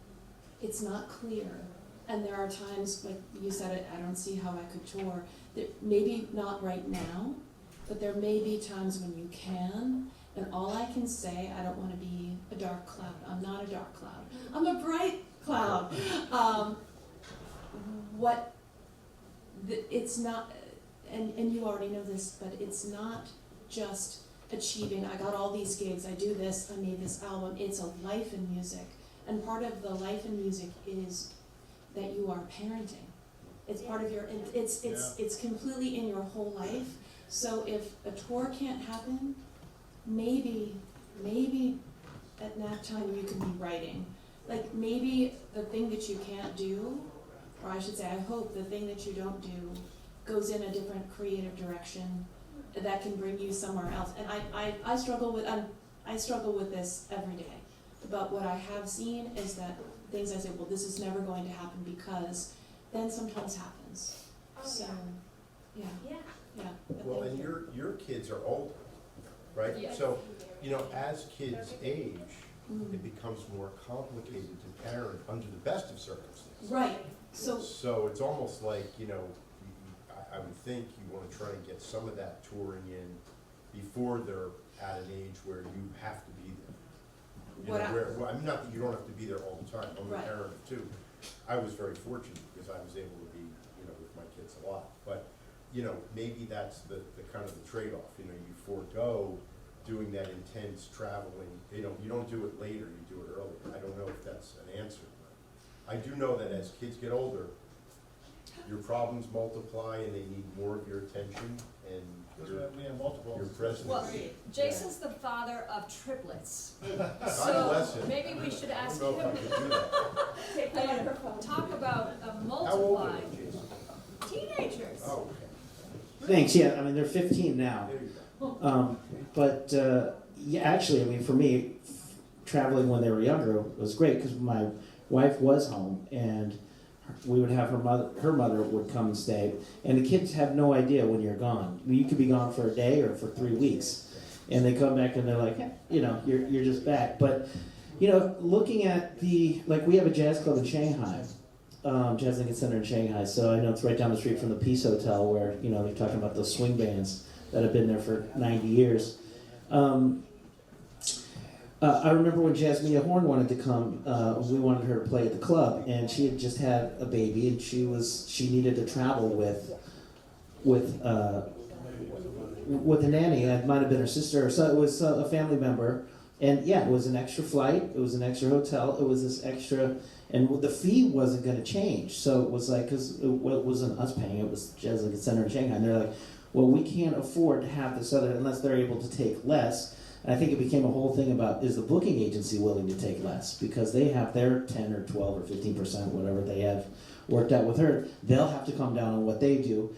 It's not clear. And there are times, like you said it, I don't see how I could tour. Maybe not right now, but there may be times when you can. And all I can say, I don't want to be a dark cloud. I'm not a dark cloud. I'm a bright cloud. It's not, and you already know this, but it's not just achieving, I got all these gigs, I do this, I made this album. It's a life in music. And part of the life in music is that you are parenting. It's part of your, it's completely in your whole life. So if a tour can't happen, maybe at nap time you can be writing. Like maybe the thing that you can't do, or I should say, I hope the thing that you don't do goes in a different creative direction that can bring you somewhere else. And I struggle with this every day. But what I have seen is that things I say, well, this is never going to happen because then sometimes happens. So, yeah.
Well, and your kids are older, right?
Yes.
So, as kids age, it becomes more complicated to parent under the best of circumstances.
Right.
So it's almost like, I would think you want to try and get some of that touring in before they're at an age where you have to be there. I'm not that you don't have to be there all the time. I'm a parent of 2. I was very fortunate because I was able to be, with my kids a lot. But, maybe that's the kind of the trade-off. You forego doing that intense traveling. You don't do it later, you do it earlier. I don't know if that's an answer. But I do know that as kids get older, your problems multiply and they need more of your attention and your presence.
Well, Jason's the father of triplets.
God
So
bless him.
maybe we should ask
I don't know
him.
if I could do that.
Talk about
How old are
multiplying.
they, Jason?
Teenagers.
Oh, okay.
Thanks. Yeah, I mean they're 15 now. Actually, for me, traveling when they were younger was great because my wife was home and we would have her mother would come and stay, and the kids have no idea when you're gone. You could be gone for a day or for 3 weeks, and they come back and they're like, you're just back. But looking at we have a jazz club in Shanghai, Jazz Lincoln Center in Shanghai. So I know it's right down the street from the Peace Hotel where they're talking about those swing bands that have been there for 90 years. I remember when Jasmine Horn wanted to come, we wanted her to play at the club, and she had just had a baby, and she needed to travel with a nanny. It might have been her sister, so it was a family member, and it was an extra flight, it was an extra hotel, it was this extra, and the fee wasn't going to change. So it was like, because it wasn't us paying, it was Jazz Lincoln Center in Shanghai, and they're like, well, we can't afford to have this other unless they're able to take less. And I think it became a whole thing about, is the booking agency willing to take less? Because they have their 10 or 12 or 15%, whatever they have worked out with her. They'll have to come down on what they do.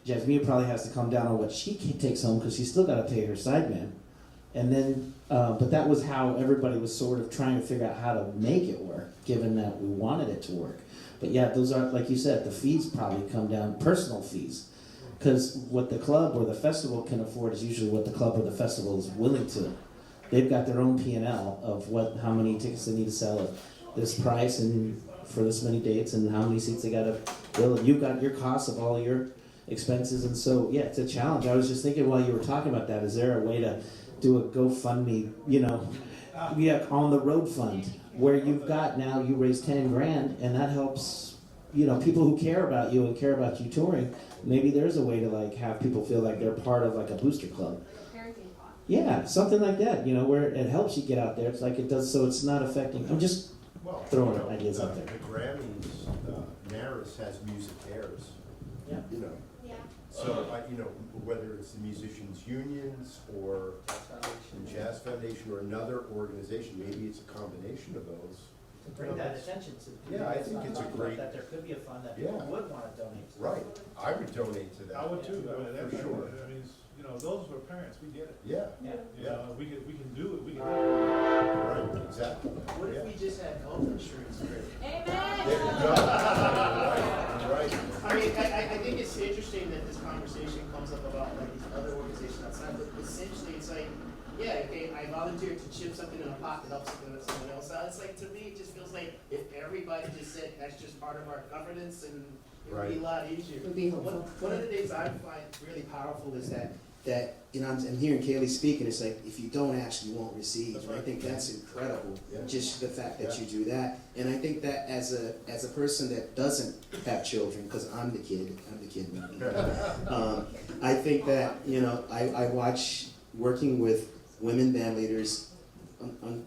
Jasmine probably has to come down on what she takes home because she's still got to pay her sideman. And then, but that was how everybody was sort of trying to figure out how to make it work, given that we wanted it to work. But yeah, those are, like you said, the fees probably come down, personal fees. Because what the club or the festival can afford is usually what the club or the festival is willing to. They've got their own P&L of how many tickets they need to sell at this price and for this many dates and how many seats they got to fill. And you've got your costs of all your expenses. And so, yeah, it's a challenge. I was just thinking while you were talking about that, is there a way to do a GoFundMe, on the road fund, where you've got now, you raise 10 grand and that helps, people who care about you and care about you touring. Maybe there's a way to like have people feel like they're part of like a booster club. Yeah, something like that, where it helps you get out there. It's like it does, so it's not affecting. I'm just throwing ideas out there.
The Grammys, NARIS has music airs.
Yeah.
So, whether it's the musicians' unions or the Jazz Foundation or another organization, maybe it's a combination of those.
To bring that attention to the
Yeah, I think it's a great.
that there could be a fund that people would want to donate to.
Right, I would donate to that.
I would too,
for sure.
I mean, those were parents, we get it.
Yeah.
We can do it, we can.
Right, exactly.
What if we just had health insurance?
There you go. Right.
I mean, I think it's interesting that this conversation comes up about like these other organizations outside, but essentially it's like, yeah, okay, I volunteered to chip something in a pot to help something with someone else out. It's like, to me, it just feels like if everybody just said that's just part of our governance, and it would be a lot easier.
It would be helpful.
One of the things I find really powerful is that
I'm hearing Kaylee speak, and it's like, if you don't ask, you won't receive. And I think that's incredible, just the fact that you do that. And I think that as a person that doesn't have children, because I'm the kid. I think that, I watch working with women band leaders,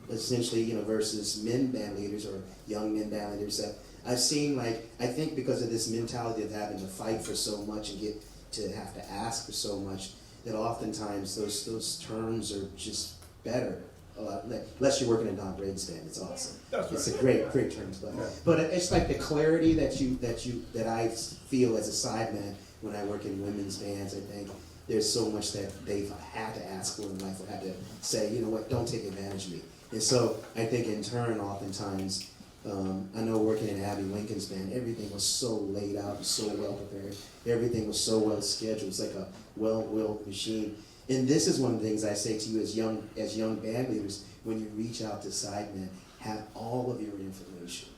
essentially, versus men band leaders or young men band leaders, that I've seen, I think because of this mentality of having to fight for so much and get to have to ask for so much, that oftentimes those terms are just better. Unless you're working in Don Braden's band, it's awesome. It's a great terms, but it's like the clarity that I feel as a sideman when I work in women's bands. I think there's so much that they've had to ask for in life, or had to say, you know what, don't take advantage of me. And so I think in turn, oftentimes, I know working in Abby Lincoln's band, everything was so laid out and so well prepared. Everything was so well scheduled. It's like a well-oiled machine. And this is one of the things I say to you as young band leaders, when you reach out to sidemen, have all of your information.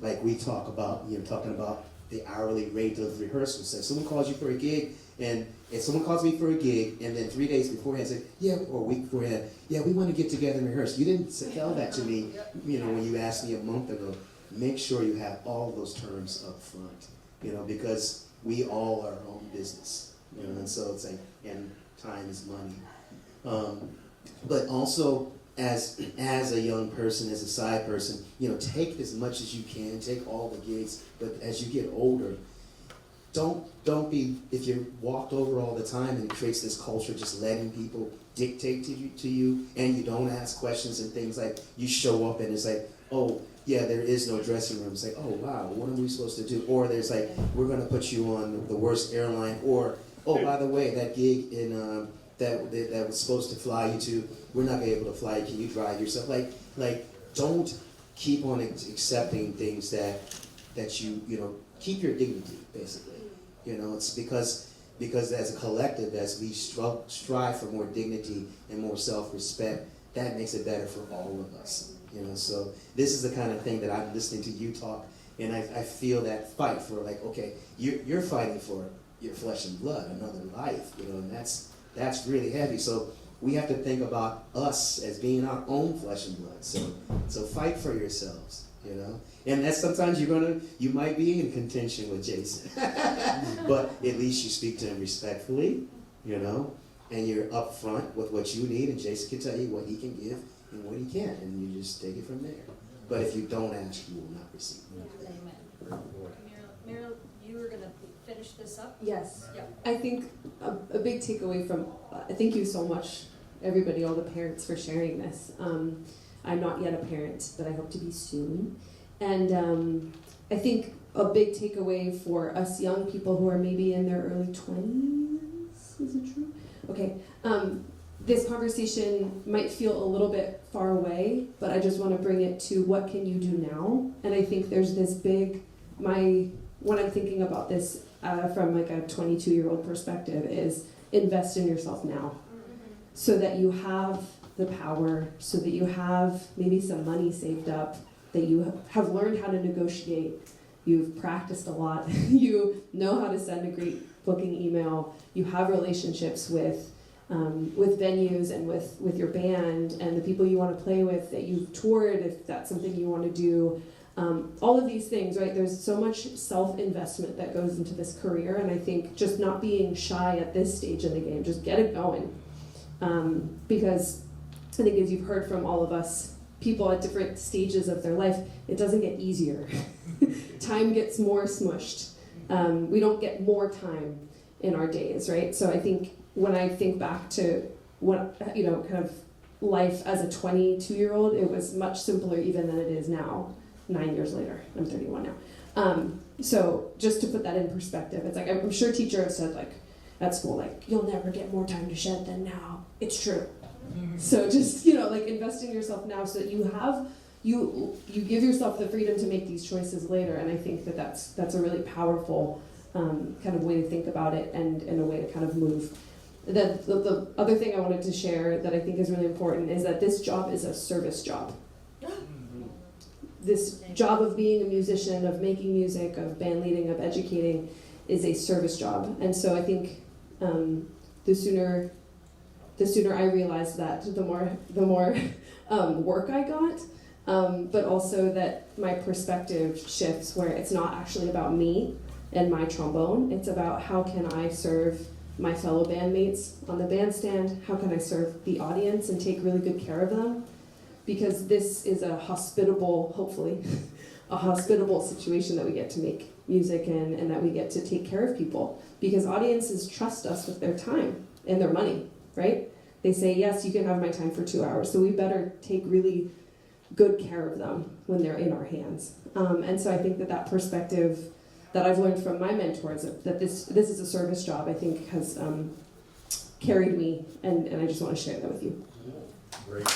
Like we talk about, talking about the hourly rate of rehearsal. So if someone calls you for a gig, and if someone calls me for a gig, and then 3 days beforehand say, or a week beforehand, we want to get together and rehearse. You didn't tell that to me, when you asked me a month ago. Make sure you have all those terms up front, because we all are our own business, and so it's like, and time is money. But also, as a young person, as a side person, take as much as you can, take all the gigs, but as you get older, don't be, if you're walked over all the time and it creates this culture just letting people dictate to you, and you don't ask questions and things, like you show up and it's like, oh, yeah, there is no dressing room. It's like, oh, wow, what are we supposed to do? Or there's like, we're going to put you on the worst airline. Or, oh, by the way, that gig in that was supposed to fly you to, we're not going to be able to fly you. Can you drive yourself? Like, don't keep on accepting things that you keep your dignity, basically. It's because as a collective, as we strive for more dignity and more self-respect, that makes it better for all of us. So this is the kind of thing that I'm listening to you talk, and I feel that fight for, like, okay, you're fighting for your flesh and blood, another life, and that's really heavy. So we have to think about us as being our own flesh and blood. So fight for yourselves, and that's sometimes you might be in contention with Jason, but at least you speak to him respectfully, and you're upfront with what you need, and Jason can tell you what he can give and what he can't, and you just take it from there. But if you don't ask, you will not receive.
Amen. Meryl, you were going to finish this up?
Yes.
Yep.
I think a big takeaway from, thank you so much everybody, all the parents for sharing this. I'm not yet a parent, but I hope to be soon. And I think a big takeaway for us young people who are maybe in their early 20s, is it true? Okay, this conversation might feel a little bit far away, but I just want to bring it to what can you do now? And I think there's this big, when I'm thinking about this from like a 22-year-old perspective is invest in yourself now so that you have the power, so that you have maybe some money saved up, that you have learned how to negotiate, you've practiced a lot, you know how to send a great booking email, you have relationships with venues and with your band and the people you want to play with, that you've toured if that's something you want to do. All of these things, right? There's so much self-investment that goes into this career, and I think just not being shy at this stage in the game, just get it going. Because I think as you've heard from all of us, people at different stages of their life, it doesn't get easier. Time gets more smushed. We don't get more time in our days, right? So I think when I think back to what, kind of life as a 22-year-old, it was much simpler even than it is now, 9 years later. I'm 31 now. So just to put that in perspective, it's like, I'm sure teachers have said, like, at school, like, you'll never get more time to shed than now. It's true. So just, like, invest in yourself now so that you give yourself the freedom to make these choices later. And I think that's a really powerful kind of way to think about it and a way to kind of move. The other thing I wanted to share that I think is really important is that this job is a service job. This job of being a musician, of making music, of band leading, of educating is a service job. And so I think the sooner I realized that, the more work I got, but also that my perspective shifts where it's not actually about me and my trombone. It's about how can I serve my fellow bandmates on the bandstand, how can I serve the audience and take really good care of them? Because this is a hospitable, hopefully, a hospitable situation that we get to make music in and that we get to take care of people. Because audiences trust us with their time and their money, right? They say, yes, you can have my time for 2 hours, so we better take really good care of them when they're in our hands. And so I think that perspective that I've learned from my mentors, that this is a service job, I think has carried me, and I just want to share that with you.
Great.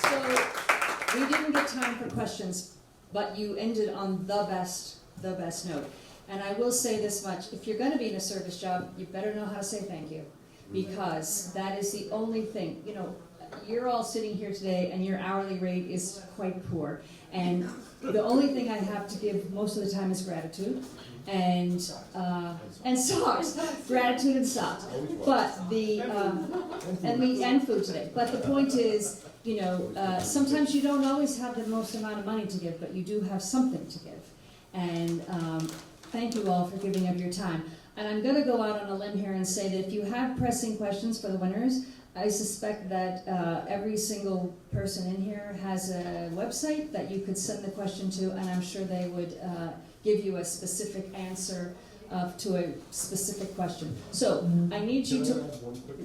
So we didn't get time for questions, but you ended on the best note. And I will say this much, if you're going to be in a service job, you better know how to say thank you, because that is the only thing. You're all sitting here today and your hourly rate is quite poor. And the only thing I have to give most of the time is gratitude and socks, gratitude and socks. But and food today. But the point is, sometimes you don't always have the most amount of money to give, but you do have something to give. And thank you all for giving of your time. And I'm going to go out on a limb here and say that if you have pressing questions for the winners, I suspect that every single person in here has a website that you could send the question to, and I'm sure they would give you a specific answer to a specific question. So I need you to,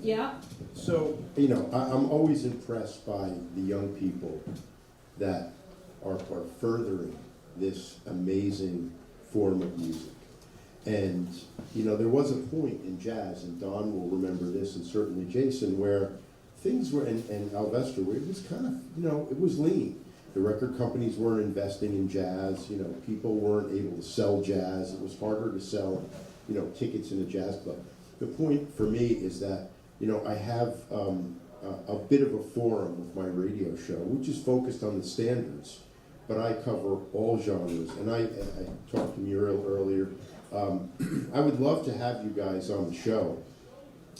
yeah?
So, I'm always impressed by the young people that are furthering this amazing form of music. And, there was a point in jazz, and Don will remember this, and certainly Jason, where things were, and Alvester, where it was kind of, it was lean. The record companies weren't investing in jazz, people weren't able to sell jazz. It was harder to sell, tickets in a jazz club. The point for me is that, I have a bit of a forum with my radio show, which is focused on the standards, but I cover all genres. And I talked to Muriel earlier. I would love to have you guys on the show.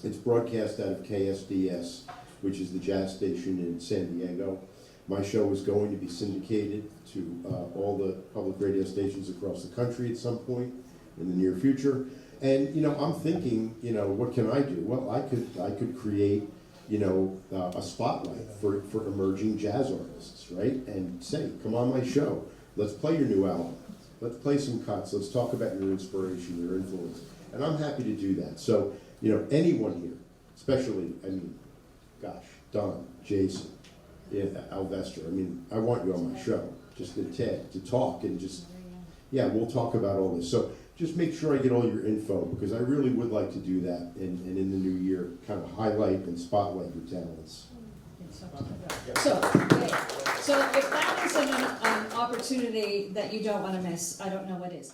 It's broadcast out of KSDS, which is the jazz station in San Diego. My show is going to be syndicated to all the public radio stations across the country at some point in the near future. And I'm thinking, what can I do? Well, I could create, a spotlight for emerging jazz artists, right? And say, come on my show. Let's play your new album. Let's play some cuts. Let's talk about your inspiration, your influence. And I'm happy to do that. So, anyone here especially, I mean, gosh, Don, Jason, Alvester. I mean, I want you on my show, just and Ted, to talk and just, yeah, we'll talk about all this. So just make sure I get all your info, because I really would like to do that, and in the new year, kind of highlight and spotlight your talents.
So if that is an opportunity that you don't want to miss, I don't know what is.